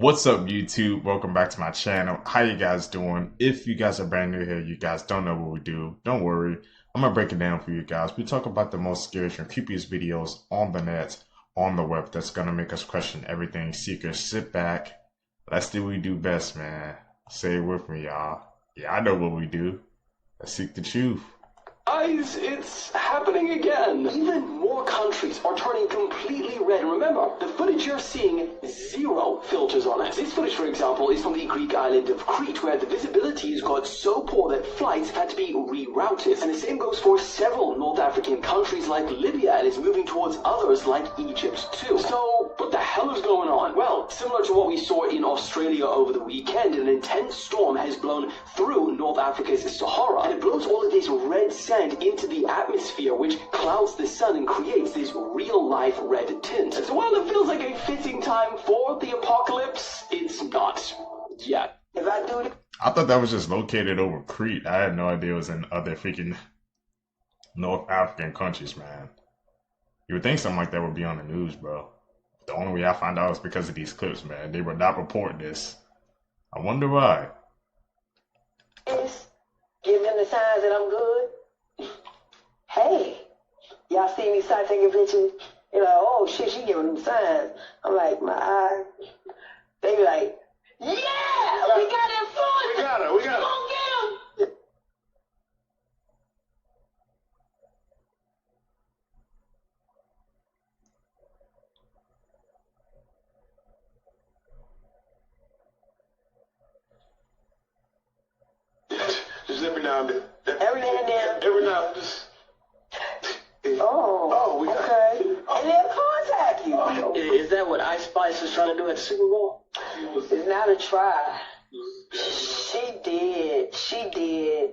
What's up, YouTube? Welcome back to my channel. How you guys doing? If you guys are brand new here, you guys don't know what we do, don't worry. I'm gonna break it down for you guys. We talk about the most scariest and creepiest videos on the net, on the web, that's gonna make us question everything. Seekers, sit back. Let's do what we do best, man. Say it with me, y'all. Yeah, I know what we do. Let's seek the truth. Guys, it's happening again. Even more countries are turning completely red. Remember, the footage you're seeing, zero filters on it. This footage, for example, is from the Greek island of Crete, where the visibility has got so poor that flights had to be rerouted. And the same goes for several North African countries like Libya, and is moving towards others like Egypt too. So, what the hell is going on? Well, similar to what we saw in Australia over the weekend, an intense storm has blown through North Africa's Sahara, and it blows all of this red sand into the atmosphere, which clouds the sun and creates this real-life red tint. And so while it feels like a fitting time for the apocalypse, it's not yet. If I do it, I thought that was just located over Crete. I had no idea it was in other freaking North African countries, man. You would think something like that would be on the news, bro. The only way I found out is because of these clips, man. They were not reporting this. I wonder why. Give them the signs that I'm good. Hey, y'all see me start taking pictures? You're like, oh shit, she giving them signs. I'm like, my eye. They be like, yeah, we got it fun. We got it. Come on, get him. Just every now and then. Every now and then. Every now and then. Oh, we got okay. And they'll contact you. Is that what Ice Spice was trying to do at the Super Bowl? It's not a try. She did.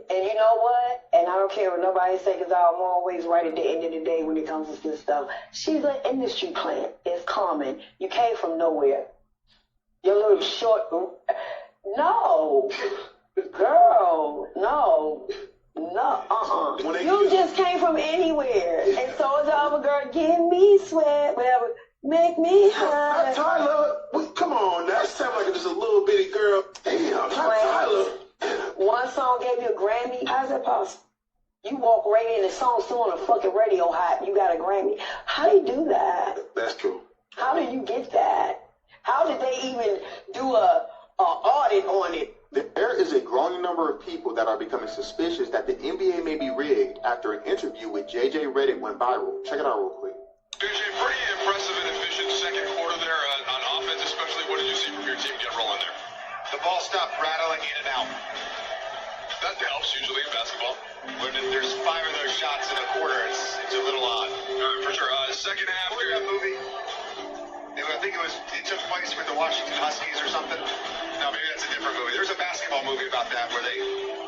And you know what? And I don't care what nobody say, because I'm always right at the end of the day when it comes to this stuff. She's an industry plant. It's common. You came from nowhere. Your little short... No. Girl, no. You just came from anywhere. And so is the other girl. Give me sweat, whatever. Make me high. Tyler, come on, that sounds like just a little bitty girl. Damn, Tyler. One song gave you a Grammy. How's that possible? You walk right in, the song's still on the fucking radio hot. You got a Grammy. How do you do that? That's true. How did you get that? How did they even do a audit on it? There is a growing number of people that are becoming suspicious that the NBA may be rigged after an interview with JJ Redick went viral. Check it out real quick. JJ, pretty impressive and efficient second quarter there on offense, especially. What did you see from your team get rolling there? The ball stopped rattling in and out. That helps usually in basketball. When there's 5 of those shots in a quarter, it's a little odd. For sure. Second half. Remember that movie? I think it took place with the Washington Huskies or something. No, maybe that's a different movie. There's a basketball movie about that where they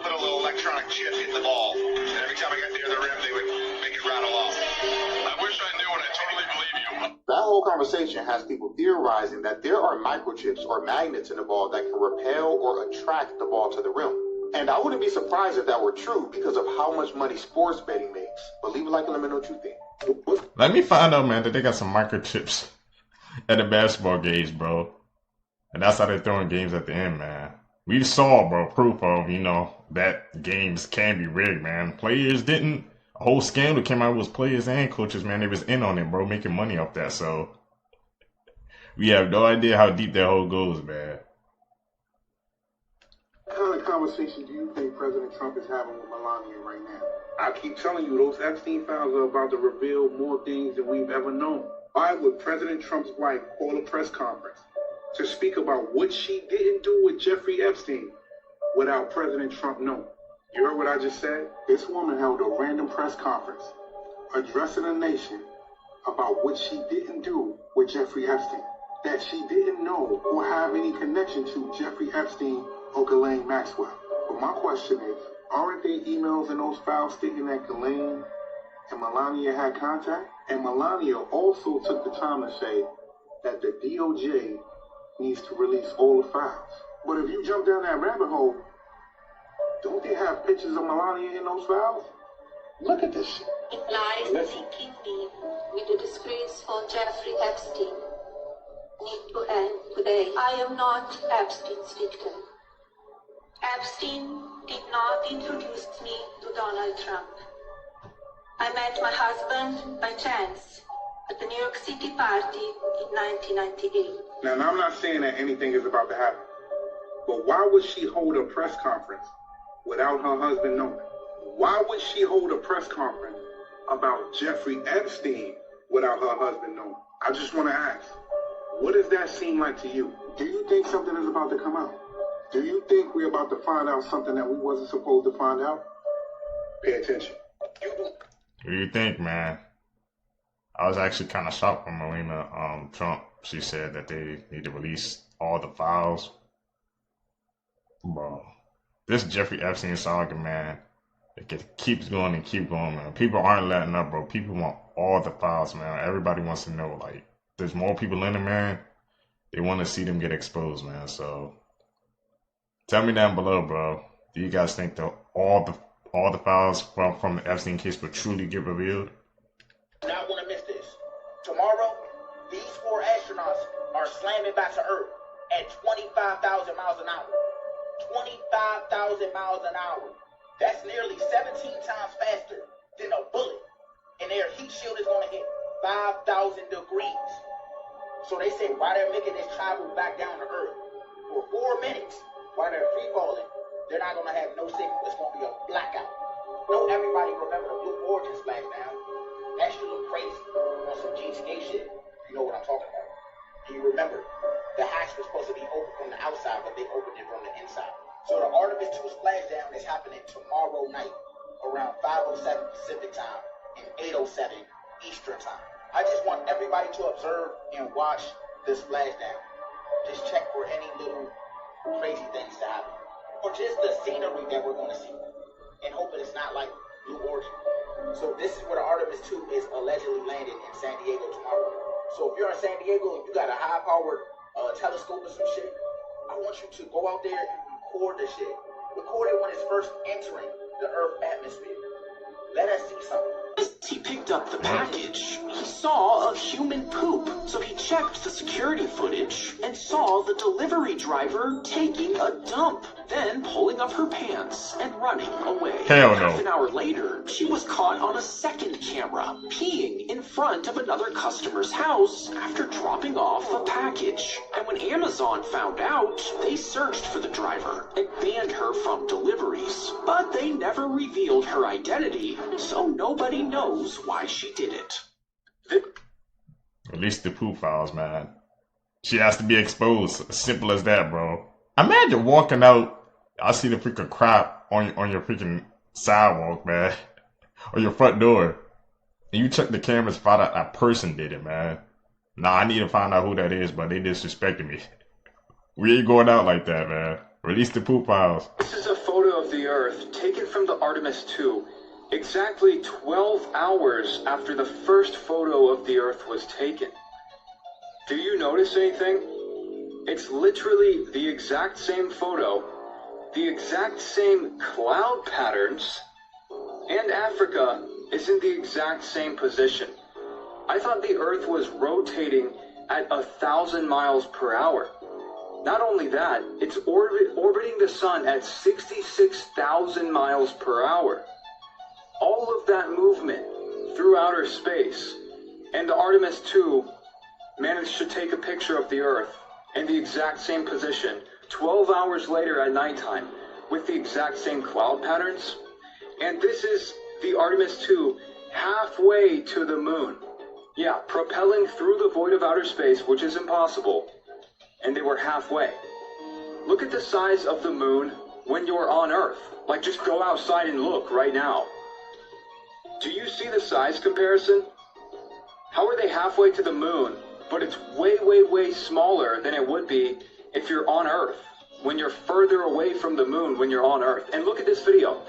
put a little electronic chip in the ball, and every time I got near the rim, they would make it rattle off. I wish I knew, and I totally believe you. That whole conversation has people theorizing that there are microchips or magnets in the ball that can repel or attract the ball to the rim. And I wouldn't be surprised if that were true because of how much money sports betting makes. But leave a like and let me know what you think. Let me find out, man, that they got some microchips at the basketball games, bro. And that's how they're throwing games at the end, man. We saw, bro, proof of, that games can be rigged, man. Players didn't. A whole scandal came out with players and coaches, man. They was in on it, bro, making money off that. So we have no idea how deep that hole goes, man. What kind of conversation do you think President Trump is having with Melania right now? I keep telling you, those Epstein files are about to reveal more things than we've ever known. Why would President Trump's wife call a press conference to speak about what she didn't do with Jeffrey Epstein without President Trump knowing? You heard what I just said? This woman held a random press conference addressing the nation about what she didn't do with Jeffrey Epstein, that she didn't know or have any connection to Jeffrey Epstein or Ghislaine Maxwell. But my question is, aren't there emails in those files stating that Ghislaine and Melania had contact? And Melania also took the time to say that the DOJ needs to release all the files. But if you jump down that rabbit hole, don't they have pictures of Melania in those files? Look at this shit. Implies that he killed me with the disgraceful Jeffrey Epstein. need to end today. I am not Epstein's victim. Epstein did not introduce me to Donald Trump. I met my husband by chance at the New York City party in 1998. Now, I'm not saying that anything is about to happen, but why would she hold a press conference without her husband knowing? Why would she hold a press conference about Jeffrey Epstein without her husband knowing? I just want to ask, what does that seem like to you? Do you think something is about to come out? Do you think we're about to find out something that we wasn't supposed to find out? Pay attention. What do you think, man? I was actually kind of shocked when Melania Trump, she said that they need to release all the files. Bro, this Jeffrey Epstein saga, man, it keeps going and keep going, man. People aren't letting up, bro. People want all the files, man. Everybody wants to know, like, there's more people in it, man. They want to see them get exposed, man. So tell me down below, bro. Do you guys think that all the files from the Epstein case will truly get revealed? Not want to miss this. Tomorrow, these 4 astronauts are slamming back to Earth at 25,000 miles an hour. 25,000 miles an hour. That's nearly 17 times faster than a bullet. And their heat shield is going to hit 5,000 degrees. So they say while they're making this travel back down to Earth for 4 minutes, while they're free falling, they're not going to have no signal. It's going to be a blackout. Don't everybody remember the Blue Origin splashdown? That should look crazy on some GTA shit. You know what I'm talking about. Do you remember? The hatch was supposed to be open from the outside, but they opened it from the inside. So the Artemis II splashdown is happening tomorrow night around 5:07 Pacific time and 8:07 Eastern time. I just want everybody to observe and watch this splashdown. Just check for any little crazy things to happen. Or just the scenery that we're going to see. And hoping it's not like Blue Origin. So this is where the Artemis II is allegedly landing in San Diego tomorrow. So if you're in San Diego and you got a high-powered telescope or some shit, I want you to go out there and record the shit. Record it when it's first entering the Earth atmosphere. Let us see something. He picked up the package. He saw a human poop, so he checked the security footage and saw the delivery driver taking a dump, then pulling up her pants and running away. Hell no. Half an hour later, she was caught on a second camera, peeing in front of another customer's house after dropping off a package. And when Amazon found out, they searched for the driver and banned her from deliveries. But they never revealed her identity, so nobody knows why she did it. Release the poop files, man. She has to be exposed. Simple as that, bro. Imagine walking out, I see the freaking crap on your freaking sidewalk, man. Or your front door. And you check the cameras, find out that person did it, man. Nah, I need to find out who that is, but they disrespected me. We ain't going out like that, man. Release the poop files. This is a photo of the Earth taken from the Artemis II. Exactly 12 hours after the first photo of the Earth was taken. Do you notice anything? It's literally the exact same photo, the exact same cloud patterns, and Africa is in the exact same position. I thought the Earth was rotating at 1,000 miles per hour. Not only that, it's orbiting the sun at 66,000 miles per hour. All of that movement through outer space, and the Artemis II managed to take a picture of the Earth in the exact same position 12 hours later at nighttime with the exact same cloud patterns. And this is the Artemis II halfway to the moon. Yeah, propelling through the void of outer space, which is impossible, and they were halfway. Look at the size of the moon when you're on Earth. Like, just go outside and look right now. Do you see the size comparison? How are they halfway to the moon, but it's way, way, way smaller than it would be if you're on Earth, when you're further away from the moon when you're on Earth? And look at this video.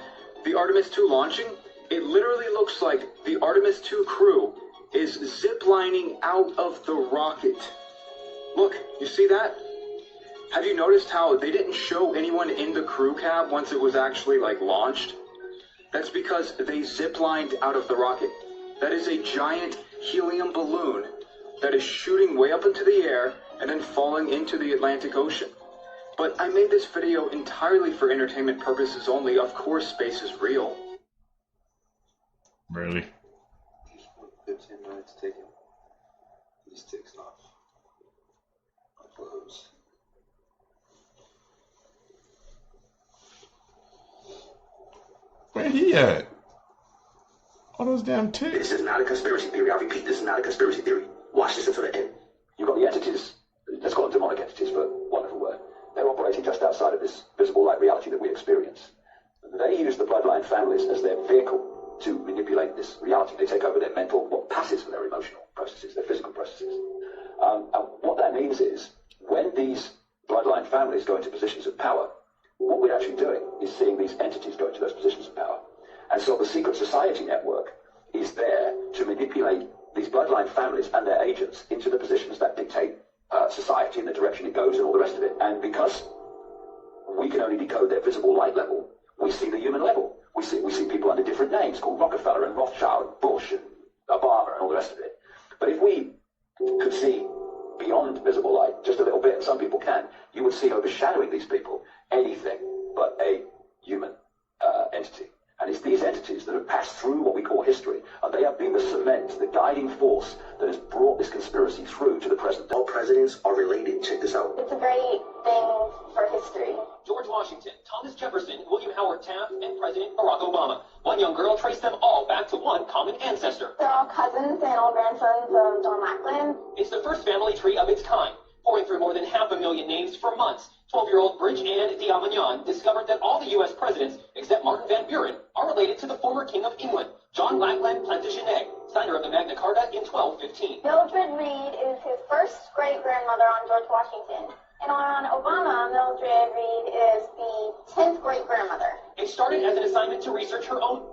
The Artemis II launching, it literally looks like the Artemis II crew is ziplining out of the rocket. Look, you see that? Have you noticed how they didn't show anyone in the crew cab once it was actually, like, launched? That's because they ziplined out of the rocket. That is a giant helium balloon that is shooting way up into the air, and then falling into the Atlantic Ocean. But I made this video entirely for entertainment purposes only. Of course, space is real. Really? 15 minutes taking these ticks off my clothes. Where he at? All those damn ticks. This is not a conspiracy theory. I repeat, this is not a conspiracy theory. Watch this until the end. You've got the entities, let's call them demonic entities for wonderful word. They're operating just outside of this visible light reality that we experience. They use the bloodline families as their vehicle to manipulate this reality. They take over their mental, what passes for their emotional processes, their physical processes. And what that means is, when these bloodline families go into positions of power, what we're actually doing is seeing these entities go into those positions of power. And so the secret society network is there to manipulate these bloodline families and their agents into the positions that dictate society and the direction it goes and all the rest of it. And because we can only decode their visible light level, we see the human level. We see people under different names called Rockefeller and Rothschild and Bush and Obama and all the rest of it. But if we could see beyond visible light just a little bit, and some people can, you would see overshadowing these people anything but a human entity. And it's these entities that have passed through what we call history, and they have been the cement, the guiding force that has brought this conspiracy through to the present. All presidents are related. Check this out. It's a great thing for history. George Washington, Thomas Jefferson, William Howard Taft, and President Barack Obama. One young girl traced them all back to one common ancestor. They're all cousins and all grandsons of John Lackland. It's the first family tree of its kind, pouring through more than 500,000 names for months. 12-year-old Bridge Ann D'Armagnan discovered that all the U.S. presidents, except Martin Van Buren, are related to the former King of England, John Lackland Plantagenet, signer of the Magna Carta in 1215. Mildred Reed is his first great-grandmother on George Washington. And on Obama, Mildred Reed is the 10th great-grandmother. It started as an assignment to research her own...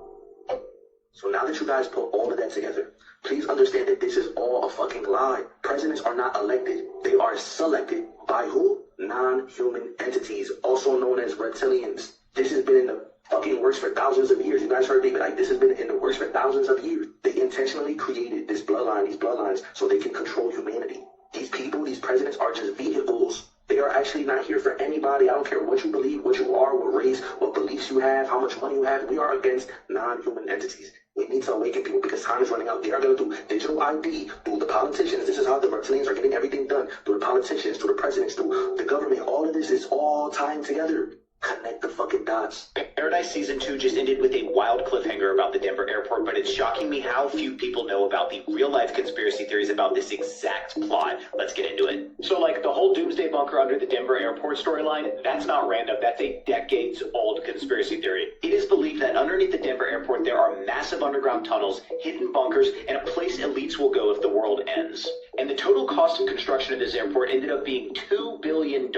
So now that you guys put all of that together, please understand that this is all a fucking lie. Presidents are not elected. They are selected. By who? Non-human entities, also known as reptilians. This has been in the fucking works for thousands of years. You guys heard me, but like, this has been in the works for thousands of years. They intentionally created this bloodline, these bloodlines, so they can control humanity. These people, these presidents are just vehicles. They are actually not here for anybody. I don't care what you believe, what you are, what race, what beliefs you have, how much money you have. We are against non-human entities. We need to awaken people because time is running out. They are going to do digital ID through the politicians. This is how the reptilians are getting everything done. Through the politicians, through the presidents, through the government. All of this is all tying together. Connect the fucking dots. Paradise Season 2 just ended with a wild cliffhanger about the Denver airport, but it's shocking me how few people know about the real-life conspiracy theories about this exact plot. Let's get into it. So, like, the whole doomsday bunker under the Denver airport storyline, that's not random. That's a decades-old conspiracy theory. It is believed that underneath the Denver airport there are massive underground tunnels, hidden bunkers, and a place elites will go if the world ends. And the total cost of construction of this airport ended up being $2 billion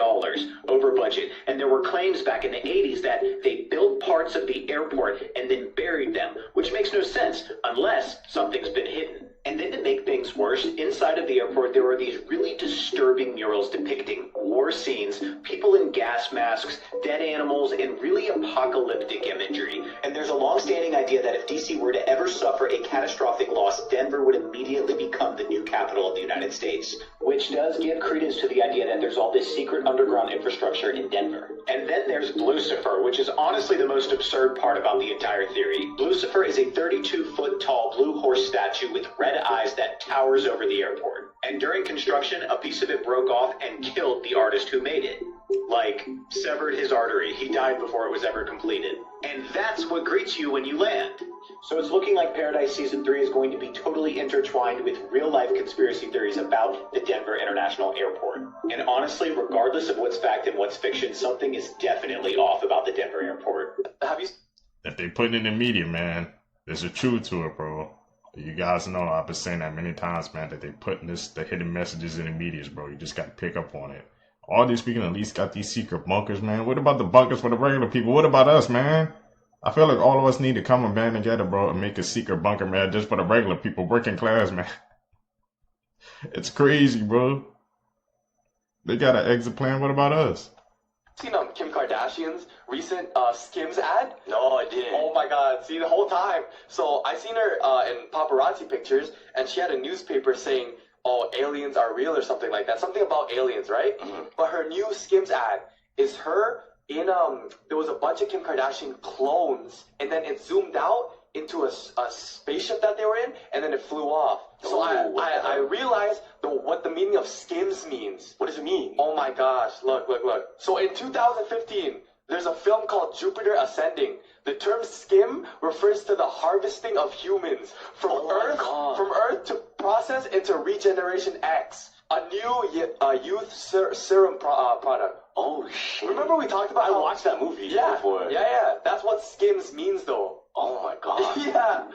over budget. And there were claims back in the 80s that they built parts of the airport and then buried them, which makes no sense unless something's been hidden. And then to make things worse, inside of the airport there are these really disturbing murals depicting war scenes, people in gas masks, dead animals, and really apocalyptic imagery. And there's a long-standing idea that if DC were to ever suffer a catastrophic loss, Denver would immediately become the new capital of the United States. Which does give credence to the idea that there's all this secret underground infrastructure in Denver. And then there's Lucifer, which is honestly the most absurd part about the entire theory. Lucifer is a 32-foot tall blue horse statue with red eyes that towers over the airport. And during construction, a piece of it broke off and killed the artist who made it. Like, severed his artery. He died before it was ever completed. And that's what greets you when you land. So it's looking like Paradise Season 3 is going to be totally intertwined with real-life conspiracy theories about the Denver International Airport. And honestly, regardless of what's fact and what's fiction, something is definitely off about the Denver airport. Have you... If they put it in the media, man, there's a truth to it, bro. You guys know I've been saying that many times, man, that they putting the hidden messages in the medias, bro. You just got to pick up on it. All these people at least got these secret bunkers, man. What about the bunkers for the regular people? What about us, man? I feel like all of us need to come and band together, bro, and make a secret bunker, man, just for the regular people, working class, man. It's crazy, bro. They got an exit plan. What about us? Seen Kim Kardashian's recent Skims ad? No, I didn't. Oh my god, see, the whole time. So I seen her in paparazzi pictures, and she had a newspaper saying oh, aliens are real or something like that. Something about aliens, right? But her new Skims ad is her in there was a bunch of Kim Kardashian clones, and then it zoomed out into a spaceship that they were in, and then it flew off. So I realized what the meaning of Skims means. What does it mean? Oh my gosh, look. So in 2015, there's a film called Jupiter Ascending. The term skim refers to the harvesting of humans from Earth to process into Regeneration X, a new youth serum product. Oh shit! Remember we talked about? I watched that movie before. Yeah. That's what Skims means, though. Oh my god. Yeah.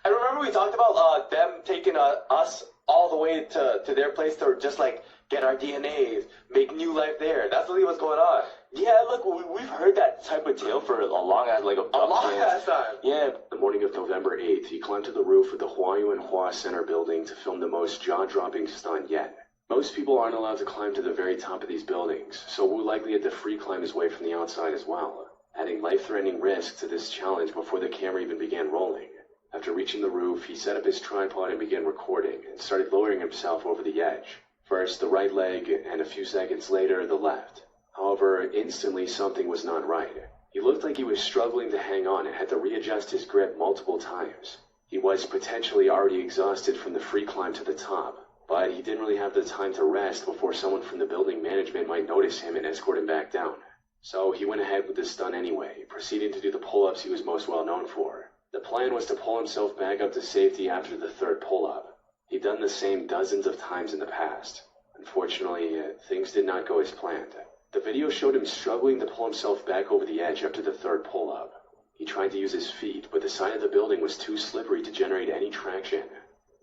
And remember we talked about them taking us all the way to their place to just like get our DNAs, make new life there. That's really what's going on. Yeah, look, we've heard that type of tale for a long ass time. Yeah. The morning of November 8th, he climbed to the roof of the Hua Center building to film the most jaw-dropping stunt yet. Most people aren't allowed to climb to the very top of these buildings, so Wu likely had to free climb his way from the outside as well, adding life-threatening risk to this challenge before the camera even began rolling. After reaching the roof, he set up his tripod and began recording, and started lowering himself over the edge. First the right leg, and a few seconds later, the left. However, instantly something was not right. He looked like he was struggling to hang on and had to readjust his grip multiple times. He was potentially already exhausted from the free climb to the top, but he didn't really have the time to rest before someone from the building management might notice him and escort him back down. So he went ahead with the stunt anyway, proceeding to do the pull-ups he was most well known for. The plan was to pull himself back up to safety after the third pull-up. He'd done the same dozens of times in the past. Unfortunately, things did not go as planned. The video showed him struggling to pull himself back over the edge after the third pull-up. He tried to use his feet, but the side of the building was too slippery to generate any traction.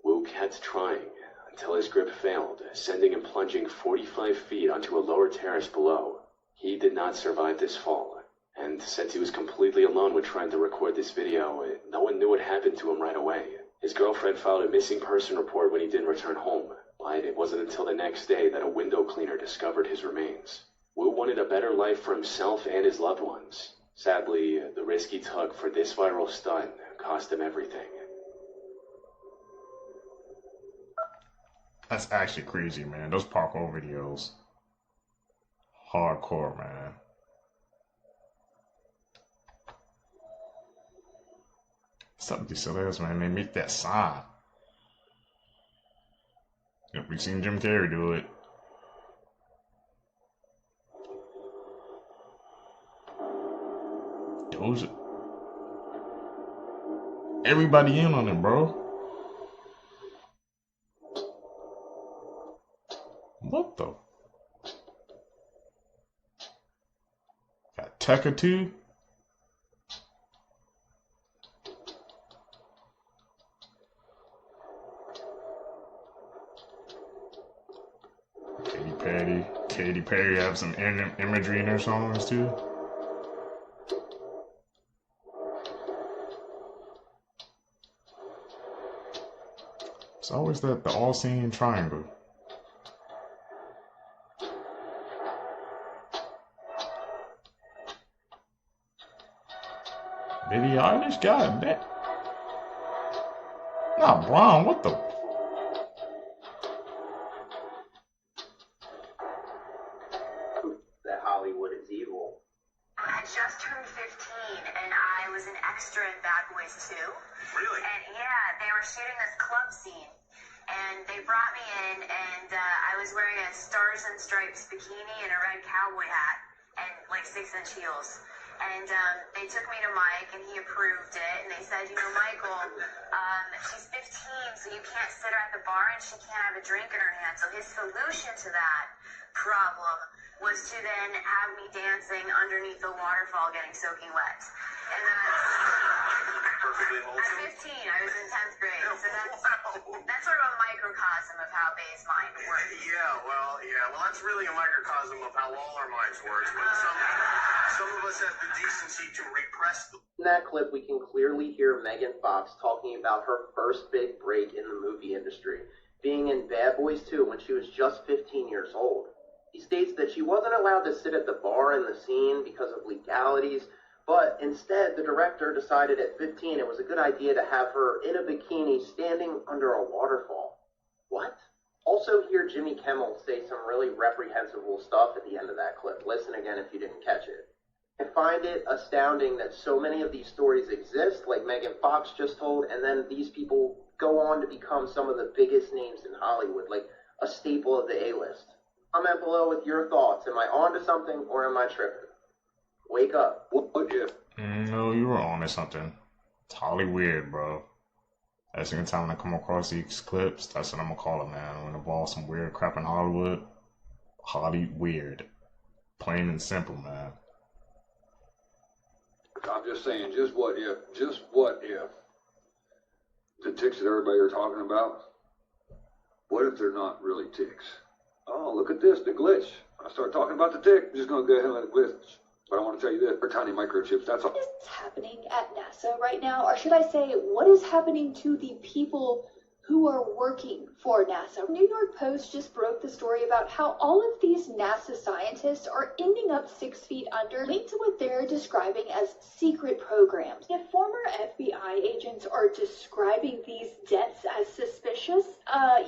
Wu kept trying, until his grip failed, sending him plunging 45 feet onto a lower terrace below. He did not survive this fall, and since he was completely alone when trying to record this video, no one knew what happened to him right away. His girlfriend filed a missing person report when he didn't return home, but it wasn't until the next day that a window cleaner discovered his remains. Wu wanted a better life for himself and his loved ones. Sadly, the risk he took for this viral stunt cost him everything. That's actually crazy, man. Those parkour videos. Hardcore, man. Something silly else, man. They make that sign. Yep, we've seen Jim Carrey do it. Those. Everybody in on it, bro. What the? Got Tucker too? Katy Perry have some imagery in her songs too. It's always the all-seeing triangle. Billie Eilish, god damn. Nah, Brown, what the? That Hollywood is evil. I just turned 15 and I was an extra in Bad Boys 2. Really? And yeah, they were shooting this club scene. And they brought me in and I was wearing a Stars and Stripes bikini and a red cowboy hat and like 6-inch heels. And they took me to Mike, and he approved it. And they said, you know, Michael, she's 15, so you can't sit her at the bar, and she can't have a drink in her hand. So his solution to that problem was to then have me dancing underneath the waterfall getting soaking wet. And that's... Perfectly wholesome. At 15, I was in 10th grade. So that's sort of a microcosm of how Bay's mind works. Yeah, well, that's really a microcosm of how all our minds work. But some of us have the decency to repress them. In that clip, we can clearly hear Megan Fox talking about her first big break in the movie industry, being in Bad Boys 2 when she was just 15 years old. He states that she wasn't allowed to sit at the bar in the scene because of legalities, but instead the director decided at 15 it was a good idea to have her in a bikini standing under a waterfall. What? Also hear Jimmy Kimmel say some really reprehensible stuff at the end of that clip. Listen again if you didn't catch it. I find it astounding that so many of these stories exist, like Megan Fox just told, and then these people go on to become some of the biggest names in Hollywood, like a staple of the A-list. Comment below with your thoughts. Am I onto something or am I tripping? Wake up. What if? No, you were on to something. Totally weird, bro. Every single time I come across these clips, that's what I'm gonna call it, man. When it involves some weird crap in Hollywood, Holly weird. Plain and simple, man. I'm just saying, just what if the ticks that everybody are talking about, what if they're not really ticks? Oh, look at this, the glitch. I start talking about the tick, I'm just going to go ahead and let it glitch. But I want to tell you this, they're tiny microchips, that's all. What is happening at NASA right now? Or should I say, what is happening to the people who are working for NASA? New York Post just broke the story about how all of these NASA scientists are ending up 6 feet under, linked to what they're describing as secret programs. If former FBI agents are describing these deaths as suspicious,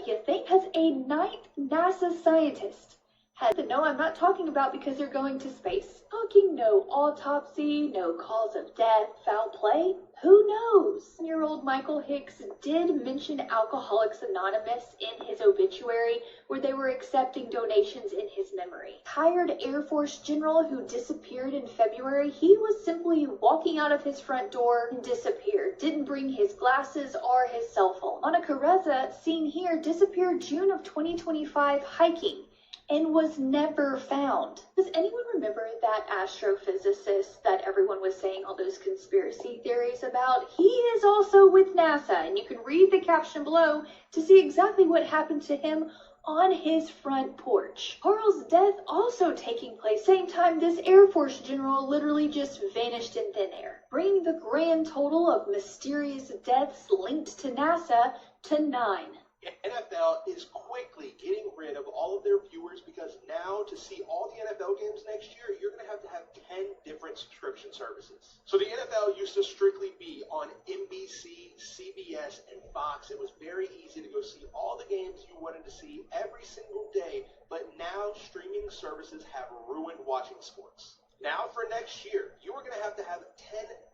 you think as a 9th NASA scientist had to know, I'm not talking about because they're going to space. Talking no autopsy, no cause of death, foul play. Who knows? 10-year-old Michael Hicks did mention Alcoholics Anonymous in his obituary, where they were accepting donations in his memory. Retired Air Force general who disappeared in February, he was simply walking out of his front door and disappeared. Didn't bring his glasses or his cell phone. Monica Reza, seen here, disappeared June of 2025 hiking and was never found. Does anyone remember that astrophysicist that everyone was saying all those conspiracy theories about? He is also with NASA, and you can read the caption below to see exactly what happened to him on his front porch. Carl's death also taking place same time this Air Force general literally just vanished in thin air, bringing the grand total of mysterious deaths linked to NASA to 9. NFL is quickly getting rid of all of their viewers because now to see all the NFL games next year, you're going to have 10 different subscription services. So the NFL used to strictly be on NBC, CBS, and Fox. It was very easy to go see all the games you wanted to see every single day, but now streaming services have ruined watching sports. Now for next year, you are going to have 10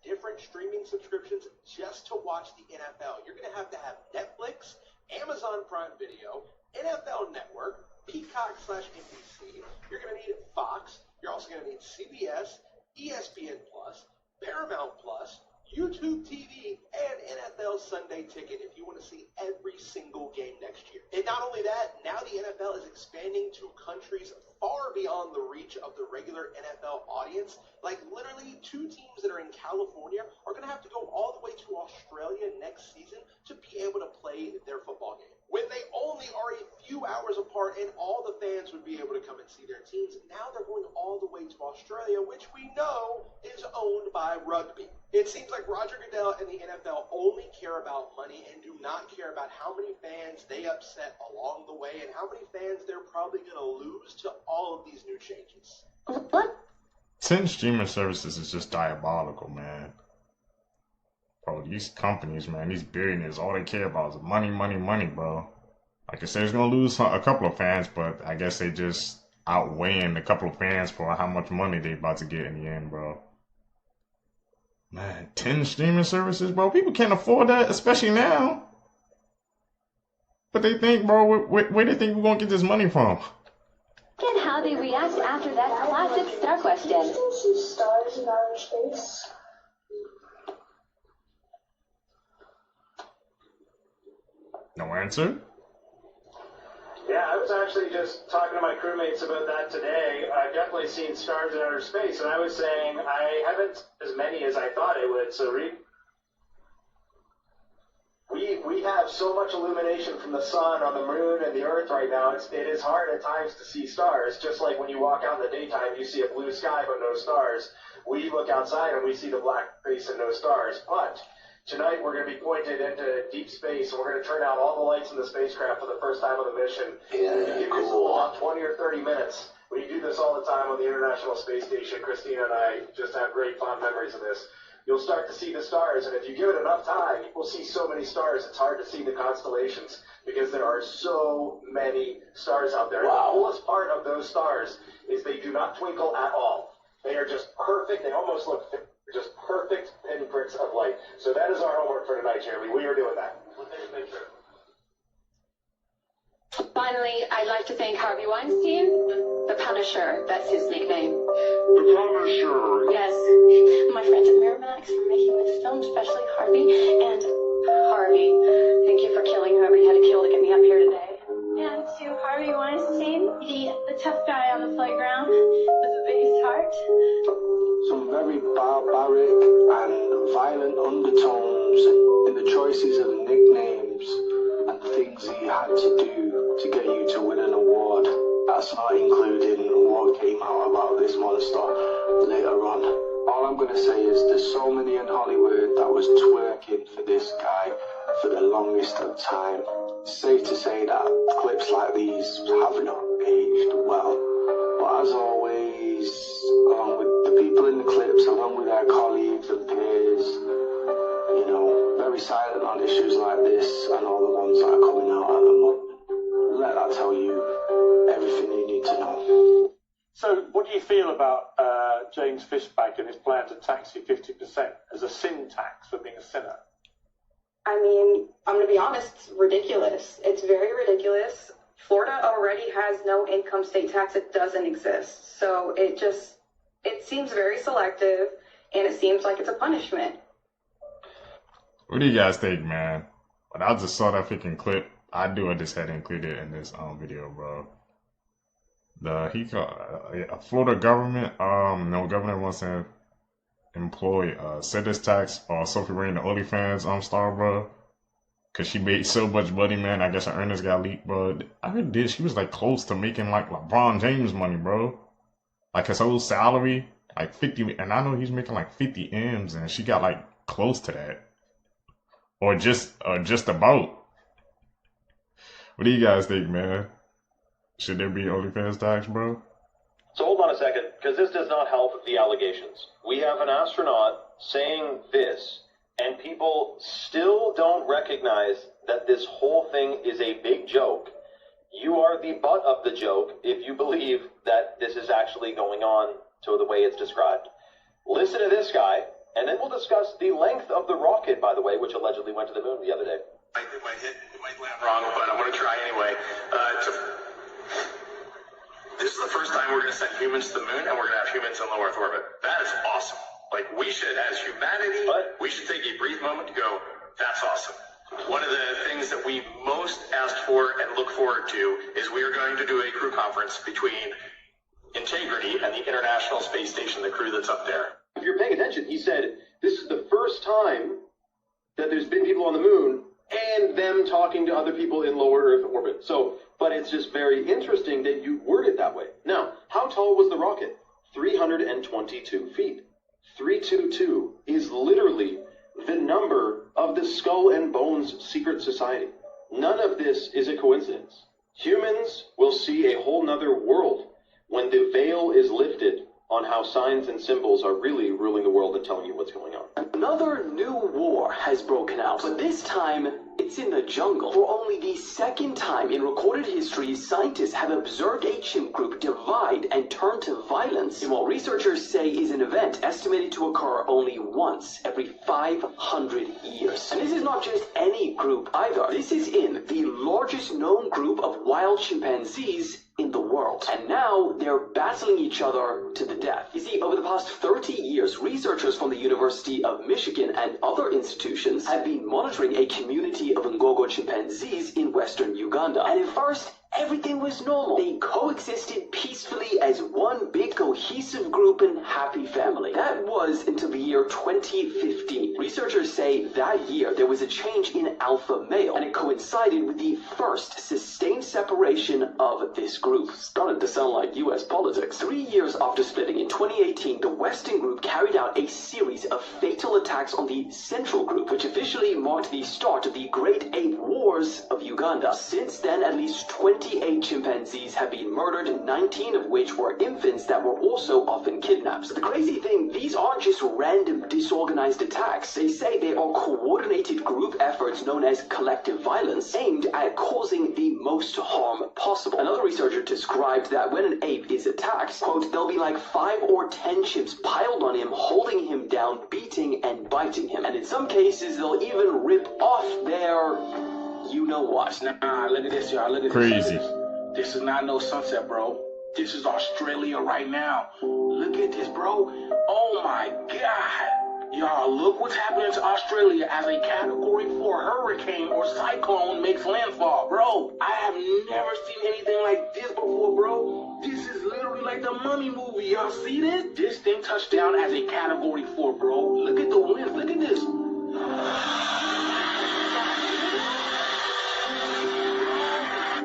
different streaming subscriptions just to watch the NFL. You're going to have Netflix, Amazon Prime Video, NFL Network, Peacock/NBC. You're going to need Fox. You're also going to need CBS, ESPN Plus, Paramount Plus, YouTube TV, and NFL Sunday Ticket if you want to see every single game next year. And not only that, now the NFL is expanding to countries far beyond the reach of the regular NFL audience. Like literally 2 teams that are in California are going to have to go all the way to Australia next season to be able to play their football game. When they only are a few hours apart and all the fans would be able to come and see their teams, now they're going all the way to Australia, which we know is owned by rugby. It seems like Roger Goodell and the NFL only care about money and do not care about how many fans they upset along the way and how many fans they're probably going to lose to all of these new changes. 10 streaming services is just diabolical, man. Bro, these companies, man, these billionaires, all they care about is money, money, money, bro. Like I said, it's going to lose a couple of fans, but I guess they just outweighing a couple of fans for how much money they about to get in the end, bro. Man, 10 streaming services, bro. People can't afford that, especially now. But they think, bro, where they think we're going to get this money from? And how they react after that classic star question. Do you still see stars in outer space? No answer? Yeah, I was actually just talking to my crewmates about that today. I've definitely seen stars in outer space, and I was saying I haven't as many as I thought I would. So we have so much illumination from the sun on the moon and the earth right now. It is hard at times to see stars. Just like when you walk out in the daytime, you see a blue sky but no stars. We look outside and we see the black space and no stars. But tonight we're going to be pointed into deep space, and we're going to turn out all the lights in the spacecraft for the first time on the mission. Yeah, give cool. About 20 or 30 minutes. We do this all the time on the International Space Station. Christina and I just have great fond memories of this. you'll start to see the stars. And if you give it enough time, you will see so many stars, it's hard to see the constellations because there are so many stars out there. Wow. And the coolest part of those stars is they do not twinkle at all. They are just perfect. They almost look just perfect pinpricks of light. So that is our homework for tonight, Jeremy. We are doing that. We'll take a picture. Finally, I'd like to thank Harvey Weinstein, the Punisher, that's his nickname. The Punisher. Yes, my friends at Miramax for making this film, especially Harvey. And Harvey, thank you for killing whoever you had to kill to get me up here today. And to Harvey Weinstein, the tough guy on the playground with the biggest heart. Some very barbaric and violent undertones in the choices of nicknames and things he had to do to get you to win an award. That's not including what came out about this monster later on. All I'm going to say is there's so many in Hollywood that was twerking for this guy for the longest of time. It's safe to say that clips like these have not aged well. But as always, along with the people in the clips, along with our colleagues and peers, you know, very silent on issues like this and all the ones that are coming out at the moment. Let that tell you everything you need to know. So, what do you feel about James Fishback and his plan to tax you 50% as a sin tax for being a sinner? I mean, I'm going to be honest, it's ridiculous. It's very ridiculous. Florida already has no income state tax. It doesn't exist. So it seems very selective, and it seems like it's a punishment. What do you guys think, man? When I just saw that freaking clip, I just had included in this video, bro. A Florida government, no governor wants to employ sentence tax or Sophie Rain, the OnlyFans star, bro. Cause she made so much money, man. I guess her earnings got leaked, bro. I heard this. She was like close to making like LeBron James money, bro. Like his whole salary, like 50, and I know he's making like 50 M's, and she got like close to that, or just about. What do you guys think, man? Should there be OnlyFans tax, bro? So hold on a second, because this does not help the allegations. We have an astronaut saying this, and people still don't recognize that this whole thing is a big joke. You are the butt of the joke if you believe that this is actually going on to the way it's described. Listen to this guy, and then we'll discuss the length of the rocket, by the way, which allegedly went to the moon the other day. It might land wrong, but I'm going to try anyway. This is the first time we're going to send humans to the moon, and we're going to have humans in low Earth orbit. That is awesome. Like, we should, as humanity, we should take a brief moment to go, that's awesome. One of the things that we most asked for and look forward to is we are going to do a crew conference between Integrity and the International Space Station, the crew that's up there. If you're paying attention, he said this is the first time that there's been people on the moon and them talking to other people in lower Earth orbit. So, but it's just very interesting that you word it that way. Now, how tall was the rocket? 322 feet. 322 is literally the number of the Skull and Bones secret society. None of this is a coincidence. Humans will see a whole nother world when the veil is lifted on how signs and symbols are really ruling the world and telling you what's going on. Another new war has broken out, but this time it's in the jungle. For only the second time in recorded history, scientists have observed a chimp group divide and turn to violence in what researchers say is an event estimated to occur only once every 500 years. And this is not just any group either. This is in the largest known group of wild chimpanzees in the world. And now they're battling each other to the death. You see, over the past 30 years, researchers from the University of Michigan and other institutions have been monitoring a community of Ngogo chimpanzees in western Uganda. And at first, everything was normal. They coexisted peacefully as one big cohesive group and happy family. That was until the year 2015. Researchers say that year there was a change in alpha male, and it coincided with the first sustained separation of this group. Started to sound like US politics. 3 years after splitting in 2018, the Western group carried out a series of fatal attacks on the Central group, which officially marked the start of the Great Ape Wars of Uganda. Since then, at least 20 28 chimpanzees have been murdered, 19 of which were infants that were also often kidnapped. The crazy thing, these aren't just random disorganized attacks. They say they are coordinated group efforts known as collective violence aimed at causing the most harm possible. Another researcher described that when an ape is attacked, quote, there'll be like 5 or 10 chimps piled on him, holding him down, beating and biting him. And in some cases, they'll even rip off their you-know-what. Nah, look at this, y'all. Look at Crazy. this. This is not no sunset, bro. This is Australia right now. Look at this, bro. Oh, my God. Y'all, look what's happening to Australia as a Category 4 hurricane or cyclone makes landfall. Bro, I have never seen anything like this before, bro. This is literally like the Mummy movie. Y'all see this? This thing touched down as a Category 4, bro. Look at the winds. Look at this.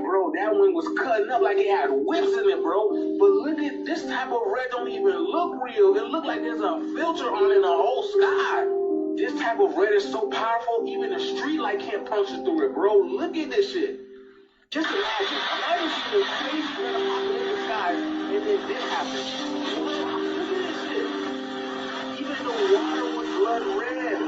Bro, that wind was cutting up like it had whips in it, bro. But look at this type of red don't even look real. It look like there's a filter on it in the whole sky. This type of red is so powerful, even a street light can't punch it through it, bro. Look at this shit. Just imagine. Imagine seeing a crazy red apocalypse in the sky, and then this happens. Look at this shit. Even the water was blood red.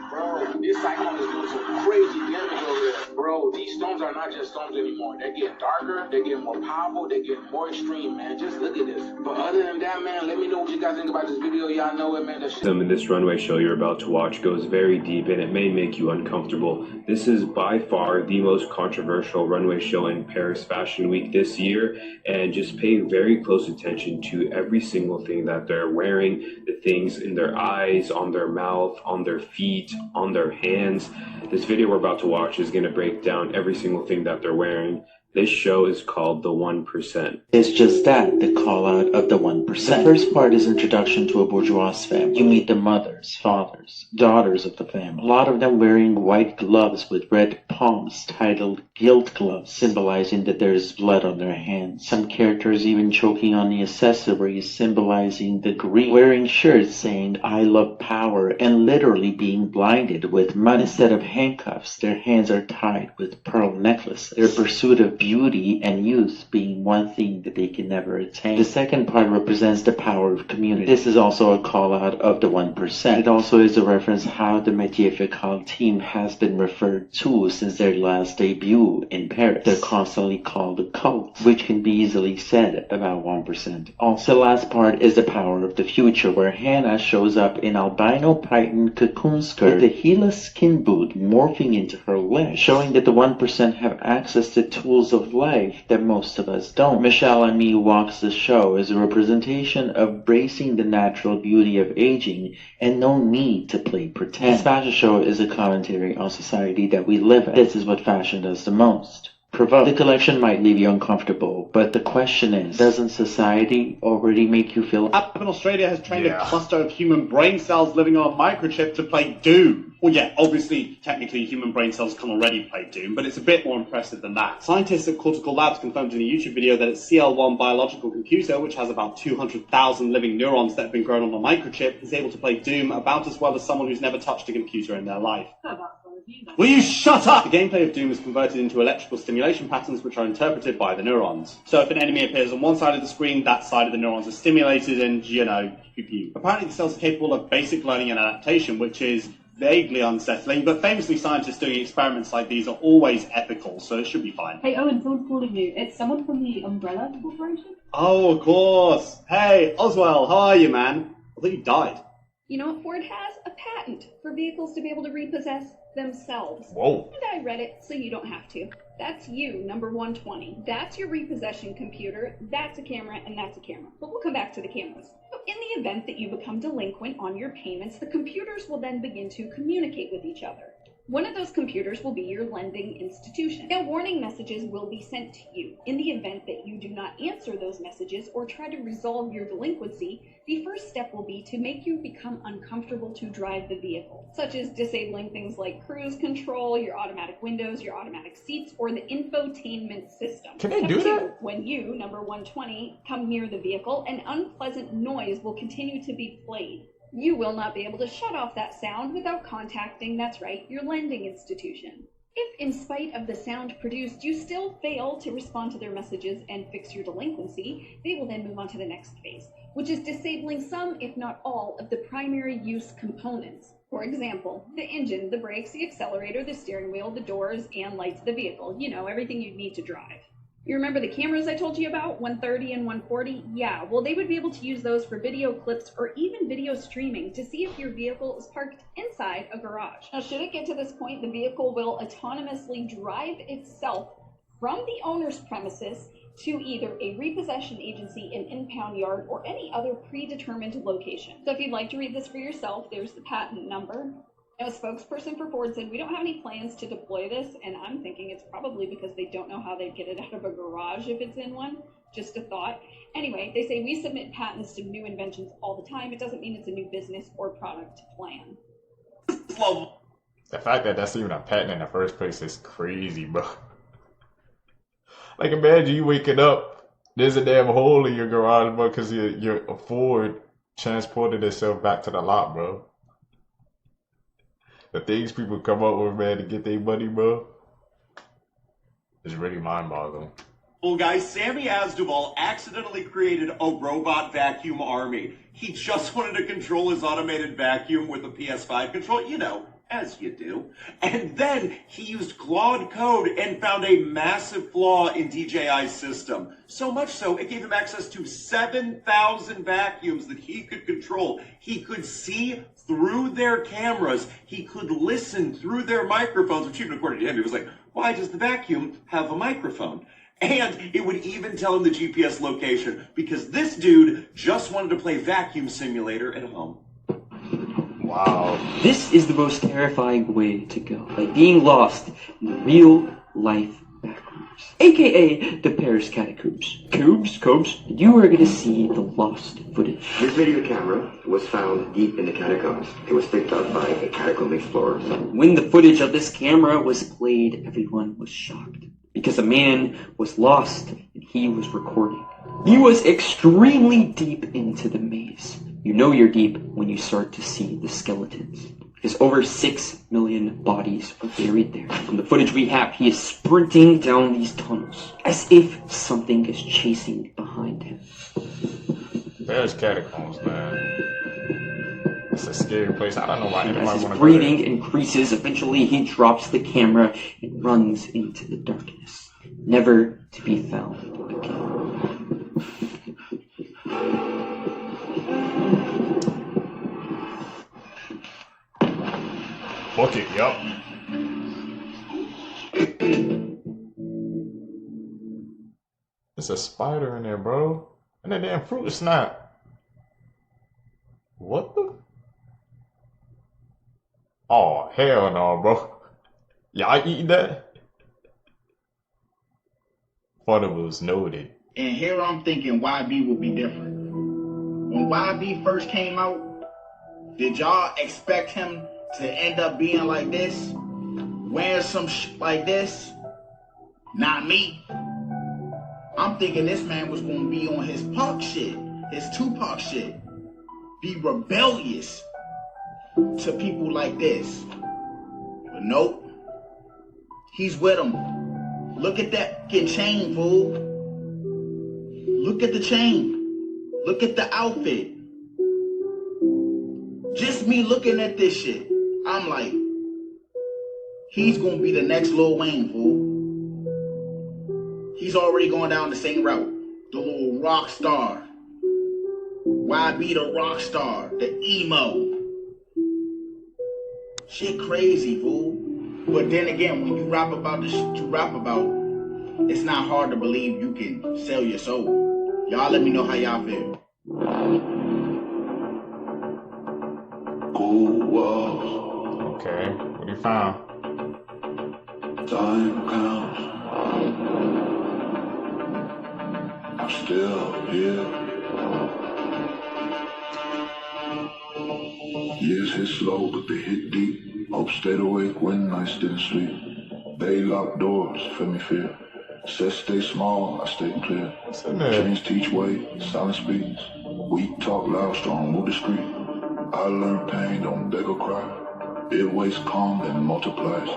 Bro, this cyclone is doing some crazy damage over there. Bro, these storms are not just storms anymore. They're getting darker, they're getting more powerful, they're getting more extreme, man. Just look at this. But other than that, man, let me know what you guys think about this video. Y'all know it, man. This runway show you're about to watch goes very deep and it may make you uncomfortable. This is by far the most controversial runway show in Paris Fashion Week this year, and just pay very close attention to every single thing that they're wearing, the things in their eyes, on their mouth, on their feet, on their hands. This video we're about to watch is going to break down every single thing that they're wearing. This show is called The 1%. It's just that, the call out of the 1%. The first part is introduction to a bourgeois family. You meet the mothers, fathers, daughters of the family. A lot of them wearing white gloves with red palms titled guilt gloves, symbolizing that there is blood on their hands. Some characters even choking on the accessories symbolizing the greed. Wearing shirts saying I love power and literally being blinded with money. Instead of handcuffs, their hands are tied with pearl necklaces. Their pursuit of beauty and youth being one thing that they can never attain. The second part represents the power of community. This is also a call out of the 1%. It also is a reference how the Métier Fécal team has been referred to since their last debut in Paris. They're constantly called a cult, which can be easily said about 1%. Also, the last part is the power of the future, where Hannah shows up in albino python cocoon skirt with the heelless skin boot morphing into her leg, showing that the 1% have access to tools of life that most of us don't. Michelle and Me Walks the Show is a representation of bracing the natural beauty of aging and no need to play pretend. This fashion show is a commentary on society that we live in. This is what fashion does the most. Provoke. The collection might leave you uncomfortable, but the question is, doesn't society already make you feel up? In Australia has trained a cluster of human brain cells living on a microchip to play Doom. Well, yeah, obviously, technically, human brain cells can already play Doom, but it's a bit more impressive than that. Scientists at Cortical Labs confirmed in a YouTube video that its CL1 biological computer, which has about 200,000 living neurons that have been grown on a microchip, is able to play Doom about as well as someone who's never touched a computer in their life. Will you shut up? The gameplay of Doom is converted into electrical stimulation patterns which are interpreted by the neurons. So if an enemy appears on one side of the screen, that side of the neurons are stimulated and, you know, pew-pew. Apparently the cells are capable of basic learning and adaptation, which is vaguely unsettling, but famously scientists doing experiments like these are always ethical, so it should be fine. Hey Owen, someone's calling you. It's someone from the Umbrella Corporation? Oh, of course. Hey, Oswell, how are you, man? I thought you died. You know what Ford has? A patent for vehicles to be able to repossess themselves. Whoa. And I read it so you don't have to. That's you, number 120. That's your repossession computer, that's a camera, and that's a camera. But we'll come back to the cameras. In the event that you become delinquent on your payments, the computers will then begin to communicate with each other. One of those computers will be your lending institution. Now, warning messages will be sent to you. In the event that you do not answer those messages or try to resolve your delinquency, the first step will be to make you become uncomfortable to drive the vehicle, such as disabling things like cruise control, your automatic windows, your automatic seats, or the infotainment system. Can they do that? When you, number 120, come near the vehicle, an unpleasant noise will continue to be played. You will not be able to shut off that sound without contacting, that's right, your lending institution. If, in spite of the sound produced, you still fail to respond to their messages and fix your delinquency, they will then move on to the next phase, which is disabling some, if not all, of the primary use components. For example, the engine, the brakes, the accelerator, the steering wheel, the doors, and lights of the vehicle. You know, everything you'd need to drive. You remember the cameras I told you about, 130 and 140? Yeah, well, they would be able to use those for video clips or even video streaming to see if your vehicle is parked inside a garage. Now, should it get to this point, the vehicle will autonomously drive itself from the owner's premises to either a repossession agency, an impound yard, or any other predetermined location. So if you'd like to read this for yourself, there's the patent number. Now, a spokesperson for Ford said, "We don't have any plans to deploy this," and I'm thinking it's probably because they don't know how they'd get it out of a garage if it's in one. Just a thought. Anyway, they say, "We submit patents to new inventions all the time. It doesn't mean it's a new business or product plan." The fact that that's even a patent in the first place is crazy, bro. Like, imagine you waking up, there's a damn hole in your garage, bro, because your Ford transported itself back to the lot, bro. The things people come up with, man, to get their money, bro, is really mind-boggling. Well, guys, Sammy Asdrubal accidentally created a robot vacuum army. He just wanted to control his automated vacuum with a PS5 control, you know, as you do. And then he used Claude Code and found a massive flaw in DJI's system. So much so, it gave him access to 7,000 vacuums that he could control. He could see through their cameras. He could listen through their microphones, which even according to him, he was like, why does the vacuum have a microphone? And it would even tell him the GPS location, because this dude just wanted to play Vacuum Simulator at home. Wow. This is the most terrifying way to go, by being lost in real life backwards, aka the Paris catacombs. Combs, you are gonna see the lost footage. This video camera was found deep in the catacombs. It was picked up by a catacomb explorer. When the footage of this camera was played, everyone was shocked, because a man was lost and he was recording. He was extremely deep into the maze. You know you're deep when you start to see the skeletons, because over 6 million bodies are buried there. From the footage we have, he is sprinting down these tunnels as if something is chasing behind him. There's catacombs, man. It's a scary place. I don't know why anyone As want his to go there. breathing increases, eventually he drops the camera and runs into the darkness, never to be found again. Book it, yup. There's a spider in there, bro. And that damn fruit is not. What the? Oh, hell no, bro. Y'all eating that? Thought it was noted. And here I'm thinking YB would be different. When YB first came out, did y'all expect him to end up being like this? Wearing some shit like this? Not me. I'm thinking this man was gonna be on his Pac shit, his Tupac shit. Be rebellious to people like this. But nope. He's with them. Look at that fucking chain, fool. Look at the chain. Look at the outfit. Just me looking at this shit, I'm like, he's gonna be the next Lil Wayne, fool. He's already going down the same route. The little rock star. YB the rock star, the emo. Shit crazy, fool. But then again, when you rap about the shit you rap about, it's not hard to believe you can sell your soul. Y'all let me know how y'all feel. Okay, what do you found? Time counts. I'm still here. Years hit slow, but they hit deep. Hope stayed awake when nights didn't sleep. They locked doors, feel me fear. Said stay small, I stay clear. Chains teach way, silence speaks. Weak talk loud, strong, move discreet. I learned pain, don't beg or cry. It wastes calm, then multiplies.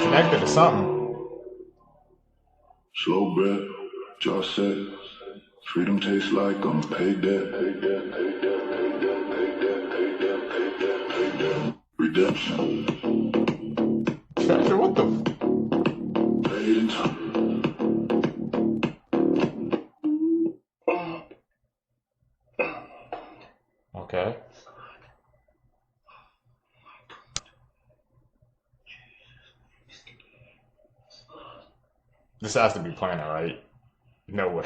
Connected to something. Slow breath, jaw set. Freedom tastes like unpaid debt. Redemption. Treasure, what the? Paid in time. Okay. This has to be Planet, right? No way.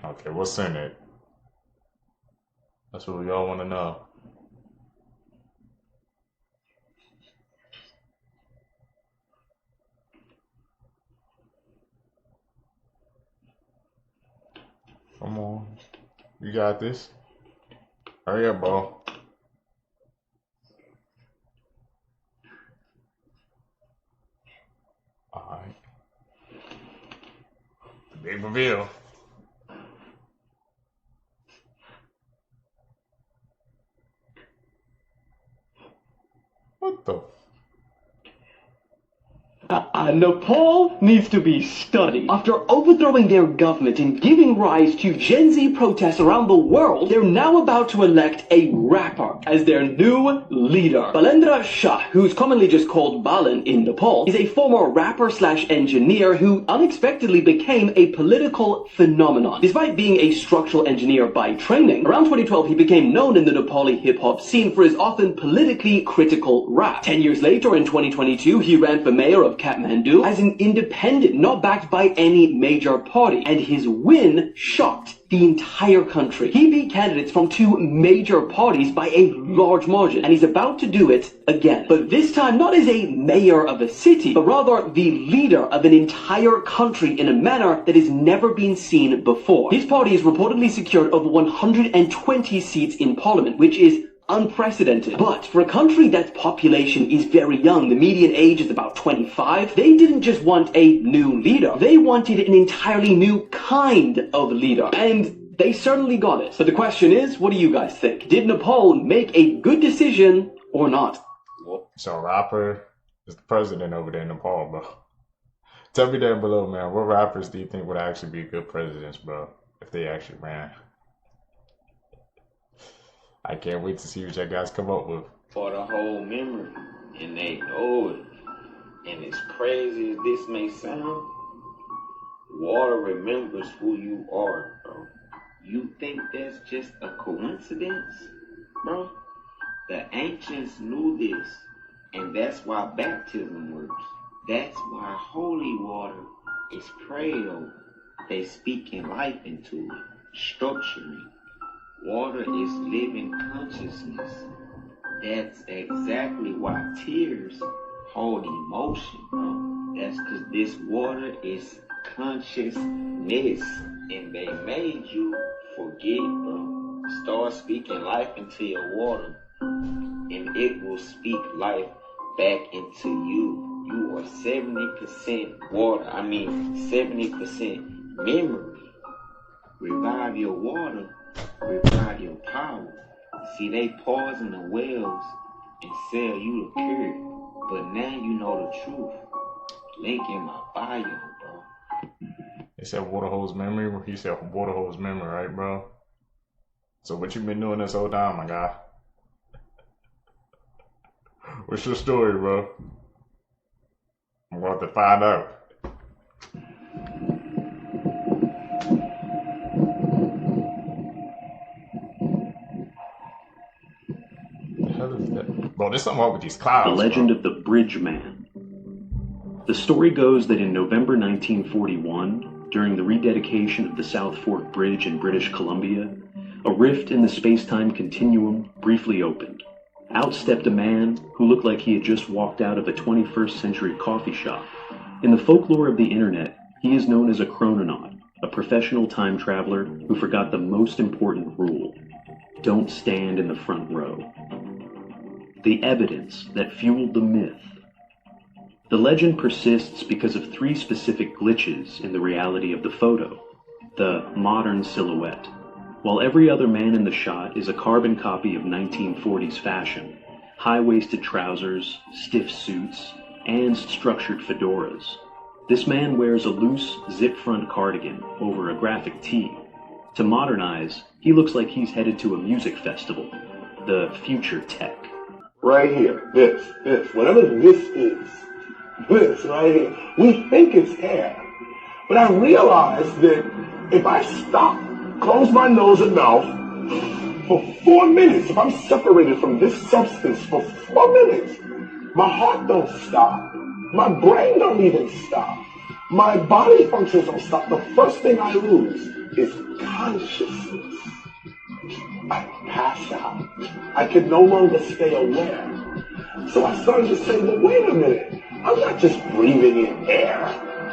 Okay, what's in it? That's what we all want to know. Come on. You got this. Hurry up, bro. Alright. Big reveal. What the? Nepal needs to be studied. After overthrowing their government and giving rise to Gen Z protests around the world, they're now about to elect a rapper as their new leader. Balendra Shah, who's commonly just called Balan in Nepal, is a former rapper/engineer who unexpectedly became a political phenomenon. Despite being a structural engineer by training, around 2012 he became known in the Nepali hip-hop scene for his often politically critical rap. 10 years later, in 2022, he ran for mayor of Kathmandu as an independent, not backed by any major party, and his win shocked the entire country. He beat candidates from two major parties by a large margin, and he's about to do it again. But this time not as a mayor of a city, but rather the leader of an entire country in a manner that has never been seen before. His party has reportedly secured over 120 seats in parliament, which is unprecedented. But for a country that's population is very young, the median age is about 25, they didn't just want a new leader, they wanted an entirely new kind of leader. And they certainly got it. So the question is, what do you guys think? Did Nepal make a good decision or not? So rapper is the president over there in Nepal, bro. Tell me down below, man, what rappers do you think would actually be good presidents, bro, if they actually ran? I can't wait to see what you guys come up with. For the whole memory, and they know it. And as crazy as this may sound, water remembers who you are, bro. You think that's just a coincidence, bro? The ancients knew this, and that's why baptism works. That's why holy water is prayed over. They speaking life into it, structuring. Water is living consciousness. That's exactly why tears hold emotion, bro. That's because this water is consciousness, and they made you forget, bro. Start speaking life into your water, and it will speak life back into you. You are 70% water, 70% memory. Revive your water, revive your power. See, they poison the wells and sell you the cure, but now you know the truth. Link in my bio, bro. They said water holds memory. He said water holds memory, right, bro? So what you been doing this whole time, my guy? What's your story, bro? I'm going to find out. Bro, there's something wrong with these clouds. The legend of the Bridge Man. The story goes that in November 1941, during the rededication of the South Fork Bridge in British Columbia, a rift in the space-time continuum briefly opened. Out stepped a man who looked like he had just walked out of a 21st century coffee shop. In the folklore of the internet, he is known as a chrononaut, a professional time traveler who forgot the most important rule: don't stand in the front row. The evidence that fueled the myth. The legend persists because of 3 specific glitches in the reality of the photo. The modern silhouette. While every other man in the shot is a carbon copy of 1940s fashion, high-waisted trousers, stiff suits, and structured fedoras, this man wears a loose zip-front cardigan over a graphic tee. To modernize, he looks like he's headed to a music festival, the future tech. Right here, this, whatever this is, this right here, we think it's hair. But I realized that if I stop, close my nose and mouth for 4 minutes, if I'm separated from this substance for 4 minutes, my heart don't stop, my brain don't even stop, my body functions don't stop. The first thing I lose is consciousness. I pass out. I can no longer stay aware. So I started to say, well, wait a minute. I'm not just breathing in air.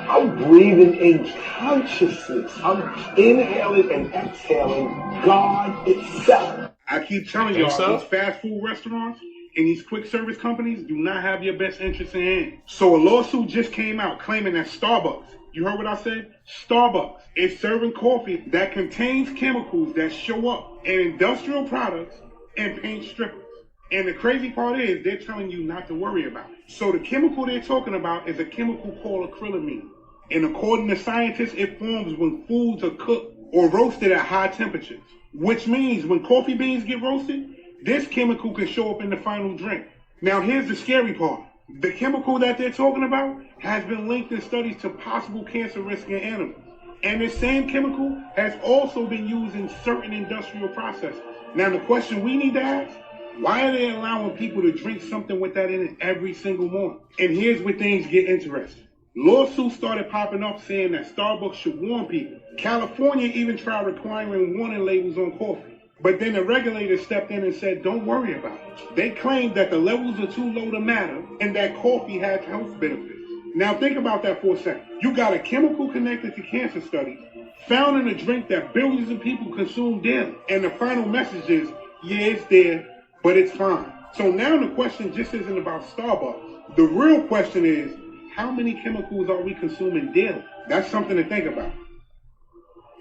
I'm breathing in consciousness. I'm inhaling and exhaling God itself. I keep telling y'all, these fast food restaurants and these quick service companies do not have your best interests in hand. So a lawsuit just came out claiming that Starbucks, you heard what I said? Starbucks is serving coffee that contains chemicals that show up in industrial products and paint strippers. And the crazy part is they're telling you not to worry about it. So the chemical they're talking about is a chemical called acrylamine. And according to scientists, it forms when foods are cooked or roasted at high temperatures. Which means when coffee beans get roasted, this chemical can show up in the final drink. Now here's the scary part. The chemical that they're talking about has been linked in studies to possible cancer risk in animals. And this same chemical has also been used in certain industrial processes. Now the question we need to ask, why are they allowing people to drink something with that in it every single morning? And here's where things get interesting. Lawsuits started popping up saying that Starbucks should warn people. California even tried requiring warning labels on coffee. But then the regulators stepped in and said, don't worry about it. They claimed that the levels are too low to matter and that coffee has health benefits. Now think about that for a second. You got a chemical connected to cancer studies found in a drink that billions of people consume daily. And the final message is, yeah, it's there, but it's fine. So now the question just isn't about Starbucks. The real question is, how many chemicals are we consuming daily? That's something to think about.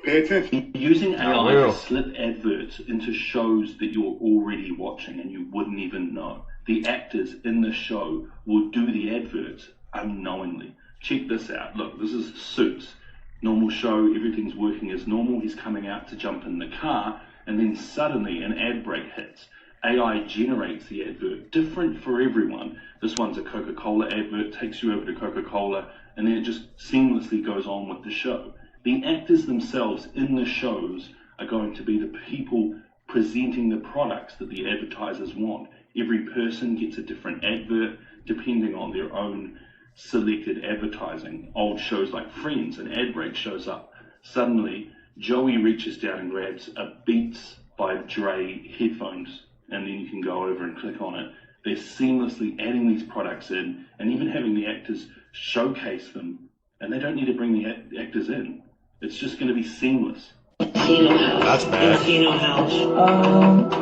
Pay attention. Using AI to slip adverts into shows that you're already watching and you wouldn't even know. The actors in the show will do the adverts unknowingly. Check this out. Look, this is Suits. Normal show, everything's working as normal. He's coming out to jump in the car, and then suddenly an ad break hits. AI generates the advert, different for everyone. This one's a Coca-Cola advert, takes you over to Coca-Cola, and then it just seamlessly goes on with the show. The actors themselves in the shows are going to be the people presenting the products that the advertisers want. Every person gets a different advert depending on their own selected advertising. Old shows like Friends, an ad break shows up. Suddenly, Joey reaches down and grabs a Beats by Dre headphones, and then you can go over and click on it. They're seamlessly adding these products in and even having the actors showcase them, and they don't need to bring the actors in. It's just going to be seamless. That's bad. Casino House.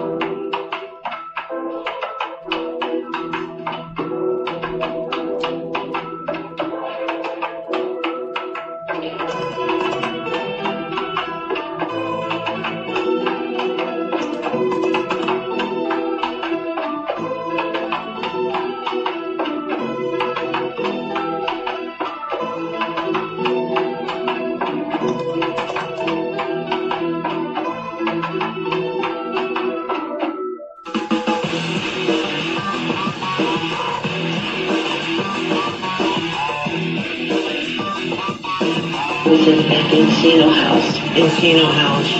This is back in Encino House. Encino House.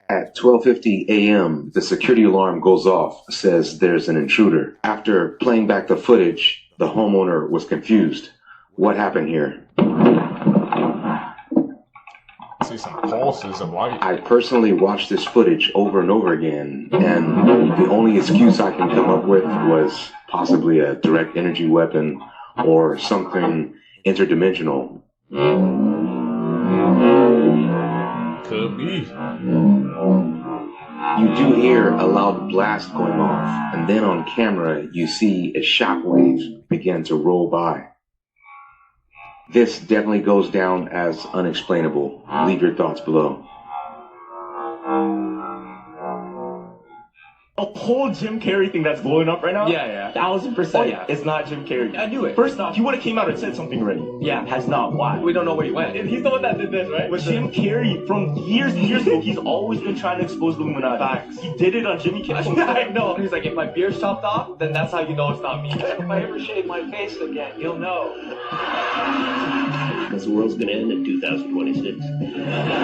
At 12:50 a.m., the security alarm goes off, says there's an intruder. After playing back the footage, the homeowner was confused. What happened here? I see some pulses of light. I personally watched this footage over and over again, and the only excuse I can come up with was possibly a direct energy weapon or something interdimensional. Could be. You do hear a loud blast going off, and then on camera you see a shockwave begin to roll by. This definitely goes down as unexplainable. Leave your thoughts below. A whole Jim Carrey thing that's blowing up right now? Yeah. 1000%. Oh, yeah. It's not Jim Carrey. I knew it. First off, he would have came out and said something already. Yeah. Has not. Why? We don't know where he went. He's the one that did this, right? With Jim Carrey, from years and years ago, he's always been trying to expose the Illuminati. Facts. He did it on Jimmy Kimmel. I know. He's like, if my beard's chopped off, then that's how you know it's not me. If I ever shave my face again, you'll know. Because the world's gonna end in 2026.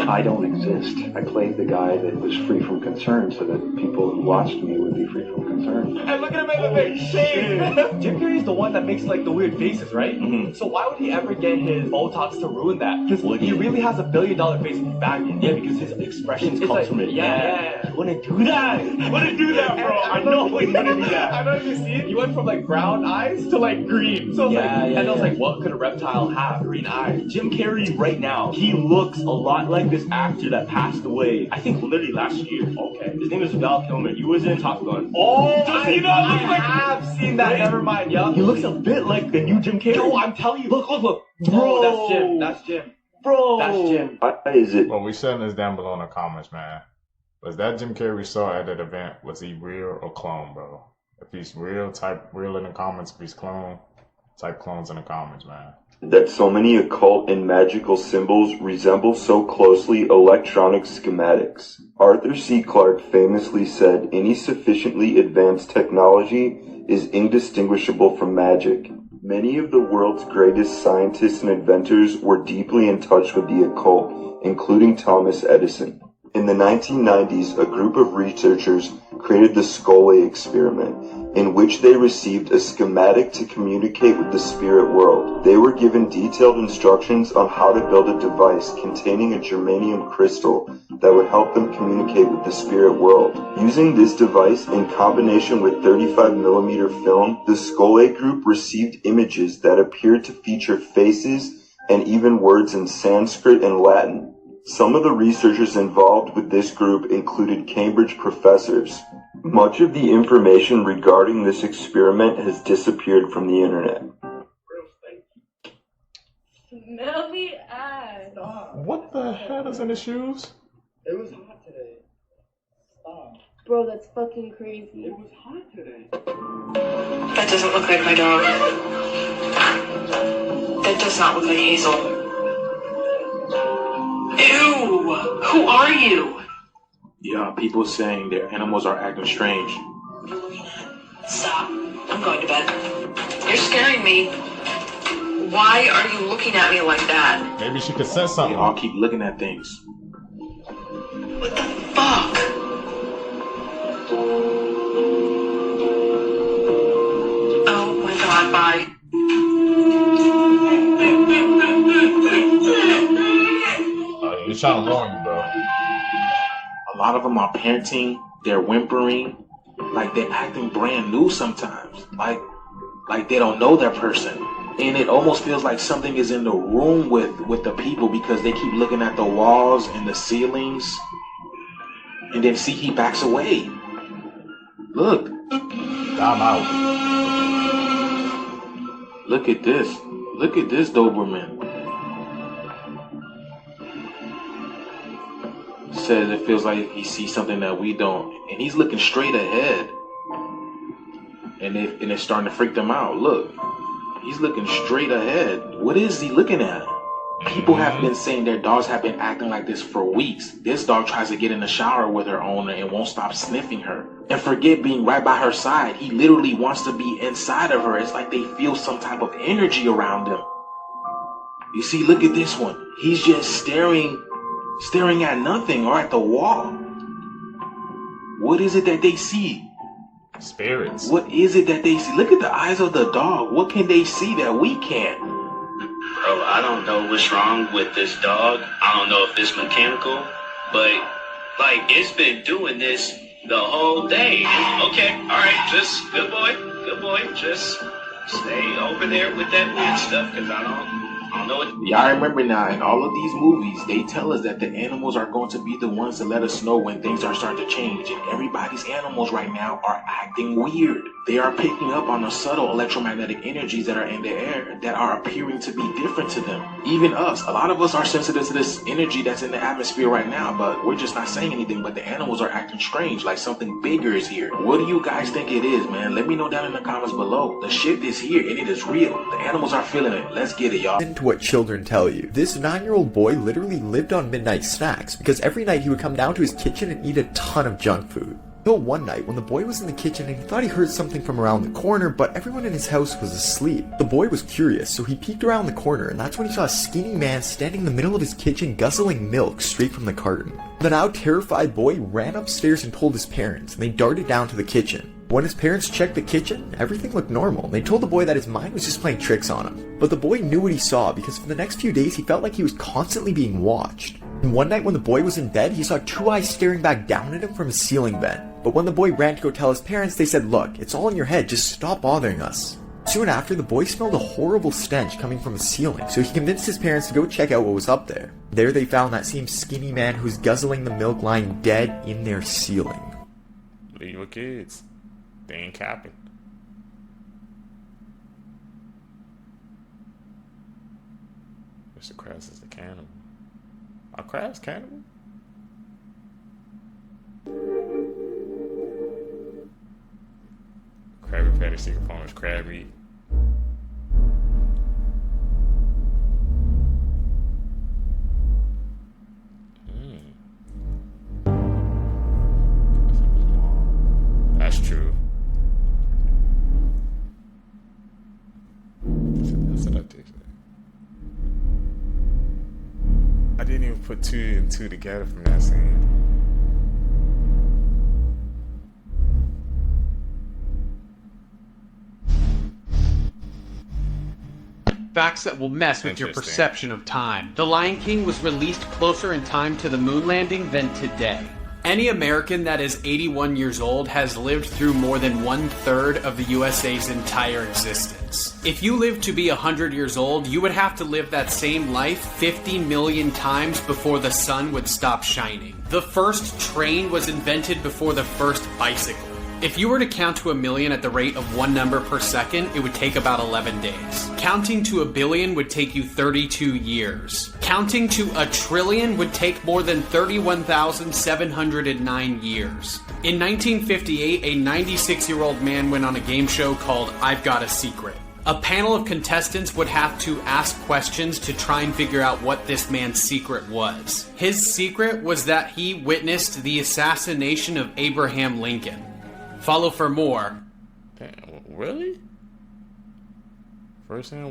I don't exist. I played the guy that was free from concern so that people who watched me would be free from concern. And look at him in the face. Shame. Jim Carrey's the one that makes like the weird faces, right? Mm-hmm. So why would he ever get his Botox to ruin that? Because he really has $1 billion face if you back it. Yeah, because his expressions comes from it. Yeah. Wouldn't do that. Wouldn't do that, bro. I know he wouldn't do that. I don't know if you see it. You went from like brown eyes to like green. So and I was like, what could a reptile have? Green eyes. Jim Carrey right now, he looks a lot like this actor that passed away, I think literally last year. Okay. His name is Val Kilmer. He was in Top Gun. Oh, I have seen that. Right? Never mind, yo. He looks a bit like the new Jim Carrey. No, I'm telling you. Look. Bro. Oh, that's Jim. Bro. That's Jim. Why is it? Well, we said this down below in the comments, man. Was that Jim Carrey we saw at that event, was he real or clone, bro? If he's real, type real in the comments. If he's clone, type clones in the comments, man. That so many occult and magical symbols resemble so closely electronic schematics. Arthur C. Clarke famously said any sufficiently advanced technology is indistinguishable from magic. Many of the world's greatest scientists and inventors were deeply in touch with the occult, including Thomas Edison. In the 1990s, a group of researchers created the Skol experiment, in which they received a schematic to communicate with the spirit world. They were given detailed instructions on how to build a device containing a germanium crystal that would help them communicate with the spirit world. Using this device in combination with 35mm film, the Skol group received images that appeared to feature faces and even words in Sanskrit and Latin. Some of the researchers involved with this group included Cambridge professors. Much of the information regarding this experiment has disappeared from the internet. Smell me ass. What the hell is in his shoes? It was hot today. Stop. Bro, that's fucking crazy. It was hot today. That doesn't look like my dog. That does not look like Hazel. Ew! Who are you? Yeah, people saying their animals are acting strange. Stop. I'm going to bed. You're scaring me. Why are you looking at me like that? Maybe she could sense something. They all keep looking at things. What the fuck? Oh my god, bye. He's trying to warn you, bro. A lot of them are panting, they're whimpering, like they're acting brand new sometimes. Like they don't know that person. And it almost feels like something is in the room with the people because they keep looking at the walls and the ceilings. And then see, he backs away. Look. I'm out. Look at this. Look at this Doberman. Says it feels like he sees something that we don't. And he's looking straight ahead. And it's starting to freak them out. Look. He's looking straight ahead. What is he looking at? People have been saying their dogs have been acting like this for weeks. This dog tries to get in the shower with her owner and won't stop sniffing her. And forget being right by her side. He literally wants to be inside of her. It's like they feel some type of energy around him. You see, look at this one. He's just staring at nothing or at the wall. What is it that they see? Spirits. What is it that they see? Look at the eyes of the dog. What can they see that we can't? Bro, I don't know what's wrong with this dog. I don't know if it's mechanical, but like it's been doing this the whole day. Okay, all right, just good boy, just stay over there with that weird stuff, cause I I don't know what. Yeah, I remember now. In all of these movies, they tell us that the animals are going to be the ones to let us know when things are starting to change. And everybody's animals right now are acting weird. They are picking up on the subtle electromagnetic energies that are in the air that are appearing to be different to them. Even us, a lot of us are sensitive to this energy that's in the atmosphere right now, but we're just not saying anything. But the animals are acting strange, like something bigger is here. What do you guys think it is, man? Let me know down in the comments below. The shit is here and it is real. The animals are feeling it. Let's get it, y'all. Listen to what children tell you. This 9-year-old boy literally lived on midnight snacks because every night he would come down to his kitchen and eat a ton of junk food. Until one night when the boy was in the kitchen and he thought he heard something from around the corner, but everyone in his house was asleep. The boy was curious, so he peeked around the corner, and that's when he saw a skinny man standing in the middle of his kitchen guzzling milk straight from the carton. The now terrified boy ran upstairs and told his parents, and they darted down to the kitchen. When his parents checked the kitchen, everything looked normal. They told the boy that his mind was just playing tricks on him. But the boy knew what he saw because for the next few days he felt like he was constantly being watched. And one night when the boy was in bed, he saw two eyes staring back down at him from his ceiling vent. But when the boy ran to go tell his parents, they said, "Look, it's all in your head, just stop bothering us." Soon after, the boy smelled a horrible stench coming from his ceiling, so he convinced his parents to go check out what was up there. There they found that same skinny man who was guzzling the milk lying dead in their ceiling. Leave your kids. They ain't capping. Mr. Krabs is the cannibal. Are Krabs cannibal? Krabby Patty stick upon his crab meat. That's true. That's what I did. I didn't even put 2 and 2 together from that scene. Facts that will mess with your perception of time. The Lion King was released closer in time to the moon landing than today. Any American that is 81 years old has lived through more than 1/3 of the USA's entire existence. If you lived to be 100 years old, you would have to live that same life 50 million times before the sun would stop shining. The first train was invented before the first bicycle. If you were to count to 1,000,000 at the rate of 1 number per second, it would take about 11 days. Counting to 1 billion would take you 32 years. Counting to 1 trillion would take more than 31,709 years. In 1958, a 96-year-old man went on a game show called I've Got a Secret. A panel of contestants would have to ask questions to try and figure out what this man's secret was. His secret was that he witnessed the assassination of Abraham Lincoln. Follow for more. Damn, really?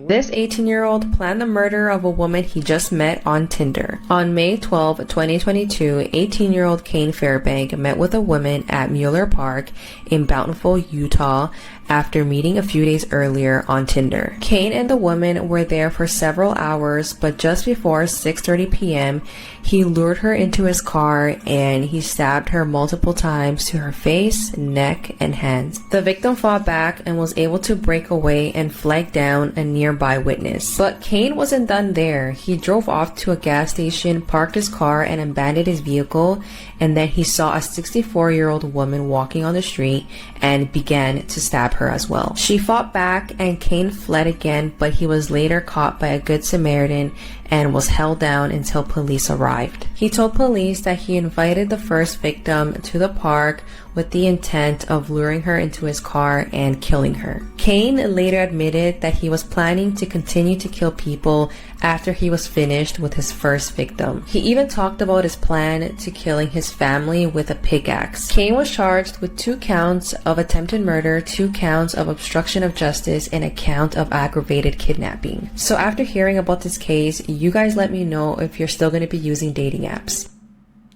This 18-year-old planned the murder of a woman he just met on Tinder. On May 12, 2022, 18-year-old Kane Fairbank met with a woman at Mueller Park in Bountiful, Utah, after meeting a few days earlier on Tinder. Kane and the woman were there for several hours, but just before 6:30 p.m., he lured her into his car and he stabbed her multiple times to her face, neck, and hands. The victim fought back and was able to break away and flag down a nearby witness. But Kane wasn't done there. He drove off to a gas station, parked his car, and abandoned his vehicle, and then he saw a 64-year-old woman walking on the street and began to stab her as well. She fought back and Kane fled again, but he was later caught by a Good Samaritan and was held down until police arrived. He told police that he invited the first victim to the park with the intent of luring her into his car and killing her. Kane later admitted that he was planning to continue to kill people after he was finished with his first victim. He even talked about his plan to killing his family with a pickaxe. Kane was charged with 2 counts of attempted murder, 2 counts of obstruction of justice, and a count of aggravated kidnapping. So after hearing about this case, you guys let me know if you're still going to be using dating apps.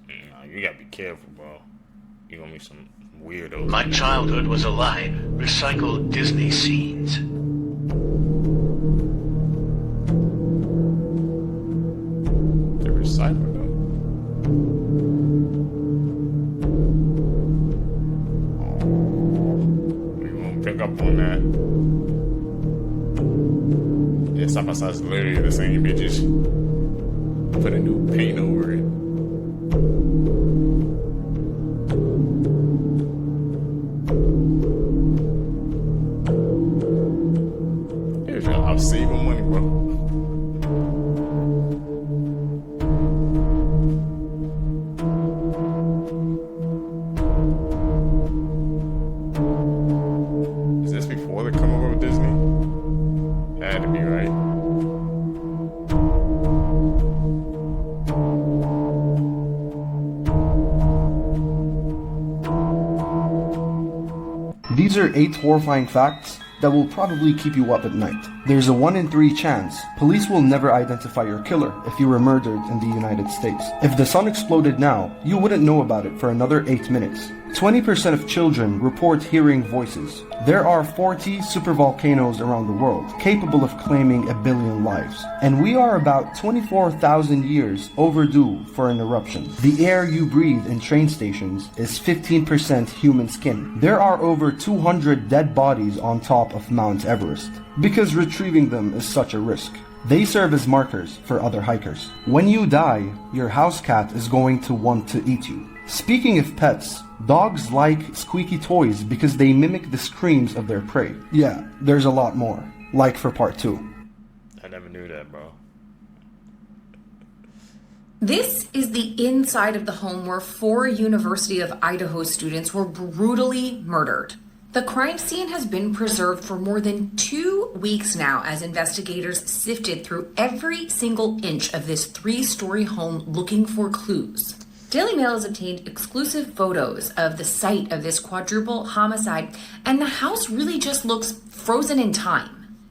Nah, you gotta be careful, bro. You're gonna meet some weirdos. My childhood was a lie. Recycled Disney scenes. They're recycled though. We won't pick up on that. This side by side is literally the same bitches. Put a new paint over it. I'm saving money, bro. Is this before they come over with Disney? Had to be, right? These are 8 horrifying facts that will probably keep you up at night. There's a 1 in 3 chance police will never identify your killer if you were murdered in the United States. If the sun exploded now, you wouldn't know about it for another 8 minutes. 20% of children report hearing voices. There are 40 supervolcanoes around the world, capable of claiming 1 billion lives. And we are about 24,000 years overdue for an eruption. The air you breathe in train stations is 15% human skin. There are over 200 dead bodies on top of Mount Everest, because retrieving them is such a risk. They serve as markers for other hikers. When you die, your house cat is going to want to eat you. Speaking of pets, dogs like squeaky toys because they mimic the screams of their prey. Yeah, there's a lot more. Like for part 2. I never knew that, bro. This is the inside of the home where 4 University of Idaho students were brutally murdered. The crime scene has been preserved for more than 2 weeks now as investigators sifted through every single inch of this 3-story home looking for clues. Daily Mail has obtained exclusive photos of the site of this quadruple homicide, and the house really just looks frozen in time.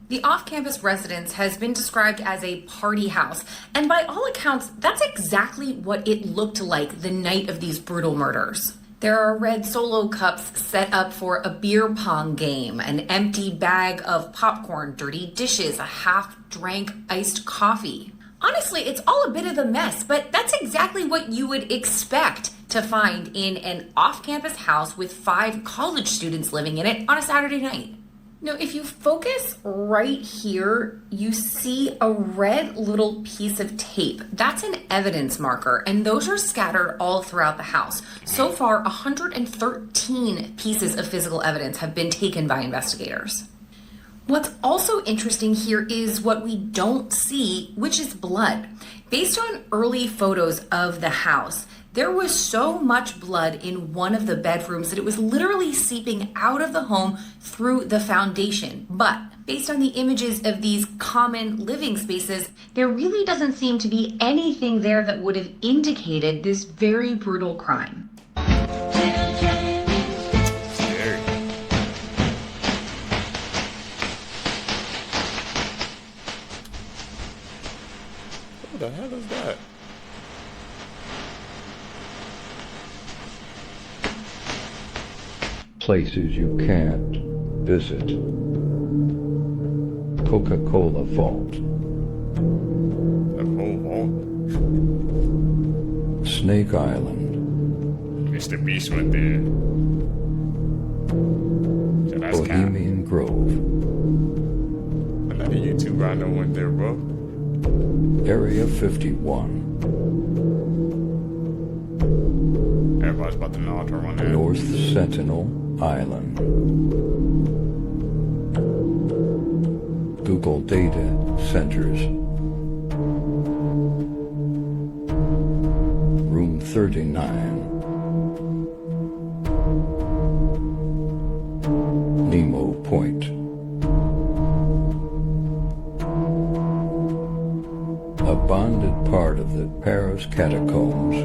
The off-campus residence has been described as a party house, and by all accounts, that's exactly what it looked like the night of these brutal murders. There are red Solo cups set up for a beer pong game, an empty bag of popcorn, dirty dishes, a half-drank iced coffee. Honestly, it's all a bit of a mess, but that's exactly what you would expect to find in an off-campus house with 5 college students living in it on a Saturday night. Now, if you focus right here, you see a red little piece of tape. That's an evidence marker, and those are scattered all throughout the house. So far, 113 pieces of physical evidence have been taken by investigators. What's also interesting here is what we don't see, which is blood. Based on early photos of the house, there was so much blood in one of the bedrooms that it was literally seeping out of the home through the foundation. But based on the images of these common living spaces, there really doesn't seem to be anything there that would have indicated this very brutal crime. What the hell is that? Places you can't visit. Coca-Cola Vault. The whole vault? Snake Island. Mr. Beast went there. So that's Bohemian Grove. Another YouTuber I know went there, bro. Area 51. Everybody's about to know on that. North Sentinel Island. Google Data Centers. Room 39. Nemo Point. A bonded part of the Paris catacombs.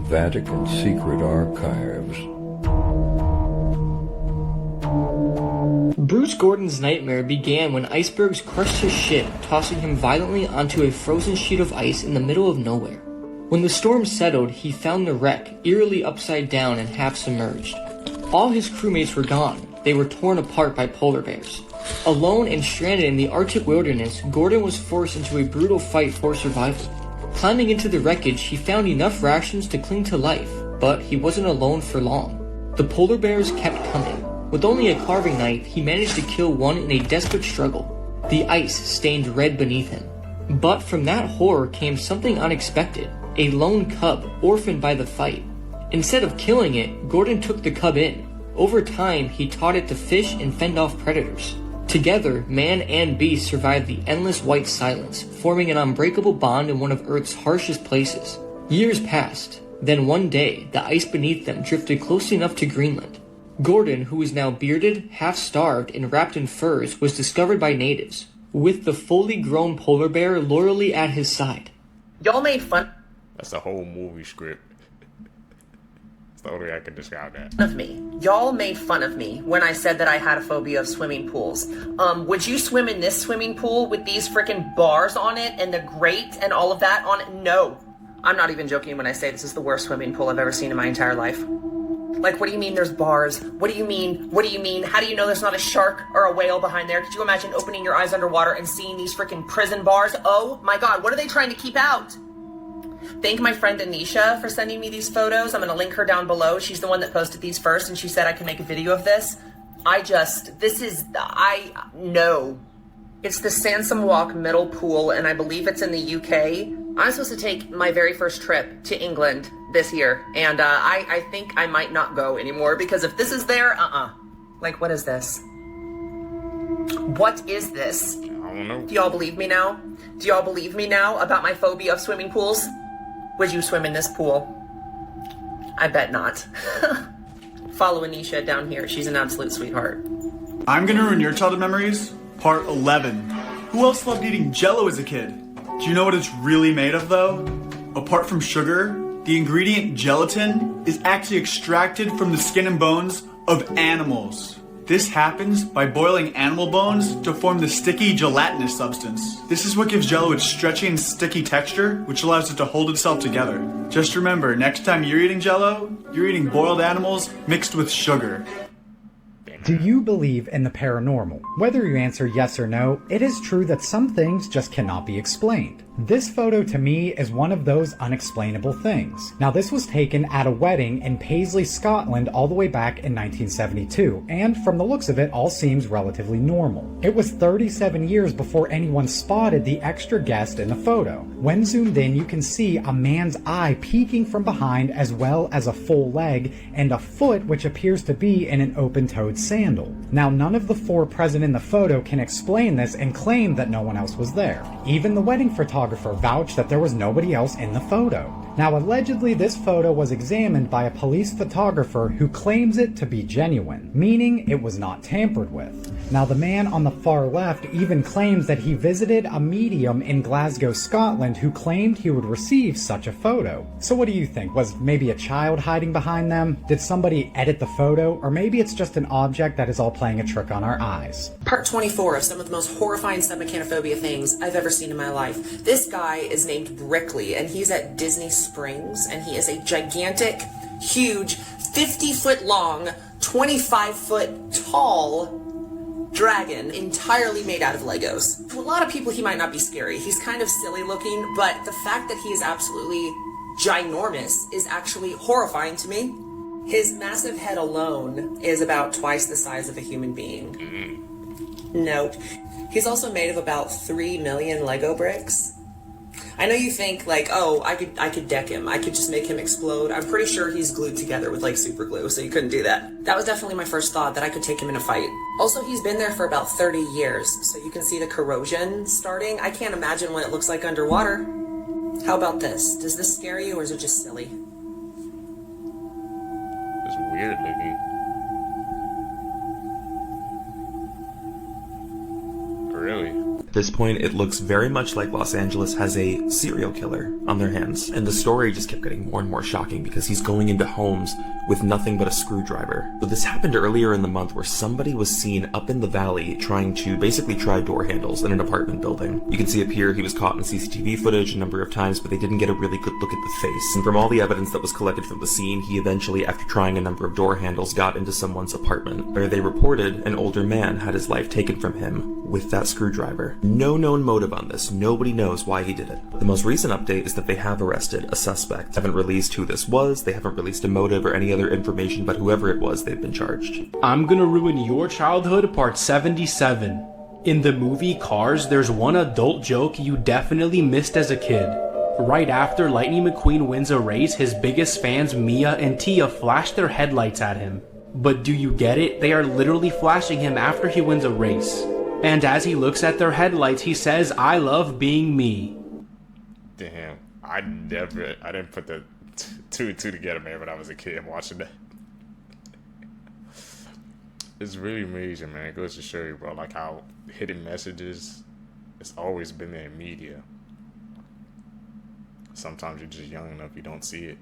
Vatican secret archives. Bruce Gordon's nightmare began when icebergs crushed his ship, tossing him violently onto a frozen sheet of ice in the middle of nowhere. When the storm settled, he found the wreck, eerily upside down and half submerged. All his crewmates were gone. They were torn apart by polar bears. Alone and stranded in the Arctic wilderness, Gordon was forced into a brutal fight for survival. Climbing into the wreckage, he found enough rations to cling to life, but he wasn't alone for long. The polar bears kept coming. With only a carving knife, he managed to kill one in a desperate struggle. The ice stained red beneath him. But from that horror came something unexpected. A lone cub orphaned by the fight. Instead of killing it, Gordon took the cub in. Over time, he taught it to fish and fend off predators. Together, man and beast survived the endless white silence, forming an unbreakable bond in one of Earth's harshest places. Years passed. Then one day, the ice beneath them drifted close enough to Greenland. Gordon, who was now bearded, half-starved, and wrapped in furs, was discovered by natives, with the fully grown polar bear loyally at his side. Y'all made fun That's a whole movie script. That's the only way I can describe that. of me. Y'all made fun of me when I said that I had a phobia of swimming pools. Would you swim in this swimming pool with these freaking bars on it and the grate and all of that on it? No. I'm not even joking when I say this is the worst swimming pool I've ever seen in my entire life. Like, what do you mean there's bars? What do you mean? What do you mean? How do you know there's not a shark or a whale behind there? Could you imagine opening your eyes underwater and seeing these freaking prison bars? Oh my god, what are they trying to keep out? Thank my friend Anisha for sending me these photos. I'm going to link her down below. She's the one that posted these first, and she said I can make a video of this. No. It's the Sansom Walk Middle Pool, and I believe it's in the UK. I'm supposed to take my very first trip to England this year, and I think I might not go anymore, because if this is there, Like, what is this? What is this? I don't know. Do y'all believe me now? Do y'all believe me now about my phobia of swimming pools? Would you swim in this pool? I bet not. Follow Anisha down here. She's an absolute sweetheart. I'm gonna ruin your childhood memories. Part 11. Who else loved eating Jell-O as a kid? Do you know what it's really made of, though? Apart from sugar, the ingredient gelatin is actually extracted from the skin and bones of animals. This happens by boiling animal bones to form the sticky gelatinous substance. This is what gives Jell-O its stretchy and sticky texture, which allows it to hold itself together. Just remember, next time you're eating Jell-O, you're eating boiled animals mixed with sugar. Do you believe in the paranormal? Whether you answer yes or no, it is true that some things just cannot be explained. This photo to me is one of those unexplainable things. Now this was taken at a wedding in Paisley, Scotland all the way back in 1972, and from the looks of it all seems relatively normal. It was 37 years before anyone spotted the extra guest in the photo. When zoomed in, you can see a man's eye peeking from behind, as well as a full leg and a foot which appears to be in an open-toed sandal. Now none of the four present in the photo can explain this and claim that no one else was there. Even the wedding photographer vouched that there was nobody else in the photo. Now allegedly this photo was examined by a police photographer who claims it to be genuine, meaning it was not tampered with. Now the man on the far left even claims that he visited a medium in Glasgow, Scotland who claimed he would receive such a photo. So what do you think? Was maybe a child hiding behind them? Did somebody edit the photo? Or maybe it's just an object that is all playing a trick on our eyes? Part 24 of some of the most horrifying submechanophobia things I've ever seen in my life. This guy is named Brickley, and he's at Disney Springs, and he is a gigantic, huge, 50-foot long, 25-foot tall dragon entirely made out of Legos. To a lot of people, he might not be scary. He's kind of silly looking, but the fact that he is absolutely ginormous is actually horrifying to me. His massive head alone is about twice the size of a human being. Note, he's also made of about 3 million Lego bricks. I know you think like, oh, I could deck him. I could just make him explode. I'm pretty sure he's glued together with like super glue, so you couldn't do that. That was definitely my first thought, that I could take him in a fight. Also, he's been there for about 30 years, so you can see the corrosion starting. I can't imagine what it looks like underwater. How about this? Does this scare you, or is it just silly? It's weird looking. Really? At this point, it looks very much like Los Angeles has a serial killer on their hands, and the story just kept getting more and more shocking because he's going into homes with nothing but a screwdriver. So this happened earlier in the month where somebody was seen up in the valley trying to basically try door handles in an apartment building. You can see up here he was caught in CCTV footage a number of times, but they didn't get a really good look at the face. And from all the evidence that was collected from the scene, he eventually, after trying a number of door handles, got into someone's apartment, where they reported an older man had his life taken from him with that screwdriver. No known motive on this. Nobody knows why he did it. The most recent update is that they have arrested a suspect. They haven't released who this was, they haven't released a motive or any other information, but whoever it was, they've been charged. I'm gonna ruin your childhood, part 77. In the movie Cars, there's one adult joke you definitely missed as a kid. Right after Lightning McQueen wins a race, his biggest fans, Mia and Tia, flash their headlights at him. But do you get it? They are literally flashing him after he wins a race. And as he looks at their headlights, he says, "I love being me." Damn, I didn't put the two and two together, man, when I was a kid watching that. It's really amazing, man. It goes to show you, bro, like how hidden messages, it's always been there in media. Sometimes you're just young enough, you don't see it.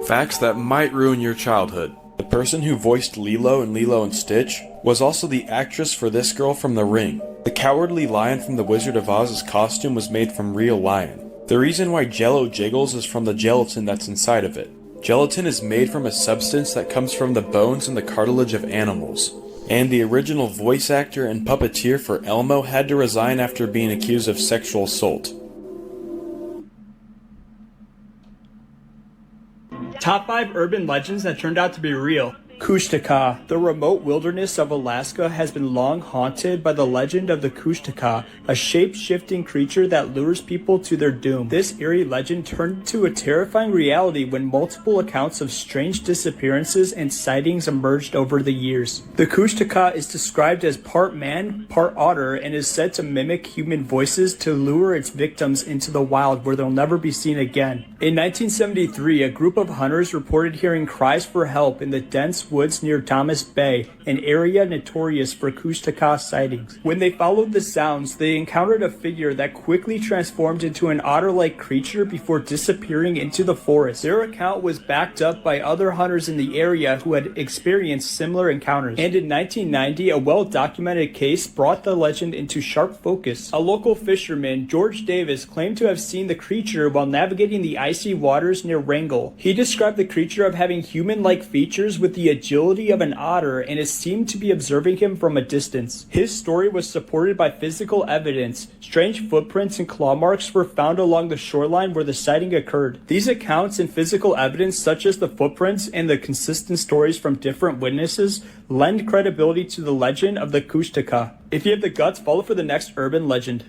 Facts that might ruin your childhood. The person who voiced Lilo in Lilo and Stitch was also the actress for this girl from The Ring. The cowardly lion from The Wizard of Oz's costume was made from real lion. The reason why Jell-O jiggles is from the gelatin that's inside of it. Gelatin is made from a substance that comes from the bones and the cartilage of animals. And the original voice actor and puppeteer for Elmo had to resign after being accused of sexual assault. Top 5 urban legends that turned out to be real. Kushtaka. The remote wilderness of Alaska has been long haunted by the legend of the Kushtaka, a shape-shifting creature that lures people to their doom. This eerie legend turned into a terrifying reality when multiple accounts of strange disappearances and sightings emerged over the years. The Kushtaka is described as part man, part otter, and is said to mimic human voices to lure its victims into the wild where they'll never be seen again. In 1973, a group of hunters reported hearing cries for help in the dense woods near Thomas Bay, an area notorious for Kushtaka sightings. When they followed the sounds, they encountered a figure that quickly transformed into an otter-like creature before disappearing into the forest. Their account was backed up by other hunters in the area who had experienced similar encounters. And in 1990, a well-documented case brought the legend into sharp focus. A local fisherman, George Davis, claimed to have seen the creature while navigating the icy waters near Wrangell. He described the creature of having human-like features with the agility of an otter and it seemed to be observing him from a distance. His story was supported by physical evidence. Strange footprints and claw marks were found along the shoreline where the sighting occurred. These accounts and physical evidence, such as the footprints and the consistent stories from different witnesses, lend credibility to the legend of the Kushtaka. If you have the guts, follow for the next urban legend.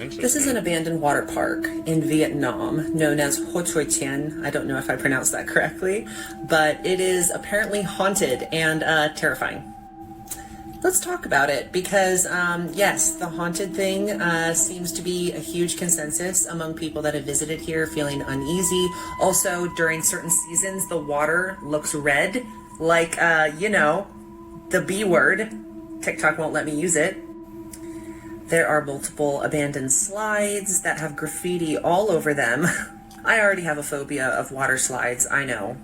This is an abandoned water park in Vietnam known as Ho Chi Tien. I don't know if I pronounced that correctly, but it is apparently haunted and terrifying. Let's talk about it because, yes, the haunted thing seems to be a huge consensus among people that have visited here feeling uneasy. Also, during certain seasons, the water looks red, like, the B word. TikTok won't let me use it. There are multiple abandoned slides that have graffiti all over them. I already have a phobia of water slides, I know.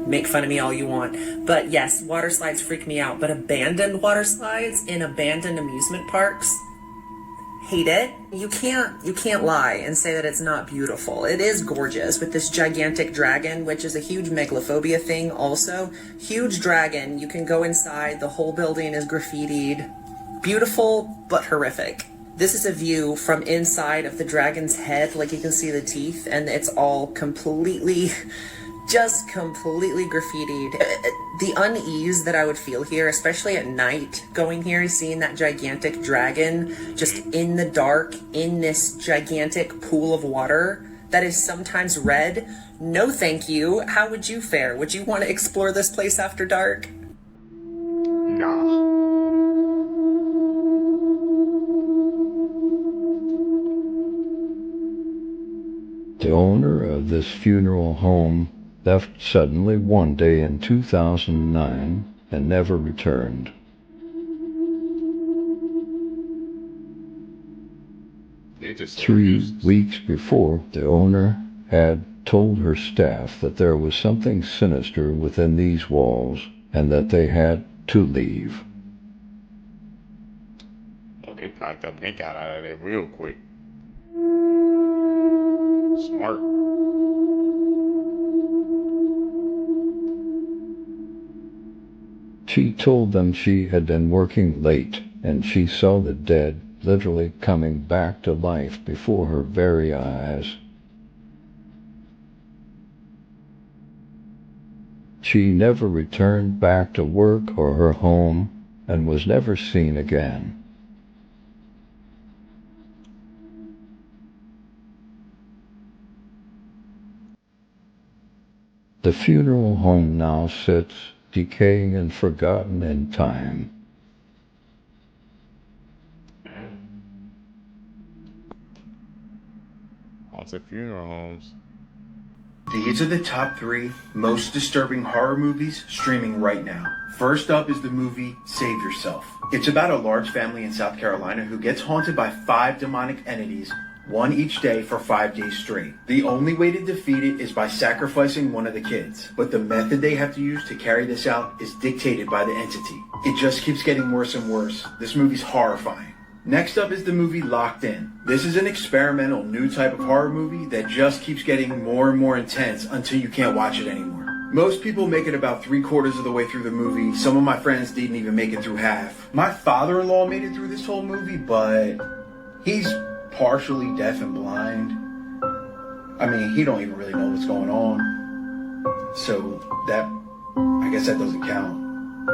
Make fun of me all you want. But yes, water slides freak me out. But abandoned water slides in abandoned amusement parks, hate it. You can't lie and say that it's not beautiful. It is gorgeous with this gigantic dragon, which is a huge megalophobia thing also. Huge dragon, you can go inside, the whole building is graffitied. Beautiful, but horrific. This is a view from inside of the dragon's head, like you can see the teeth, and it's all completely graffitied. The unease that I would feel here, especially at night, going here, seeing that gigantic dragon just in the dark, in this gigantic pool of water that is sometimes red. No thank you. How would you fare? Would you want to explore this place after dark? Nah. The owner of this funeral home left suddenly one day in 2009 and never returned. They just 3 weeks before, the owner had told her staff that there was something sinister within these walls and that they had to leave. They packed up, they got out of there real quick. Smart. She told them she had been working late and she saw the dead literally coming back to life before her very eyes. She never returned back to work or her home and was never seen again. The funeral home now sits, decaying and forgotten in time. Haunted funeral homes. These are the top 3 most disturbing horror movies streaming right now. First up is the movie Save Yourself. It's about a large family in South Carolina who gets haunted by 5 demonic entities, one each day for 5 days straight. The only way to defeat it is by sacrificing one of the kids, but the method they have to use to carry this out is dictated by the entity. It just keeps getting worse and worse. This movie's horrifying. Next up is the movie Locked In. This is an experimental new type of horror movie that just keeps getting more and more intense until you can't watch it anymore. Most people make it about 3/4 of the way through the movie. Some of my friends didn't even make it through half. My father-in-law made it through this whole movie, but he's partially deaf and blind. I mean, he don't even really know what's going on. So I guess that doesn't count.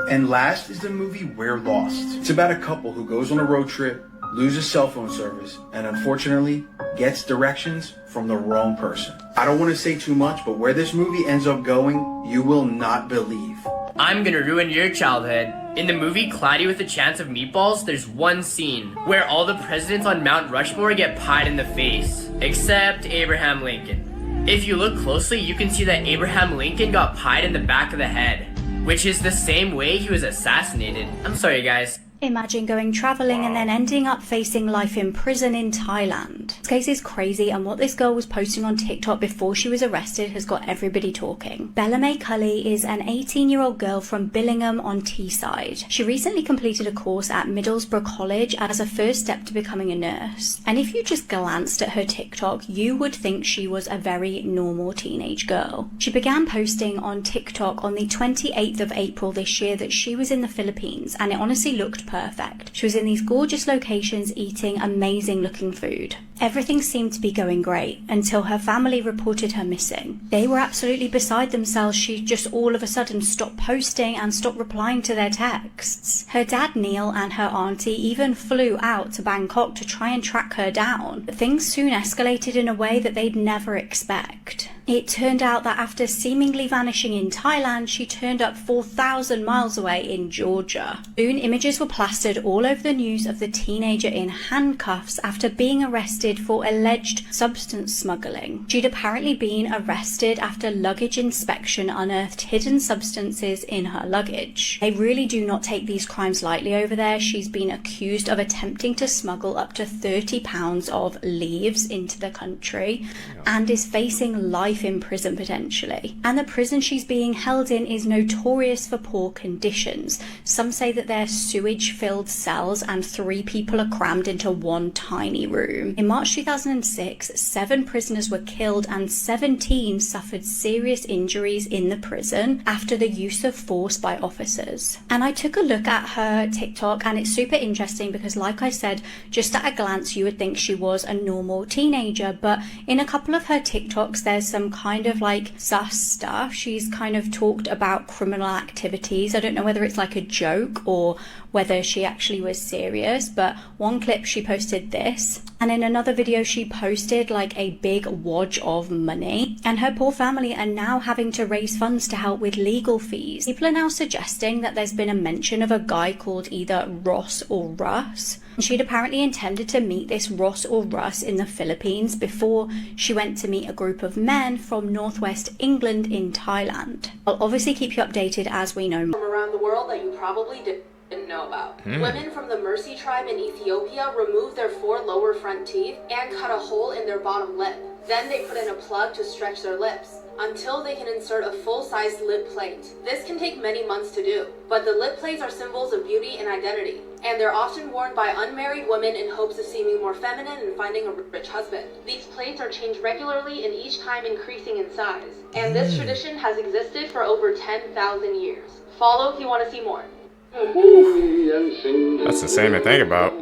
And last is the movie We're Lost. It's about a couple who goes on a road trip, loses cell phone service, and unfortunately gets directions from the wrong person. I don't want to say too much, but where this movie ends up going, you will not believe. I'm gonna ruin your childhood. In the movie Cloudy with a Chance of Meatballs, there's one scene where all the presidents on Mount Rushmore get pied in the face, except Abraham Lincoln. If you look closely, you can see that Abraham Lincoln got pied in the back of the head, which is the same way he was assassinated. I'm sorry, guys. Imagine going travelling and then ending up facing life in prison in Thailand. This case is crazy, and what this girl was posting on TikTok before she was arrested has got everybody talking. Bella May Cully is an 18-year-old girl from Billingham on Teesside. She recently completed a course at Middlesbrough College as a first step to becoming a nurse. And if you just glanced at her TikTok, you would think she was a very normal teenage girl. She began posting on TikTok on the 28th of April this year that she was in the Philippines, and it honestly looked perfect. She was in these gorgeous locations eating amazing looking food. Everything seemed to be going great until her family reported her missing. They were absolutely beside themselves. She just all of a sudden stopped posting and stopped replying to their texts. Her dad Neil and her auntie even flew out to Bangkok to try and track her down, but things soon escalated in a way that they'd never expect. It turned out that after seemingly vanishing in Thailand, she turned up 4,000 miles away in Georgia. Soon, images were plastered all over the news of the teenager in handcuffs after being arrested for alleged substance smuggling. She'd apparently been arrested after luggage inspection unearthed hidden substances in her luggage. They really do not take these crimes lightly over there. She's been accused of attempting to smuggle up to 30 pounds of leaves into the country and is facing life in prison potentially. And the prison she's being held in is notorious for poor conditions. Some say that they're sewage-filled cells and 3 people are crammed into one tiny room. In March 2006, 7 prisoners were killed and 17 suffered serious injuries in the prison after the use of force by officers. And I took a look at her TikTok, and it's super interesting because, like I said, just at a glance you would think she was a normal teenager, but in a couple of her TikToks there's some kind of like sus stuff. She's kind of talked about criminal activities. I don't know whether it's like a joke or whether she actually was serious, but one clip she posted this, and in another video she posted like a big wad of money, and her poor family are now having to raise funds to help with legal fees. People are now suggesting that there's been a mention of a guy called either Ross or Russ. She'd apparently intended to meet this Ross or Russ in the Philippines before she went to meet a group of men from northwest England in Thailand. I'll obviously keep you updated as we know more. From around the world that you probably didn't know about. Women from the Mercy tribe in Ethiopia removed their 4 lower front teeth and cut a hole in their bottom lip. Then they put in a plug to stretch their lips until they can insert a full-sized lip plate. This can take many months to do, but the lip plates are symbols of beauty and identity, and they're often worn by unmarried women in hopes of seeming more feminine and finding a rich husband. These plates are changed regularly and each time increasing in size, and this tradition has existed for over 10,000 years. Follow if you want to see more. That's insane to think about.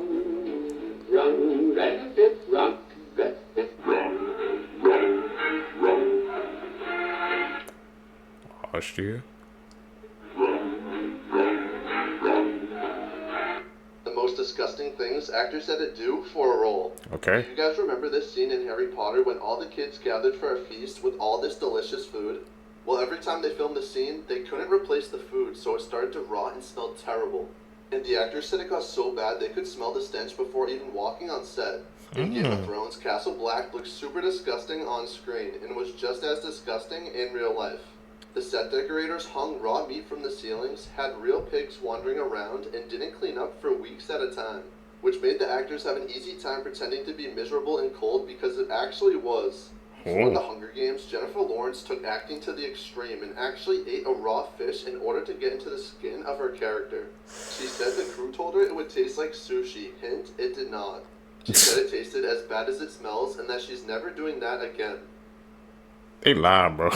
Run, rabbit, run, rabbit, run, run, run. Austria. The most disgusting things actors had to do for a role. Okay. Do you guys remember this scene in Harry Potter when all the kids gathered for a feast with all this delicious food? Well, every time they filmed the scene, they couldn't replace the food, so it started to rot and smell terrible. And the actors said it got so bad they could smell the stench before even walking on set. In Game of Thrones, Castle Black looked super disgusting on screen and was just as disgusting in real life. The set decorators hung raw meat from the ceilings, had real pigs wandering around, and didn't clean up for weeks at a time, which made the actors have an easy time pretending to be miserable and cold because it actually was. For the Hunger Games, Jennifer Lawrence took acting to the extreme and actually ate a raw fish in order to get into the skin of her character. She said the crew told her it would taste like sushi. Hint, it did not. She said it tasted as bad as it smells and that she's never doing that again. They lie, bro.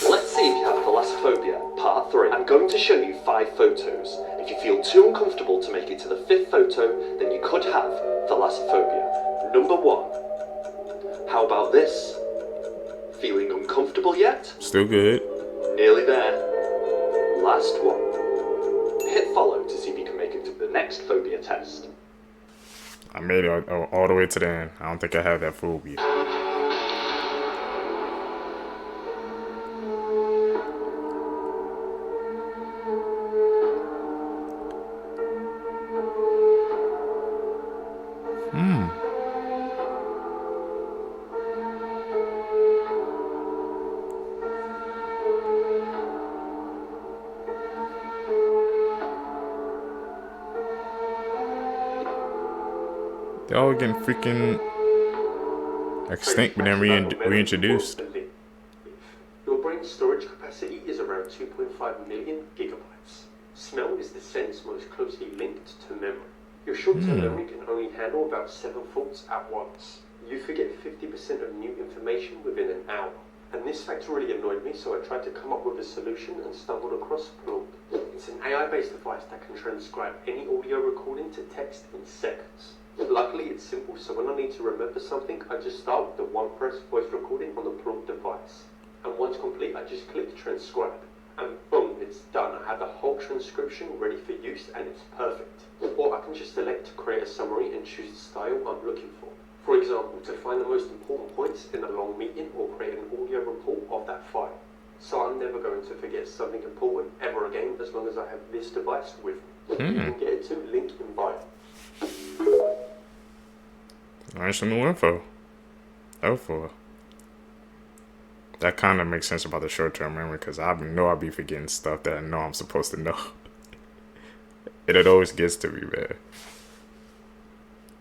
Let's see if you have Philosophobia, part 3. I'm going to show you 5 photos. If you feel too uncomfortable to make it to the 5th photo, then you could have Philosophobia. Number 1. How about this? Feeling uncomfortable yet? Still good. Nearly there. Last one. Hit follow to see if you can make it to the next phobia test. I made it all the way to the end. I don't think I have that phobia. They're all getting freaking extinct but then reintroduced. Your brain's storage capacity is around 2.5 million gigabytes. Smell is the sense most closely linked to memory. Your short-term memory can only handle about 7 thoughts at once. You forget 50% of new information within an hour. And this fact really annoyed me, so I tried to come up with a solution and stumbled across Plurk. It's an AI-based device that can transcribe any audio recording to text in seconds. Luckily, it's simple, so when I need to remember something, I just start with the one-press voice recording on the Plurk device. And once complete, I just click transcribe. And boom, it's done. I have the whole transcription ready for use, and it's perfect. Or I can just select to create a summary and choose the style I'm looking for. For example, to find the most important points in a long meeting or create an audio report of that file. So I'm never going to forget something important ever again as long as I have this device with me. You can get it to link in bio. Learn some new info. For that kind of makes sense about the short-term memory because I know I'll be forgetting stuff that I know I'm supposed to know. It always gets to me, man.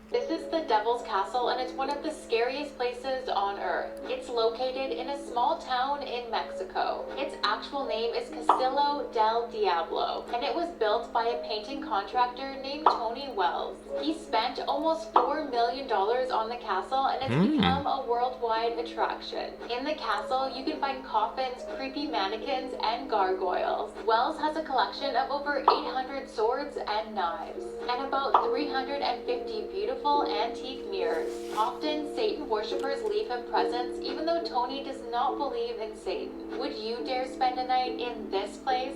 This is the Devil's Castle, and it's one of the scariest places on Earth. It's located in a small town in Mexico. Its actual name is Castillo del Diablo, and it was built by a painting contractor named Tony Wells. He spent almost $4 million on the castle, and it's become a worldwide attraction. In the castle, you can find coffins, creepy mannequins, and gargoyles. Wells has a collection of over 800 swords and knives, and about 350 beautiful antique mirrors. Often, Satan worshippers leave him presents, even though Tony does not believe in Satan. Would you dare spend a night in this place?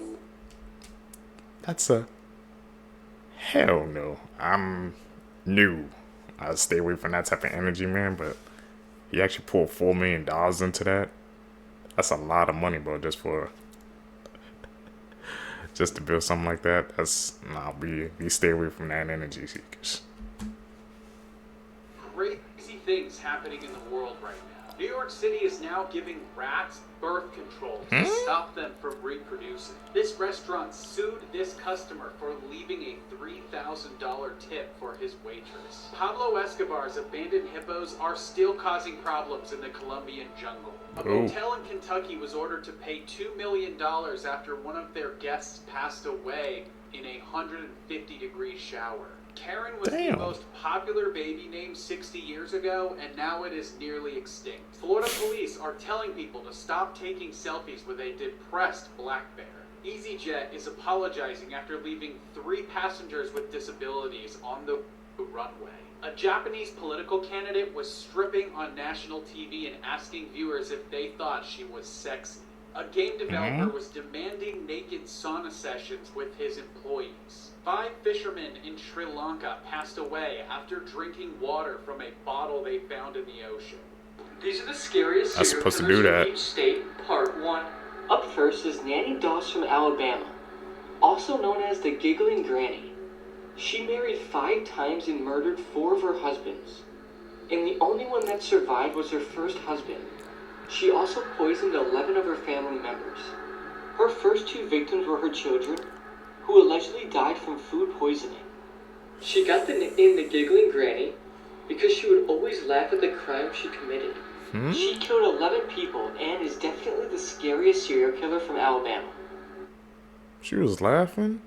That's a hell no. I'm new. I stay away from that type of energy, man. But he actually pulled $4 million into that. That's a lot of money, bro. Just to build something like that. That's we stay away from that energy, seekers. Crazy things happening in the world right now. New York City is now giving rats birth control to stop them from reproducing. This restaurant sued this customer for leaving a $3,000 tip for his waitress. Pablo Escobar's abandoned hippos are still causing problems in the Colombian jungle. A motel in Kentucky was ordered to pay $2 million after one of their guests passed away in a 150-degree shower. Karen was the most popular baby name 60 years ago, and now it is nearly extinct. Florida police are telling people to stop taking selfies with a depressed black bear. EasyJet is apologizing after leaving 3 passengers with disabilities on the runway. A Japanese political candidate was stripping on national TV and asking viewers if they thought she was sexy. A game developer was demanding naked sauna sessions with his employees. 5 fishermen in Sri Lanka passed away after drinking water from a bottle they found in the ocean. These are the scariest I'm serial supposed to killers do in that. each state, part 1. Up first is Nanny Doss from Alabama, also known as the Giggling Granny. She married 5 times and murdered 4 of her husbands, and the only one that survived was her first husband. She also poisoned 11 of her family members. Her first 2 victims were her children, who allegedly died from food poisoning. She got the nickname the Giggling Granny because she would always laugh at the crimes she committed. She killed 11 people and is definitely the scariest serial killer from Alabama. She was laughing?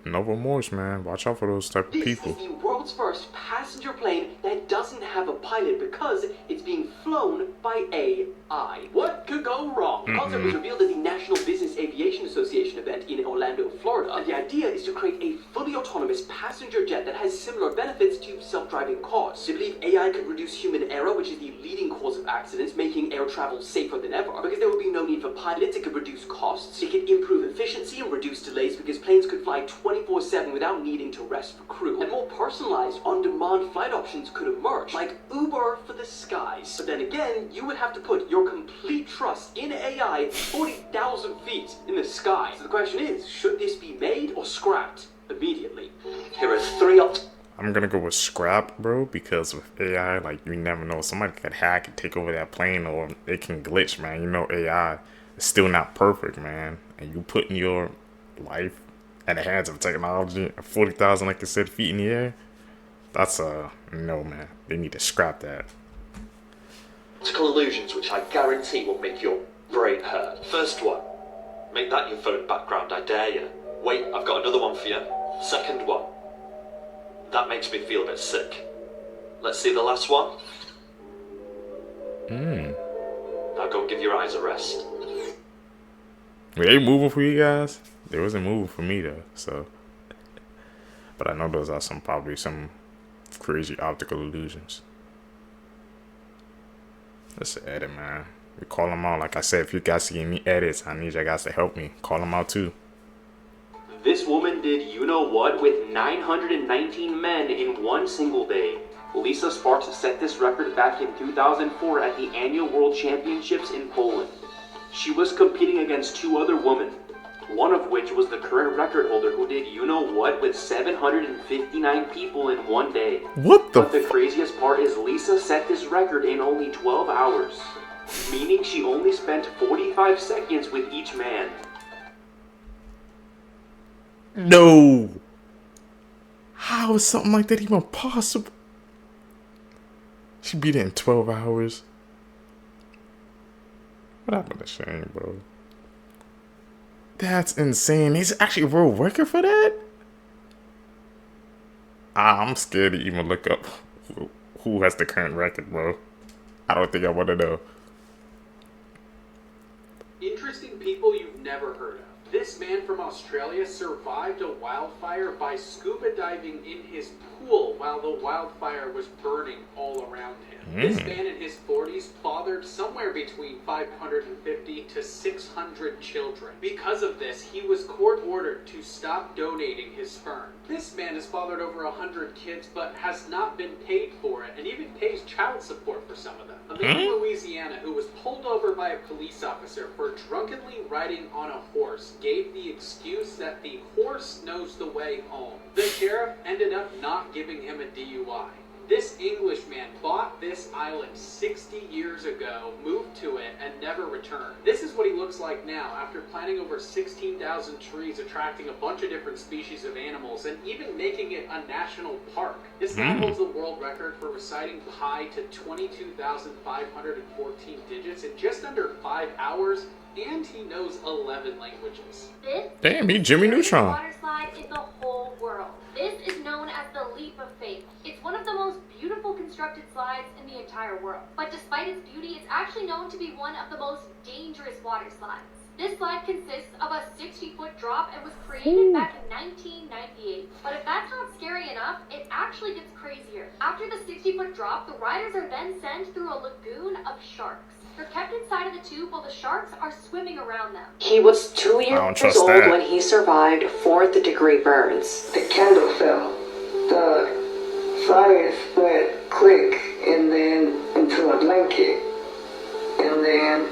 No remorse, man. Watch out for those type of people. This is the world's first passenger plane that doesn't have a pilot because it's being flown by AI. What could go wrong? The concept was revealed at the National Business Aviation Association event in Orlando, Florida. And the idea is to create a fully autonomous passenger jet that has similar benefits to self-driving cars. They believe AI could reduce human error, which is the leading cause of accidents, making air travel safer than ever. Because there would be no need for pilots, it could reduce costs, it could improve efficiency and reduce delays because planes could fly 24/7 without needing to rest for crew. And more personalized, on-demand flight options could emerge, like Uber for the skies. But then again, you would have to put your complete trust in AI 40,000 feet in the sky. So the question is, should this be made or scrapped immediately? Here are 3 options. I'm gonna go with scrap, bro, because with AI, like, you never know. Somebody could hack and take over that plane, or it can glitch, man. You know, AI is still not perfect, man. And you putting your life at the hands of technology at 40,000, like I said, feet in the air, that's no, man. They need to scrap that. Optical illusions, which I guarantee will make your brain hurt. First one, make that your phone background, I dare you. Wait, I've got another one for you. Second one, that makes me feel a bit sick. Let's see the last one. Now go and give your eyes a rest. Were they moving for you guys? They wasn't moving for me though, so. But I know those are probably some crazy optical illusions. Let's edit, man. We call them out. Like I said, if you guys see any edits, I need you guys to help me. Call them out too. This woman did you-know-what with 919 men in one single day. Lisa Sparks set this record back in 2004 at the annual World Championships in Poland. She was competing against 2 other women, one of which was the current record holder who did you-know-what with 759 people in one day. What the? But the craziest part is Lisa set this record in only 12 hours, meaning she only spent 45 seconds with each man. No! How is something like that even possible? She beat it in 12 hours. What happened to Shane, bro? That's insane. He's actually a world record for that? I'm scared to even look up who has the current record, bro. I don't think I want to know. Interesting people you've never heard of. This man from Australia survived a wildfire by scuba diving in his pool while the wildfire was burning all around him. This man in his 40s fathered somewhere between 550 to 600 children. Because of this, he was court-ordered to stop donating his sperm. This man has fathered over 100 kids but has not been paid for it and even pays child support for some of them. A man in Louisiana who was pulled over by a police officer for drunkenly riding on a horse gave the excuse that the horse knows the way home. The sheriff ended up not giving him a DUI. This Englishman bought this island 60 years ago, moved to it, and never returned. This is what he looks like now, after planting over 16,000 trees, attracting a bunch of different species of animals, and even making it a national park. This guy holds the world record for reciting pi to 22,514 digits in just under 5 hours, and he knows 11 languages. Damn, he Jimmy Neutron. Water slide in the whole world. This is known as the leap of faith. It's one of the most beautiful constructed slides in the entire world. But despite its beauty, it's actually known to be one of the most dangerous water slides. This slide consists of a 60-foot drop and was created back in 1998. But if that's not scary enough, it actually gets crazier. After the 60-foot drop, the riders are then sent through a lagoon of sharks. They're kept inside of the tube while the sharks are swimming around them. He was 2 years old when he survived 4th-degree burns. The candle fell. The fire spread quick and then into a blanket. And then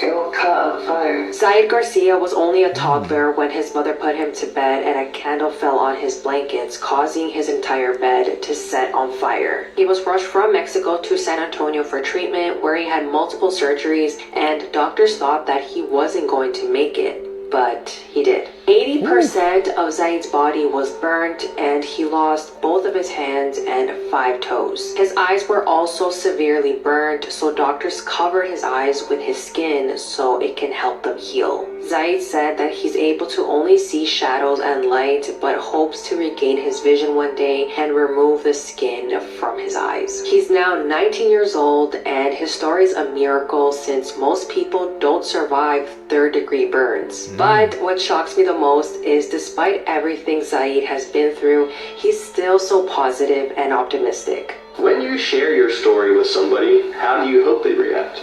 it all caught on fire. Zed Garcia was only a toddler when his mother put him to bed and a candle fell on his blankets, causing his entire bed to set on fire. He was rushed from Mexico to San Antonio for treatment, where he had multiple surgeries, and doctors thought that he wasn't going to make it, but he did. 80% of Zed's body was burnt, and he lost both of his hands and 5 toes. His eyes were also severely burnt, so doctors covered his eyes with his skin so it can help them heal. Zed said that he's able to only see shadows and light, but hopes to regain his vision one day and remove the skin from his eyes. He's now 19 years old, and his story is a miracle since most people don't survive 3rd-degree burns. But what shocks me the most is, despite everything Zed has been through, he's still so positive and optimistic. When you share your story with somebody, how do you hope they react?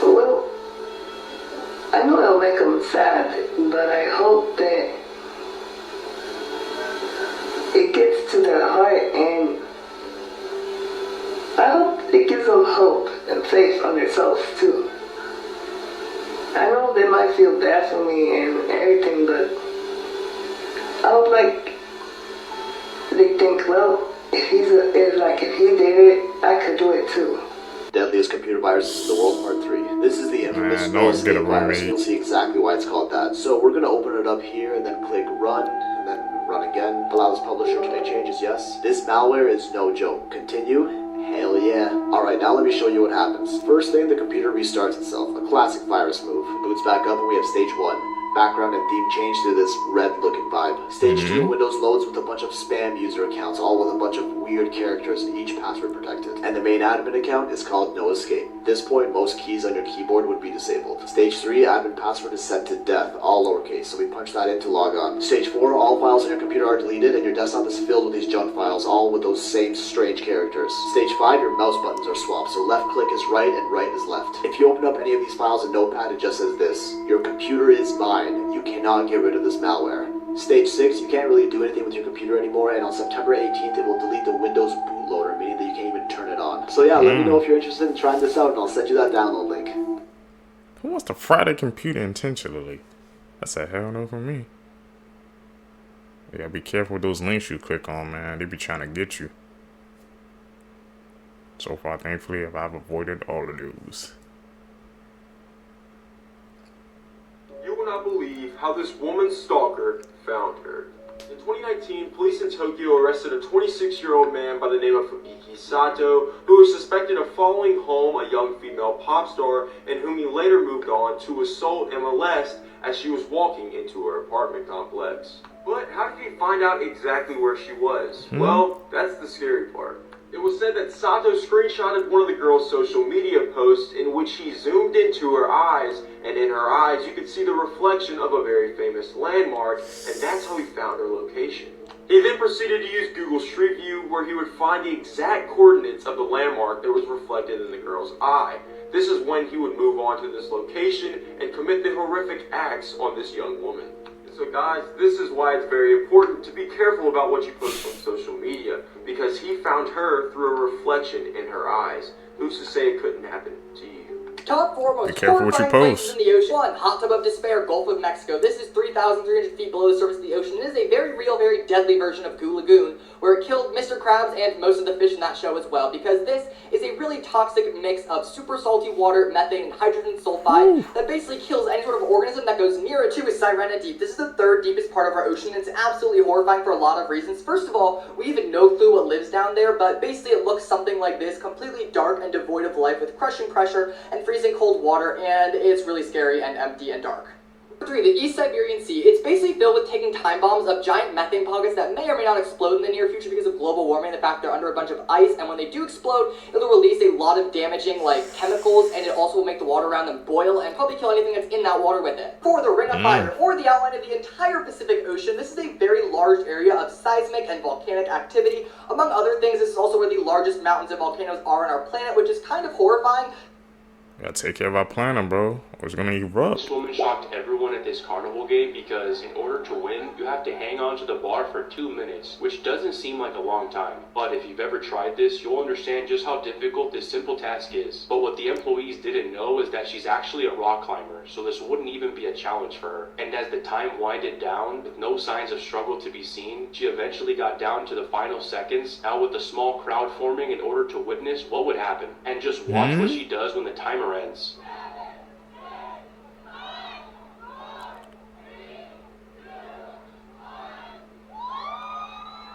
Well, I know it'll make them sad, but I hope that it gets to their heart, and I hope it gives them hope and faith on themselves too. I know they might feel bad for me and everything, but I hope they think, well, if he did it, I could do it too. Deadliest computer viruses in the world, part 3. This is the infamous virus, and you'll see exactly why it's called that. So we're going to open it up here and then click run, and then run again. Allow this publisher to make changes, yes. This malware is no joke. Continue. Hell yeah. Alright, now let me show you what happens. First thing, the computer restarts itself. A classic virus move. Boots back up and we have stage 1. Background and theme change to this red looking vibe. Stage 2, Windows loads with a bunch of spam user accounts, all with a bunch of weird characters, each password protected. And the main admin account is called No Escape. At this point, most keys on your keyboard would be disabled. Stage 3, admin password is set to death, all lowercase, so we punch that in to log on. Stage 4, all files on your computer are deleted and your desktop is filled with these junk files, all with those same strange characters. Stage 5, your mouse buttons are swapped, so left click is right and right is left. If you open up any of these files in Notepad, it just says this: your computer is mine. You cannot get rid of this malware. Stage 6, you can't really do anything with your computer anymore, and on September 18th, it will delete the Windows bootloader, meaning that you can't even turn it on. So yeah, let me know if you're interested in trying this out, and I'll send you that download link. Who wants to fry their computer intentionally? That's a hell no for me. You gotta be careful with those links you click on, man. They be trying to get you. So far, thankfully, I've avoided all of those. You will not believe how this woman stalker found her. In 2019, police in Tokyo arrested a 26-year-old man by the name of Fubiki Sato, who was suspected of following home a young female pop star, and whom he later moved on to assault and molest as she was walking into her apartment complex. But how did he find out exactly where she was? Well, that's the scary part. It was said that Sato screenshotted one of the girl's social media posts in which he zoomed into her eyes, and in her eyes you could see the reflection of a very famous landmark, and that's how he found her location. He then proceeded to use Google Street View, where he would find the exact coordinates of the landmark that was reflected in the girl's eye. This is when he would move on to this location and commit the horrific acts on this young woman. So guys, this is why it's very important to be careful about what you post on social media, because he found her through a reflection in her eyes. Who's to say it couldn't happen to you? Top 4 most Be careful what you horrifying places post. in the ocean. 1. Hot tub of despair, Gulf of Mexico. This is 3,300 feet below the surface of the ocean. It is a very real, very deadly version of Goo Lagoon, where it killed Mr. Krabs and most of the fish in that show as well, because this is a really toxic mix of super salty water, methane, and hydrogen sulfide that basically kills any sort of organism that goes near it to is Sirena Deep. This is the 3rd deepest part of our ocean, and it's absolutely horrifying for a lot of reasons. First of all, we have no clue what lives down there, but basically it looks something like this, completely dark and devoid of life with crushing pressure and freezing cold water, and it's really scary and empty and dark. 3. The East Siberian Sea. It's basically filled with ticking time bombs of giant methane pockets that may or may not explode in the near future because of global warming. The fact they're under a bunch of ice, and when they do explode, it'll release a lot of damaging chemicals, and it also will make the water around them boil and probably kill anything that's in that water with it. 4. The Ring of Fire, or the outline of the entire Pacific Ocean. This is a very large area of seismic and volcanic activity. Among other things, this is also where the largest mountains and volcanoes are on our planet, which is kind of horrifying. Gotta take care of our planet, bro, or it's gonna erupt. This woman shocked everyone at this carnival game because in order to win, you have to hang on to the bar for 2 minutes, which doesn't seem like a long time. But if you've ever tried this, you'll understand just how difficult this simple task is. But what the employees didn't know is that she's actually a rock climber, so this wouldn't even be a challenge for her. And as the time winded down, with no signs of struggle to be seen, she eventually got down to the final seconds, now with a small crowd forming in order to witness what would happen. And just watch what she does when the timer ends.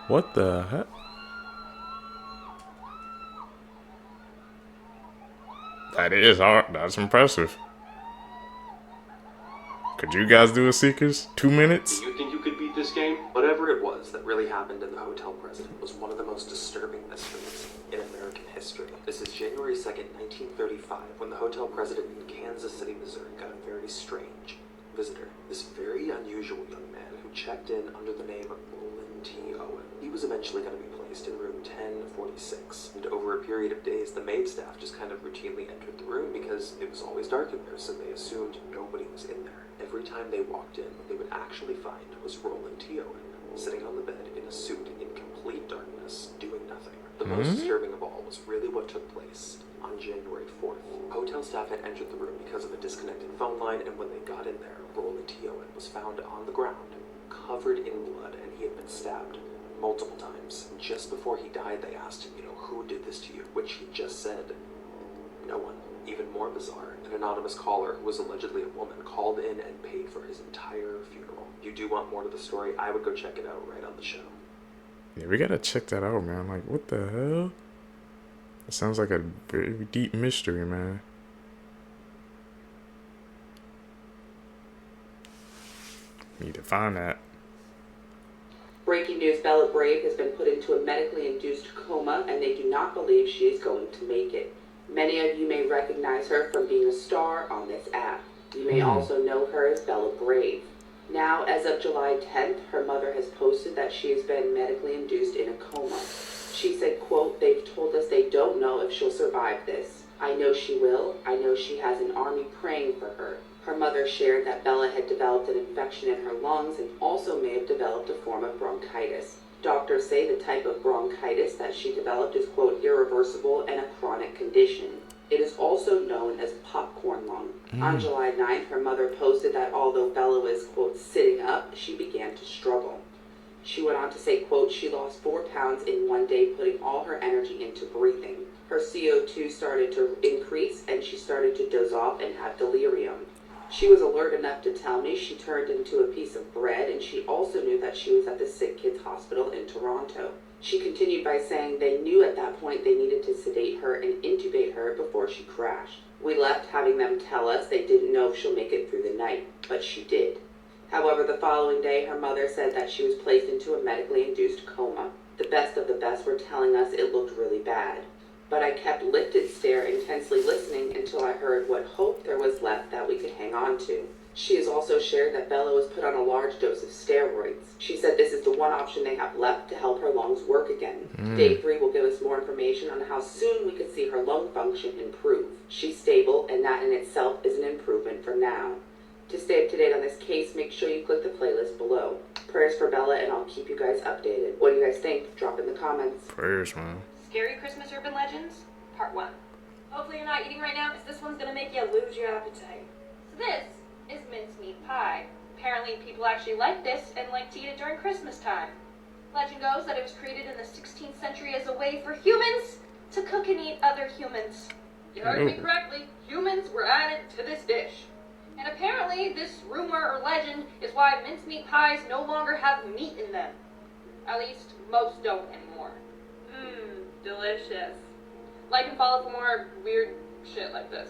What the heck? That is hard. That's impressive. Could you guys do a Seekers? 2 minutes? Do you think you could beat this game? Whatever it was that really happened in the Hotel President was one of the most disturbing mysteries in American history. This is January 2nd, 1935, when the Hotel President in Kansas City, Missouri got a very strange visitor. This very unusual young man who checked in under the name of Roland T. Owen. He was eventually going to be placed in room 1046, and over a period of days, the maid staff just kind of routinely entered the room because it was always dark in there, so they assumed nobody was in there. Every time they walked in, what they would actually find was Roland T. Owen sitting on the bed in a suit in complete darkness, doing nothing. The most disturbing of all was really what took place on January 4th. Hotel staff had entered the room because of a disconnected phone line, and when they got in there, Roland T. Owen was found on the ground, covered in blood, and he had been stabbed multiple times. And just before he died, they asked him, who did this to you? Which he just said, no one. Even more bizarre, an anonymous caller who was allegedly a woman called in and paid for his entire funeral. If you do want more to the story, I would go check it out right on the show. Yeah, we gotta check that out, man. Like, what the hell? It sounds like a very deep mystery, man. Need to find that. Breaking news, Bella Brave has been put into a medically induced coma, and they do not believe she is going to make it. Many of you may recognize her from being a star on this app. You may also know her as Bella Brave. Now, as of July 10th, her mother has posted that she has been medically induced in a coma. She said, quote, "They've told us they don't know if she'll survive this. I know she will. I know she has an army praying for her." Her mother shared that Bella had developed an infection in her lungs and also may have developed a form of bronchitis. Doctors say the type of bronchitis that she developed is, quote, "irreversible and a chronic condition." It is also known as popcorn lung. On July 9th, her mother posted that although Bella was, quote, "sitting up," she began to struggle. She went on to say, quote, "She lost 4 pounds in 1 day, putting all her energy into breathing. Her CO2 started to increase, and she started to doze off and have delirium. She was alert enough to tell me she turned into a piece of bread, and she also knew that she was at the Sick Kids Hospital in Toronto." She continued by saying they knew at that point they needed to sedate her and intubate her before she crashed. "We left having them tell us they didn't know if she'll make it through the night, but she did." However, the following day, her mother said that she was placed into a medically induced coma. "The best of the best were telling us it looked really bad. But I kept lifted stare, intensely listening until I heard what hope there was left that we could hang on to." She has also shared that Bella was put on a large dose of steroids. She said this is the one option they have left to help her lungs work again. Day 3 will give us more information on how soon we could see her lung function improve. She's stable, and that in itself is an improvement from now. To stay up to date on this case, make sure you click the playlist below. Prayers for Bella, and I'll keep you guys updated. What do you guys think? Drop in the comments. Prayers, man. Scary Christmas Urban Legends, Part 1. Hopefully you're not eating right now, because this one's gonna make you lose your appetite. So this is mincemeat pie. Apparently people actually like this and like to eat it during Christmas time. Legend goes that it was created in the 16th century as a way for humans to cook and eat other humans. You heard me correctly, humans were added to this dish. And apparently this rumor or legend is why mincemeat pies no longer have meat in them. At least most don't anymore. Mmm, delicious. Like and follow for more weird shit like this.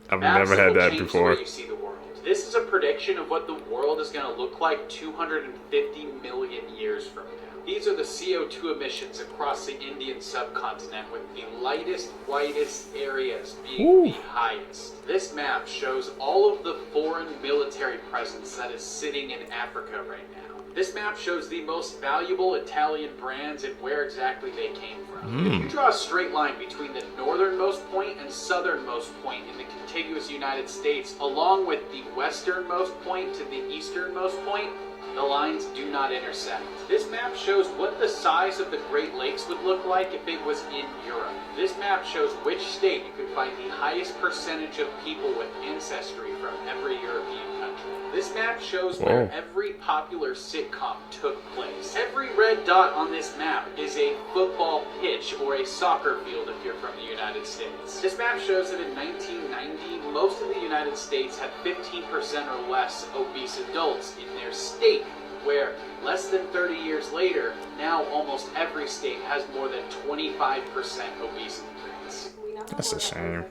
I've never had that before. You see the world. This is a prediction of what the world is going to look like 250 million years from now. These are the CO2 emissions across the Indian subcontinent, with the lightest, whitest areas being the highest. This map shows all of the foreign military presence that is sitting in Africa right now. This map shows the most valuable Italian brands and where exactly they came from. If you draw a straight line between the northernmost point and southernmost point in the contiguous United States, along with the westernmost point to the easternmost point, the lines do not intersect. This map shows what the size of the Great Lakes would look like if it was in Europe. This map shows which state you could find the highest percentage of people with ancestry from every European country. This map shows where every popular sitcom took place. Every red dot on this map is a football pitch or a soccer field if you're from the United States. This map shows that in 1990, most of the United States had 15% or less obese adults in their state, where less than 30 years later, now almost every state has more than 25% obesity rates. That's a shame.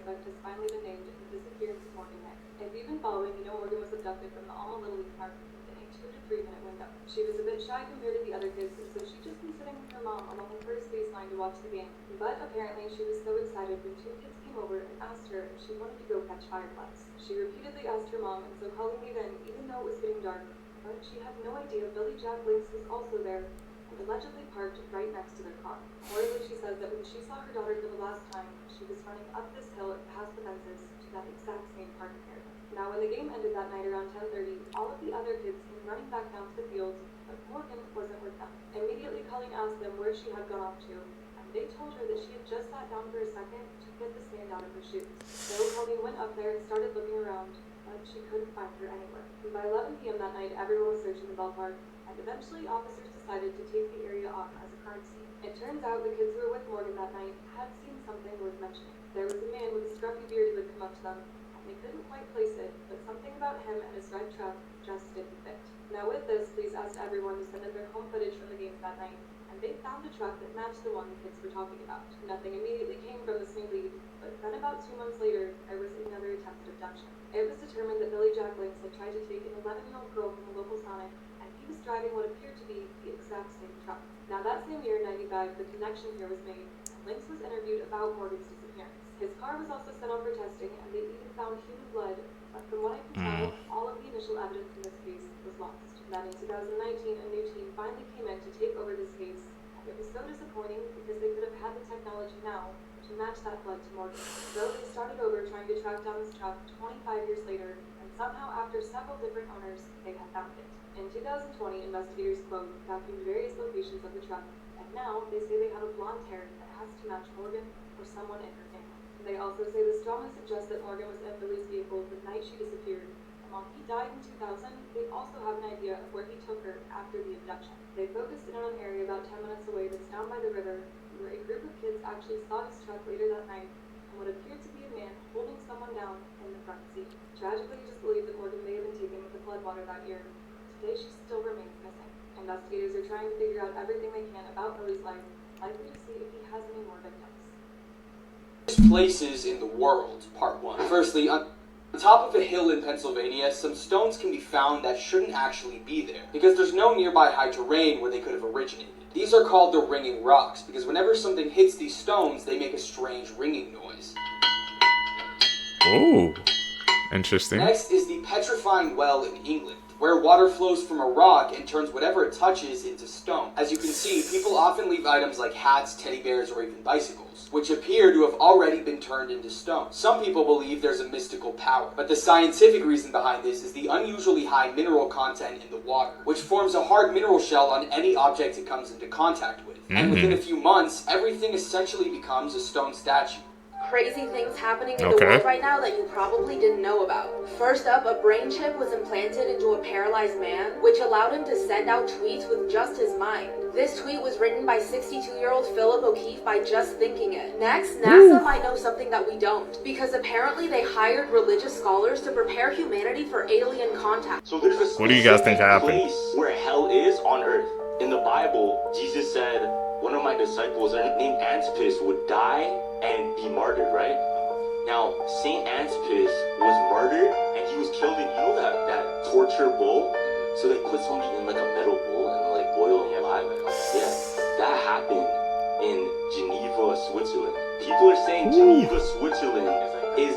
Following, you know, Morgan was abducted from the Alma Little League Park in a 2 to 3 minute window. She was a bit shy compared to the other kids, and so she'd just been sitting with her mom along the first baseline to watch the game. But apparently she was so excited when 2 kids came over and asked her if she wanted to go catch fireflies. She repeatedly asked her mom, and so calling me then, even though it was getting dark. But she had no idea Billy Jack Lynx was also there, and allegedly parked right next to their car. Moreover, she says that when she saw her daughter for the last time, she was running up this hill and past the fences to that exact same parking area. Now, when the game ended that night around 10:30, all of the other kids came running back down to the field, but Morgan wasn't with them. Immediately, Colleen asked them where she had gone off to, and they told her that she had just sat down for a second to get the sand out of her shoes. So Colleen went up there and started looking around, but she couldn't find her anywhere. And by 11 p.m. that night, everyone was searching the ballpark, and eventually officers decided to take the area off as a crime scene. It turns out the kids who were with Morgan that night had seen something worth mentioning. There was a man with a scruffy beard who had come up to them. They couldn't quite place it, but something about him and his red truck just didn't fit. Now with this, police asked everyone to send in their home footage from the games that night, and they found a truck that matched the one the kids were talking about. Nothing immediately came from this new lead, but then about 2 months later, there was another attempted abduction. It was determined that Billy Jack Lynx had tried to take an 11-year-old girl from a local Sonic, and he was driving what appeared to be the exact same truck. Now that same year, 95, the connection here was made, and Lynx was interviewed about Morgan's disappearance. His car was also sent on for testing, and they even found human blood, but from what I can tell, all of the initial evidence in this case was lost. Then in 2019, a new team finally came in to take over this case, and it was so disappointing because they could have had the technology now to match that blood to Morgan. So they started over trying to track down this truck 25 years later, and somehow after several different owners, they had found it. In 2020, investigators, quote, vacuumed various locations of the truck, and now they say they have a blonde hair that has to match Morgan or someone in her family. They also say the strongly suggests that Morgan was in Billy's vehicle the night she disappeared, and while he died in 2000, they also have an idea of where he took her after the abduction. They focused in on an area about 10 minutes away that's down by the river, where a group of kids actually saw his truck later that night, and what appeared to be a man holding someone down in the front seat. Tragically, it is believed that Morgan may have been taken with the floodwater that year. Today, she still remains missing. Investigators are trying to figure out everything they can about Billy's life, likely to see if he has any more victims. Places in the world, part 1. Firstly, on top of a hill in Pennsylvania, some stones can be found that shouldn't actually be there, because there's no nearby high terrain where they could have originated. These are called the ringing rocks, because whenever something hits these stones, they make a strange ringing noise. Ooh, interesting. Next is the petrifying well in England, where water flows from a rock and turns whatever it touches into stone. As you can see, people often leave items like hats, teddy bears, or even bicycles, which appear to have already been turned into stone. Some people believe there's a mystical power, but the scientific reason behind this is the unusually high mineral content in the water, which forms a hard mineral shell on any object it comes into contact with. And within a few months, everything essentially becomes a stone statue. crazy things happening in the Okay. world right now that you probably didn't know about. First up, a brain chip was implanted into a paralyzed man, which allowed him to send out tweets with just his mind. This tweet was written by 62-year-old Philip O'Keefe by just thinking it. Next, NASA might know something that we don't, because apparently they hired religious scholars to prepare humanity for alien contact. So there's a What do you guys think happened? place where hell is on earth. In the Bible, Jesus said, one of my disciples named Antipas would die and be martyred, right? Now, Saint Antipas was martyred and he was killed in, that torture bowl? So they put somebody in like a metal bowl and like boil him alive. Yeah, that happened in Geneva, Switzerland. People are saying Geneva, Switzerland is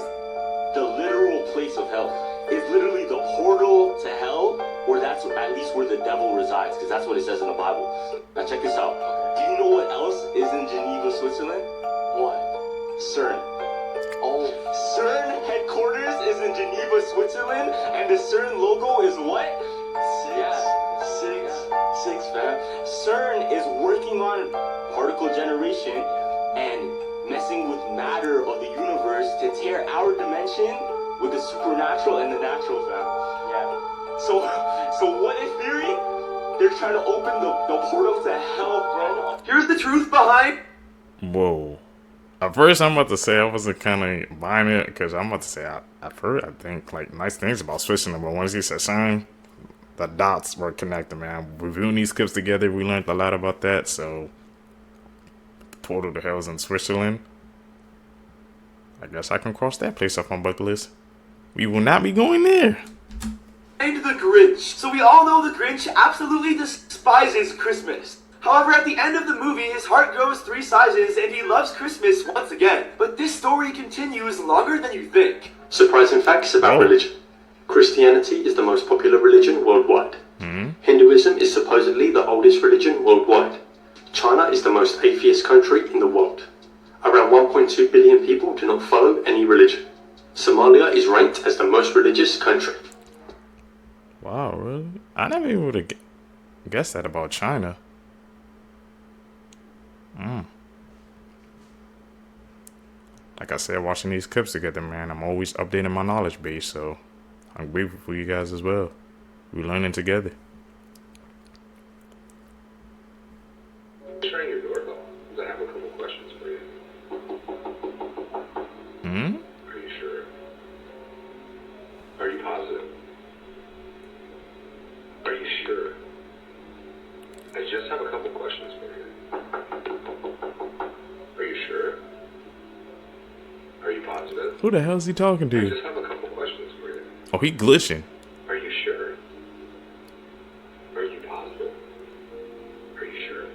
the literal place of hell. It's literally the portal to hell, or that's at least where the devil resides, because that's what it says in the Bible. Now check this out. Do you know what else is in Geneva, Switzerland? What? CERN. Oh, CERN headquarters is in Geneva, Switzerland, and the CERN logo is what? Six, fam. CERN is working on particle generation and messing with matter of the universe to tear our dimension with the supernatural and the natural, fam. Yeah. So what in theory? They're trying to open the portal to hell, bro. Here's the truth behind. Whoa. At first, I'm about to say I wasn't kind of buying it because I'm about to say I've heard, I think, like nice things about Switzerland, but once he said sign, the dots were connected, man. Reviewing these clips together, we learned a lot about that. So, the portal to hell is in Switzerland. I guess I can cross that place off on bucket list. We will not be going there. And the Grinch. So we all know the Grinch absolutely despises Christmas. However, at the end of the movie, his heart grows 3 sizes and he loves Christmas once again. But this story continues longer than you think. Surprising facts about religion. Christianity is the most popular religion worldwide. Hinduism is supposedly the oldest religion worldwide. China is the most atheist country in the world. Around 1.2 billion people do not follow any religion. Somalia is ranked as the most religious country. Wow, really? I never even would have guessed that about China. Like I said, watching these clips together, man, I'm always updating my knowledge base, so I'm grateful for you guys as well. We're learning together. Turning your doorbell. I have a couple questions for you. Are you sure? Are you positive? Are you sure? I just have a couple questions for you. Are you sure? Are you positive? Who the hell is he talking I to? just have a couple questions for you. Oh, he glitching. Are you sure? Are you positive? Are you sure?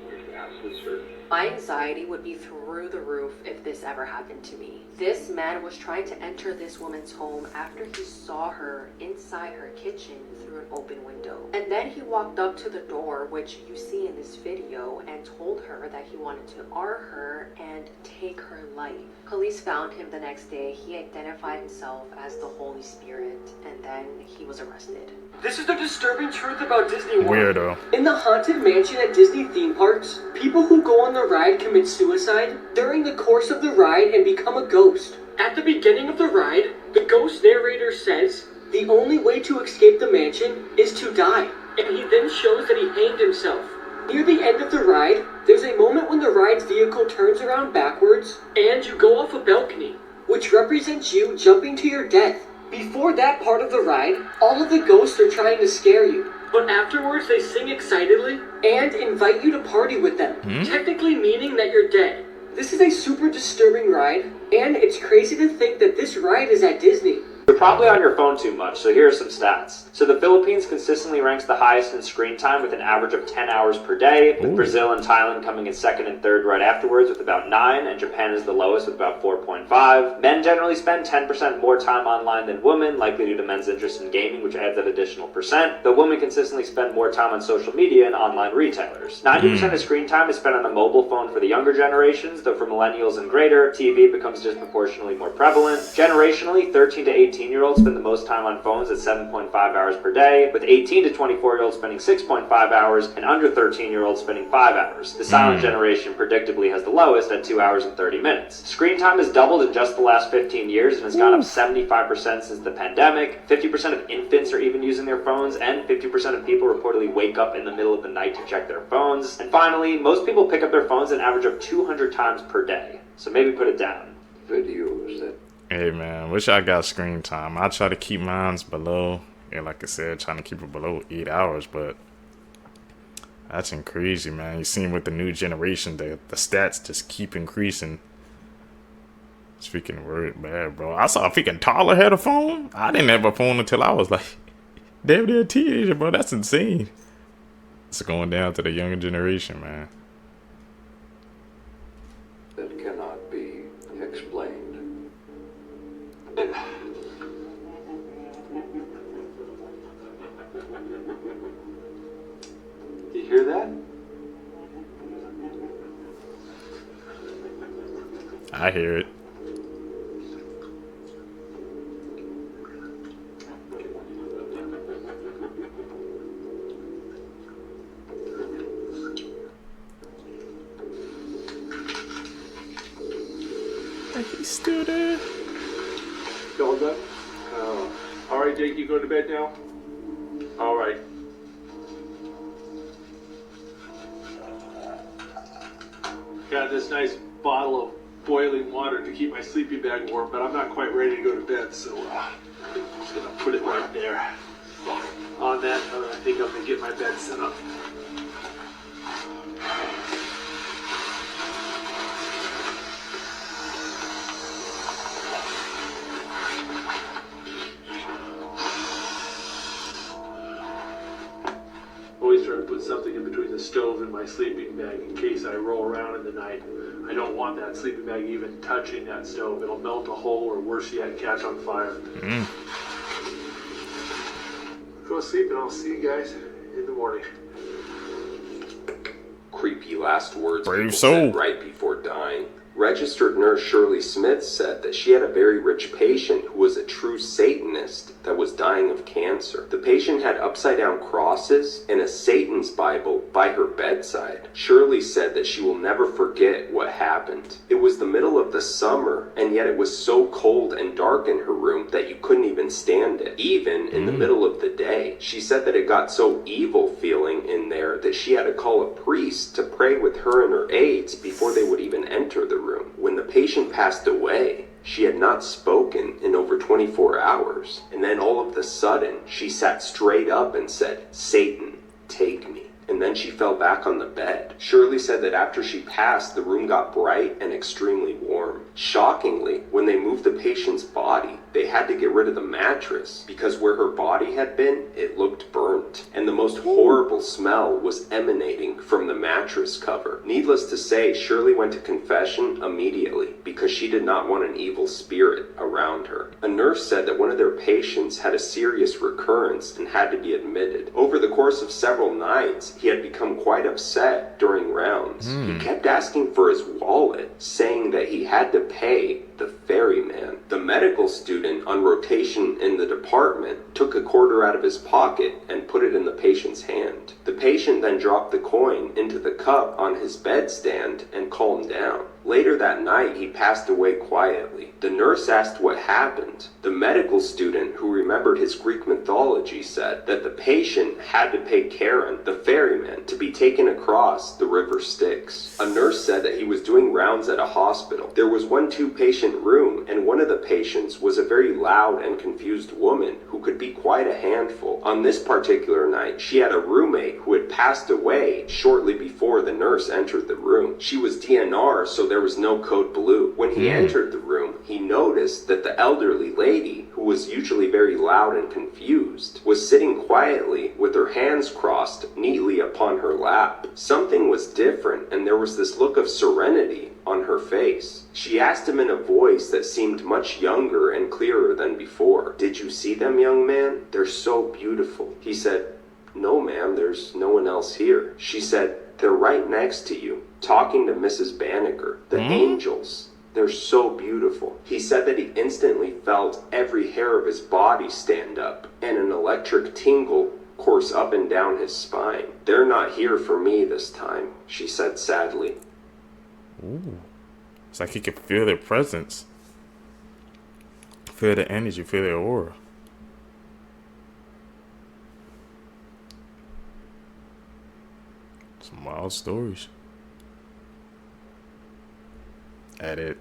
Are you absolutely certain? My anxiety would be through the roof if this ever happened to me. This man was trying to enter this woman's home after he saw her inside her kitchen through an open window. And then he walked up to the door, which you see in this video, and told her that he wanted to R her and take her life. Police found him the next day. He identified himself as the Holy Spirit, and then he was arrested. This is the disturbing truth about Disney World. Weirdo. In the Haunted Mansion at Disney theme parks, people who go on the ride commit suicide during the course of the ride and become a ghost. At the beginning of the ride, the ghost narrator says, the only way to escape the mansion is to die. And he then shows that he hanged himself. Near the end of the ride, there's a moment when the ride's vehicle turns around backwards and you go off a balcony, which represents you jumping to your death. Before that part of the ride, all of the ghosts are trying to scare you. But afterwards they sing excitedly and invite you to party with them, technically meaning that you're dead. This is a super disturbing ride, and it's crazy to think that this ride is at Disney. You're probably on your phone too much, so here are some stats. So the Philippines consistently ranks the highest in screen time with an average of 10 hours per day, with Brazil and Thailand coming in second and third right afterwards with about 9, and Japan is the lowest with about 4.5. Men generally spend 10% more time online than women, likely due to men's interest in gaming, which adds that additional percent, though women consistently spend more time on social media and online retailers. 90% of screen time is spent on the mobile phone for the younger generations, though for millennials and greater, TV becomes disproportionately more prevalent. Generationally, 13 to 18 18-year-olds spend the most time on phones at 7.5 hours per day, with 18 to 24-year-olds spending 6.5 hours, and under 13-year-olds spending 5 hours. The silent generation predictably has the lowest at 2 hours and 30 minutes. Screen time has doubled in just the last 15 years and has gone up 75% since the pandemic. 50% of infants are even using their phones, and 50% of people reportedly wake up in the middle of the night to check their phones. And finally, most people pick up their phones an average of 200 times per day. So maybe put it down. Videos that... Hey man, wish I got screen time. I try to keep mine below, like I said, trying to keep it below 8 hours, but that's crazy, man. You seen with the new generation, the stats just keep increasing. Speaking of word, bad, bro. I saw a freaking toddler had a phone. I didn't have a phone until I was like, damn near a teenager, bro. That's insane. It's going down to the younger generation, man. That cannot be explained. You hear that? I hear it. He's still there. Y'all done? All right, Jake, you going to bed now? All right. Got this nice bottle of boiling water to keep my sleeping bag warm, but I'm not quite ready to go to bed, so I'm just gonna put it right there. On that, I think I'm gonna get my bed set up. Always try to put something in between the stove and my sleeping bag in case I roll around in the night. I don't want that sleeping bag even touching that stove. It'll melt a hole or worse yet, catch on fire. Go to sleep and I'll see you guys in the morning. Creepy last words Brave people soul. said right before dying. Registered nurse Shirley Smith said that she had a very rich patient who was a true Satanist that was dying of cancer. The patient had upside-down crosses and a Satan's Bible by her bedside. Shirley said that she will never forget what happened. It was the middle of the summer, and yet it was so cold and dark in her room that you couldn't even stand it, even in the middle of the day. She said that it got so evil feeling in there that she had to call a priest to pray with her and her aides before they would even enter the room. When the patient passed away, she had not spoken in over 24 hours. And then all of a sudden, she sat straight up and said, "Satan, take me." And then she fell back on the bed. Shirley said that after she passed, the room got bright and extremely warm. Shockingly, when they moved the patient's body, they had to get rid of the mattress because where her body had been, it looked burnt. And the most horrible smell was emanating from the mattress cover. Needless to say, Shirley went to confession immediately because she did not want an evil spirit around her. A nurse said that one of their patients had a serious recurrence and had to be admitted. Over the course of several nights, he had become quite upset during rounds. He kept asking for his wallet, saying that he had to pay the ferryman. The medical student on rotation in the department took a quarter out of his pocket and put it in the patient's hand. The patient then dropped the coin into the cup on his bedstand and calmed down. Later that night, he passed away quietly. The nurse asked what happened. The medical student, who remembered his Greek mythology, said that the patient had to pay Karen, the ferryman, to be taken across the river Styx. A nurse said that he was doing rounds at a hospital. There was one two-patient room, and one of the patients was a very loud and confused woman who could be quite a handful. On this particular night, she had a roommate who had passed away shortly before the nurse entered the room. She was DNR, so there was no code blue. When he entered the room, he noticed that the elderly lady, who was usually very loud and confused, was sitting quietly with her hands crossed neatly upon her lap. Something was different, and there was this look of serenity on her face. She asked him in a voice that seemed much younger and clearer than before, "Did you see them, young man? They're so beautiful." He said, "No, ma'am, there's no one else here." She said, "They're right next to you, talking to Mrs. Banneker, the angels." They're so beautiful. He said that he instantly felt every hair of his body stand up and an electric tingle course up and down his spine. They're not here for me this time, she said sadly. Ooh. It's like he could feel their presence. Feel the energy, feel their aura. Some wild stories. Edit.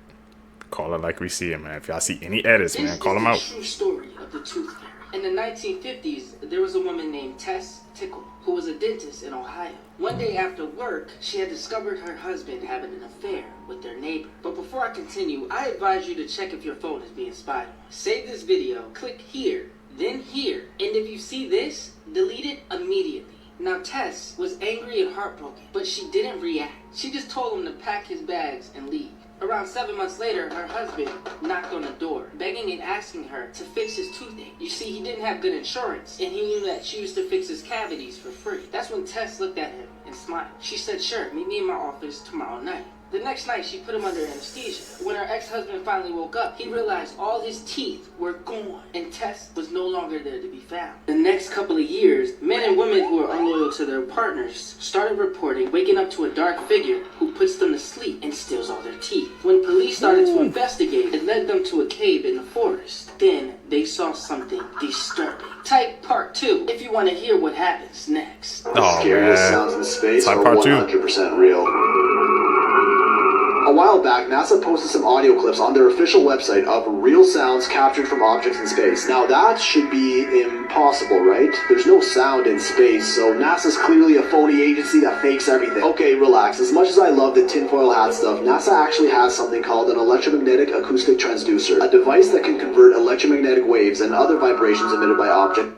Call it like we see it, man. If y'all see any edits, man, call them out. This is the true story of the tooth fairy. In the 1950s, there was a woman named Tess Tickle, who was a dentist in Ohio. One day after work, she had discovered her husband having an affair with their neighbor. But before I continue, I advise you to check if your phone is being spied on. Save this video, click here, then here, and if you see this, delete it immediately. Now Tess was angry and heartbroken, but she didn't react. She just told him to pack his bags and leave. Around 7 months later, her husband knocked on the door, begging and asking her to fix his toothache. You see, he didn't have good insurance, and he knew that she used to fix his cavities for free. That's when Tess looked at him and smiled. She said, sure, meet me in my office tomorrow night. The next night, she put him under anesthesia. When her ex-husband finally woke up, he realized all his teeth were gone, and Tess was no longer there to be found. The next couple of years, men and women who were unloyal to their partners started reporting waking up to a dark figure who puts them to sleep and steals all their teeth. When police started to investigate, it led them to a cave in the forest. Then, they saw something disturbing. Type part 2 if you want to hear what happens next. Oh, Scariest man. sounds in space Type are part 2. 100% real. A while back, NASA posted some audio clips on their official website of real sounds captured from objects in space. Now that should be impossible, right? There's no sound in space, so NASA's clearly a phony agency that fakes everything. Okay, relax. As much as I love the tinfoil hat stuff, NASA actually has something called an electromagnetic acoustic transducer, a device that can convert electromagnetic waves and other vibrations emitted by objects.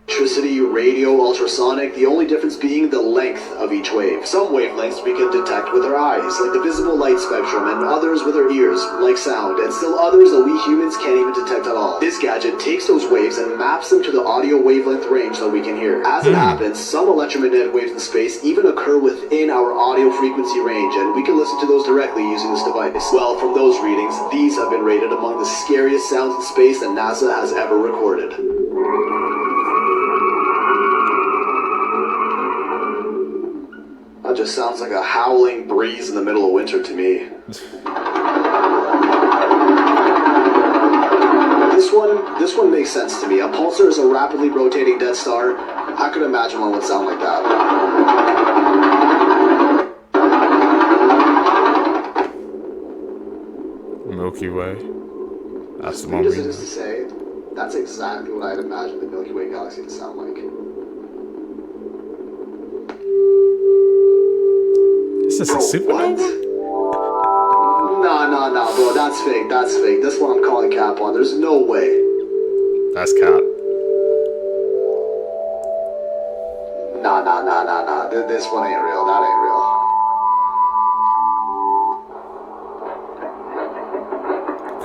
Electricity, radio, ultrasonic, the only difference being the length of each wave. Some wavelengths we can detect with our eyes, like the visible light spectrum, and others with our ears, like sound, and still others that we humans can't even detect at all. This gadget takes those waves and maps them to the audio wavelength range that we can hear. As it happens, some electromagnetic waves in space even occur within our audio frequency range, and we can listen to those directly using this device. Well, from those readings, these have been rated among the scariest sounds in space that NASA has ever recorded. That just sounds like a howling breeze in the middle of winter to me. This one makes sense to me. A pulsar is a rapidly rotating dead star. I could imagine one would sound like that. Milky Way. That's the one. Neat as it is to say, that's exactly what I'd imagine the Milky Way galaxy to sound like. Is this a supernova? Nah, bro, that's fake, This one I'm calling cap on, there's no way. That's cap. Nah. This one ain't real, that ain't real.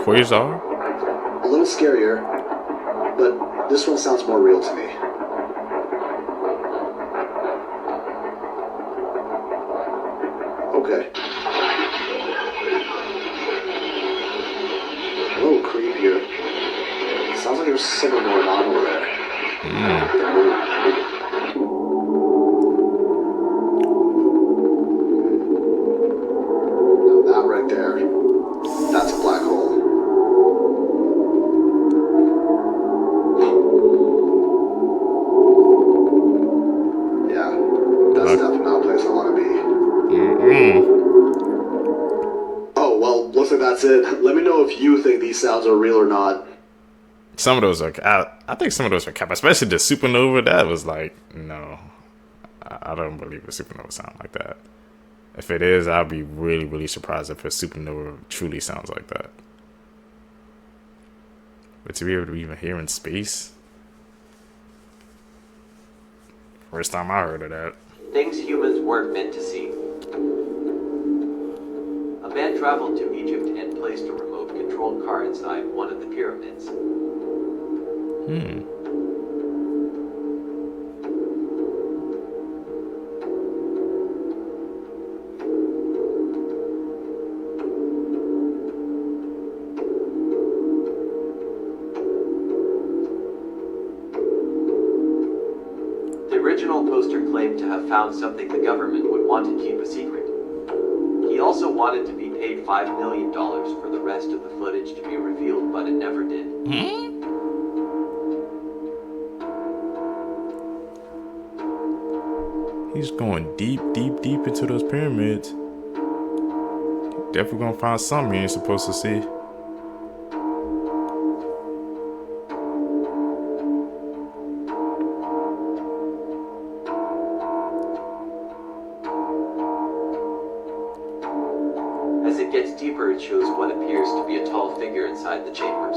Quasar? A little scarier, but this one sounds more real to me. Okay. A little creepier. Sounds like there's someone going on over there. Now that right there, that's a black hole. Yeah, that's definitely not a place I want to be. Oh, well, looks like that's it. Let me know if you think these sounds are real or not. Some of those are, I think some of those are cap, especially the supernova. That was like, no, I don't believe a supernova sound like that. If it is, I'll be really, really surprised if a supernova truly sounds like that. But to be able to even hear in space, first time I heard of that. Things humans weren't meant to see. A man traveled to Egypt and placed a remote-controlled car inside one of the pyramids. The original poster claimed to have found something the government would want to keep a secret. He also wanted to be paid $5 million for the rest of the footage to be revealed, but it never did. He's going deep, deep, deep into those pyramids. Definitely gonna find something he ain't supposed to see. As it gets deeper, it shows what appears to be a tall figure inside the chambers.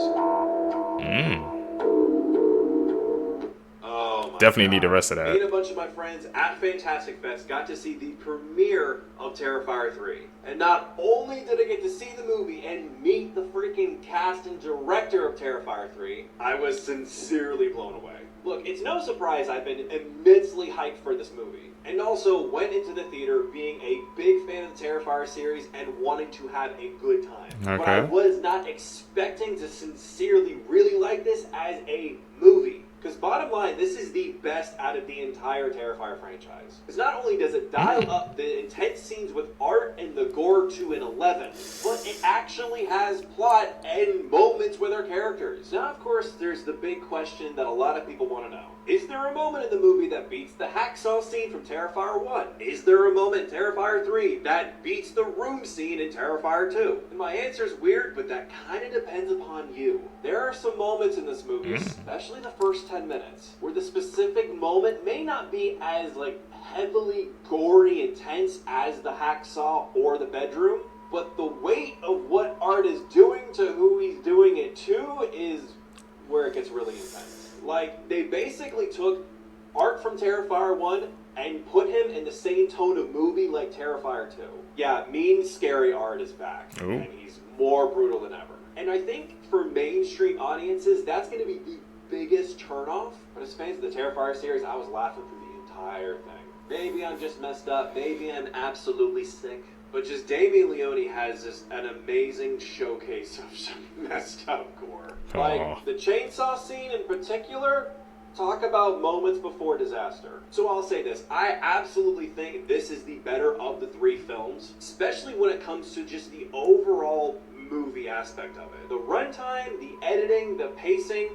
Definitely need the rest of that. Me and a bunch of my friends at Fantastic Fest got to see the premiere of Terrifier 3. And not only did I get to see the movie and meet the freaking cast and director of Terrifier 3, I was sincerely blown away. Look, it's no surprise I've been immensely hyped for this movie. And also went into the theater being a big fan of the Terrifier series and wanting to have a good time. But I was not expecting to sincerely really like this as a movie. Because bottom line, this is the best out of the entire Terrifier franchise. Because not only does it dial up the intense scenes with art and the gore to an 11, but it actually has plot and moments with our characters. Now, of course, there's the big question that a lot of people want to know. Is there a moment in the movie that beats the hacksaw scene from Terrifier 1? Is there a moment in Terrifier 3 that beats the room scene in Terrifier 2? And my answer is weird, but that kind of depends upon you. There are some moments in this movie, especially the first 10 minutes, where the specific moment may not be as heavily gory intense as the hacksaw or the bedroom, but the weight of what Art is doing to who he's doing it to is where it gets really intense. Like, they basically took Art from Terrifier 1 and put him in the same tone of movie like Terrifier 2. Yeah, mean, scary Art is back, and he's more brutal than ever. And I think for mainstream audiences, that's going to be the biggest turnoff. But as fans of the Terrifier series, I was laughing through the entire thing. Maybe I'm just messed up, maybe I'm absolutely sick. But just Damien Leone has just an amazing showcase of some messed up gore. Like, the chainsaw scene in particular, talk about moments before disaster. So I'll say this, I absolutely think this is the better of the three films, especially when it comes to just the overall movie aspect of it. The runtime, the editing, the pacing,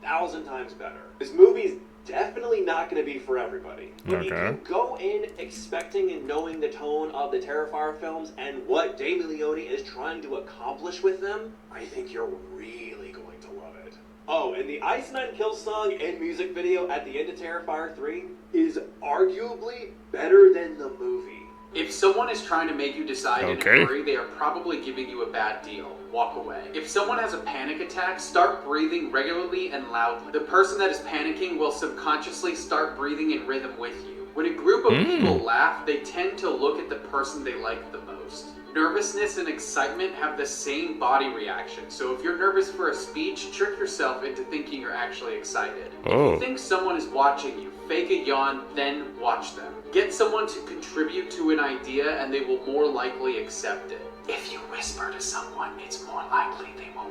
1,000 times better. This movie's definitely not going to be for everybody. But if you go in expecting and knowing the tone of the Terrifier films and what Damien Leone is trying to accomplish with them, I think you're really going to love it. Oh, and the Ice Nine Kills song and music video at the end of Terrifier 3 is arguably better than the movie. If someone is trying to make you decide in a hurry, they are probably giving you a bad deal. Walk away. If someone has a panic attack, start breathing regularly and loudly. The person that is panicking will subconsciously start breathing in rhythm with you. When a group of people laugh, they tend to look at the person they like the most. Nervousness and excitement have the same body reaction, so if you're nervous for a speech, trick yourself into thinking you're actually excited. If you think someone is watching you, fake a yawn, then watch them. Get someone to contribute to an idea and they will more likely accept it. If you whisper to someone, it's more likely they will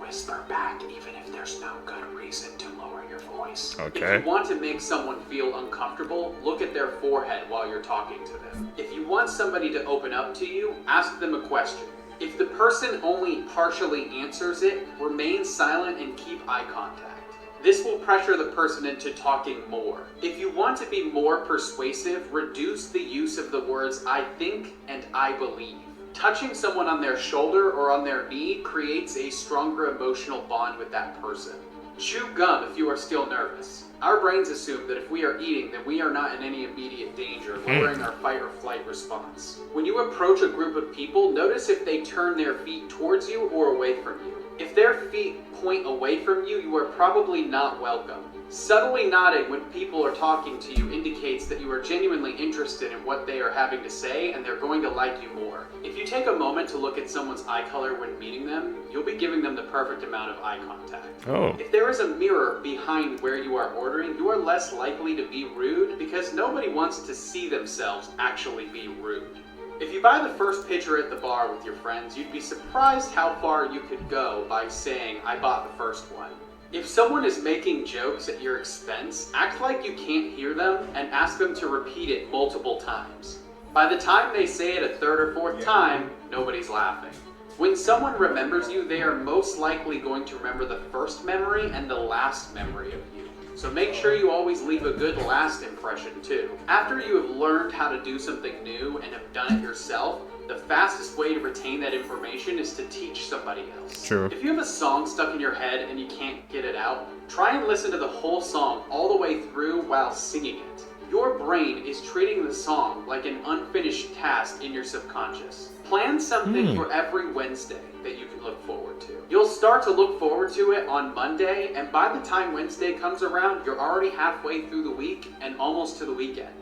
whisper back even if there's no good reason to lower your voice. If you want to make someone feel uncomfortable, look at their forehead while you're talking to them. If you want somebody to open up to you, ask them a question. If the person only partially answers it, remain silent and keep eye contact. This will pressure the person into talking more. If you want to be more persuasive, reduce the use of the words I think and I believe. Touching someone on their shoulder or on their knee creates a stronger emotional bond with that person. Chew gum if you are still nervous. Our brains assume that if we are eating, then we are not in any immediate danger, lowering our fight or flight response. When you approach a group of people, notice if they turn their feet towards you or away from you. If their feet point away from you, you are probably not welcome. Subtly nodding when people are talking to you indicates that you are genuinely interested in what they are having to say and they're going to like you more. If you take a moment to look at someone's eye color when meeting them, you'll be giving them the perfect amount of eye contact. Oh. If there is a mirror behind where you are ordering, you are less likely to be rude because nobody wants to see themselves actually be rude. If you buy the first pitcher at the bar with your friends, you'd be surprised how far you could go by saying, I bought the first one. If someone is making jokes at your expense, act like you can't hear them and ask them to repeat it multiple times. By the time they say it a third or fourth time, nobody's laughing. When someone remembers you, they are most likely going to remember the first memory and the last memory of you. So make sure you always leave a good last impression too. After you have learned how to do something new and have done it yourself, the fastest way to retain that information is to teach somebody else. True. If you have a song stuck in your head and you can't get it out, try and listen to the whole song all the way through while singing it. Your brain is treating the song like an unfinished task in your subconscious. Plan something for every Wednesday that you can look forward to. You'll start to look forward to it on Monday, and by the time Wednesday comes around, you're already halfway through the week and almost to the weekend.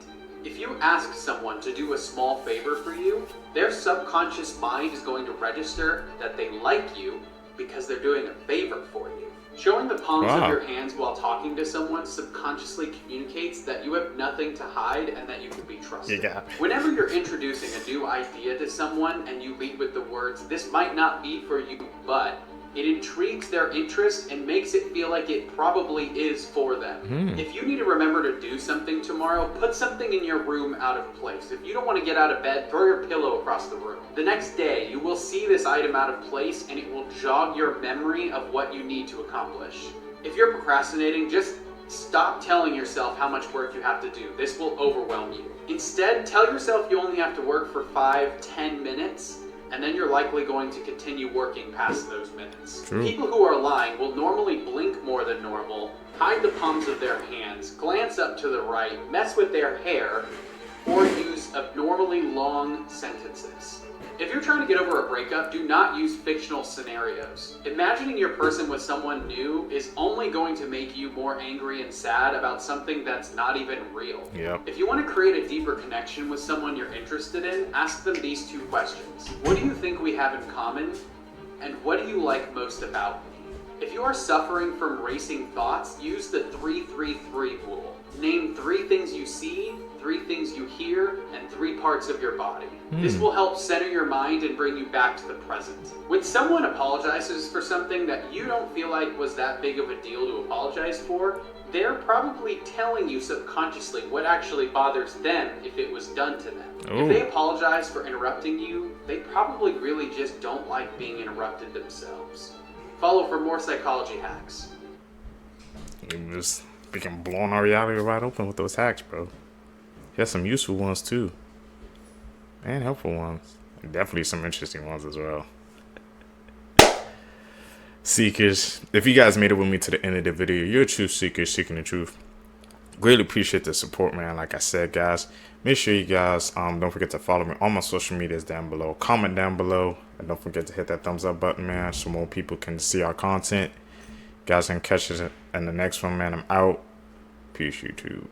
If you ask someone to do a small favor for you, their subconscious mind is going to register that they like you because they're doing a favor for you. Showing the palms of your hands while talking to someone subconsciously communicates that you have nothing to hide and that you can be trusted. Whenever you're introducing a new idea to someone and you lead with the words, this might not be for you, but it intrigues their interest and makes it feel like it probably is for them. If you need to remember to do something tomorrow, put something in your room out of place. If you don't want to get out of bed, throw your pillow across the room. The next day, you will see this item out of place and it will jog your memory of what you need to accomplish. If you're procrastinating, just stop telling yourself how much work you have to do. This will overwhelm you. Instead, tell yourself you only have to work for 5-10 minutes, and then you're likely going to continue working past those minutes. True. People who are lying will normally blink more than normal, hide the palms of their hands, glance up to the right, mess with their hair, or use abnormally long sentences. If you're trying to get over a breakup, do not use fictional scenarios. Imagining your person with someone new is only going to make you more angry and sad about something that's not even real. Yep. If you want to create a deeper connection with someone you're interested in, ask them these two questions. What do you think we have in common? And what do you like most about me? If you are suffering from racing thoughts, use the 3-3-3 rule. Name 3 things you see, 3 things you hear, and 3 parts of your body. This will help center your mind and bring you back to the present. When someone apologizes for something that you don't feel like was that big of a deal to apologize for, they're probably telling you subconsciously what actually bothers them if it was done to them. If they apologize for interrupting you, they probably really just don't like being interrupted themselves. Follow for more psychology hacks. You just freaking blowing our reality right open with those hacks, bro. You have some useful ones too. And helpful ones. And definitely some interesting ones as well. Seekers, if you guys made it with me to the end of the video, you're a truth seeker seeking the truth. Greatly appreciate the support, man. Like I said, guys, make sure you guys don't forget to follow me on my social medias down below. Comment down below. And don't forget to hit that thumbs up button, man, so more people can see our content. Guys can catch us in the next one, man. I'm out. Peace, YouTube.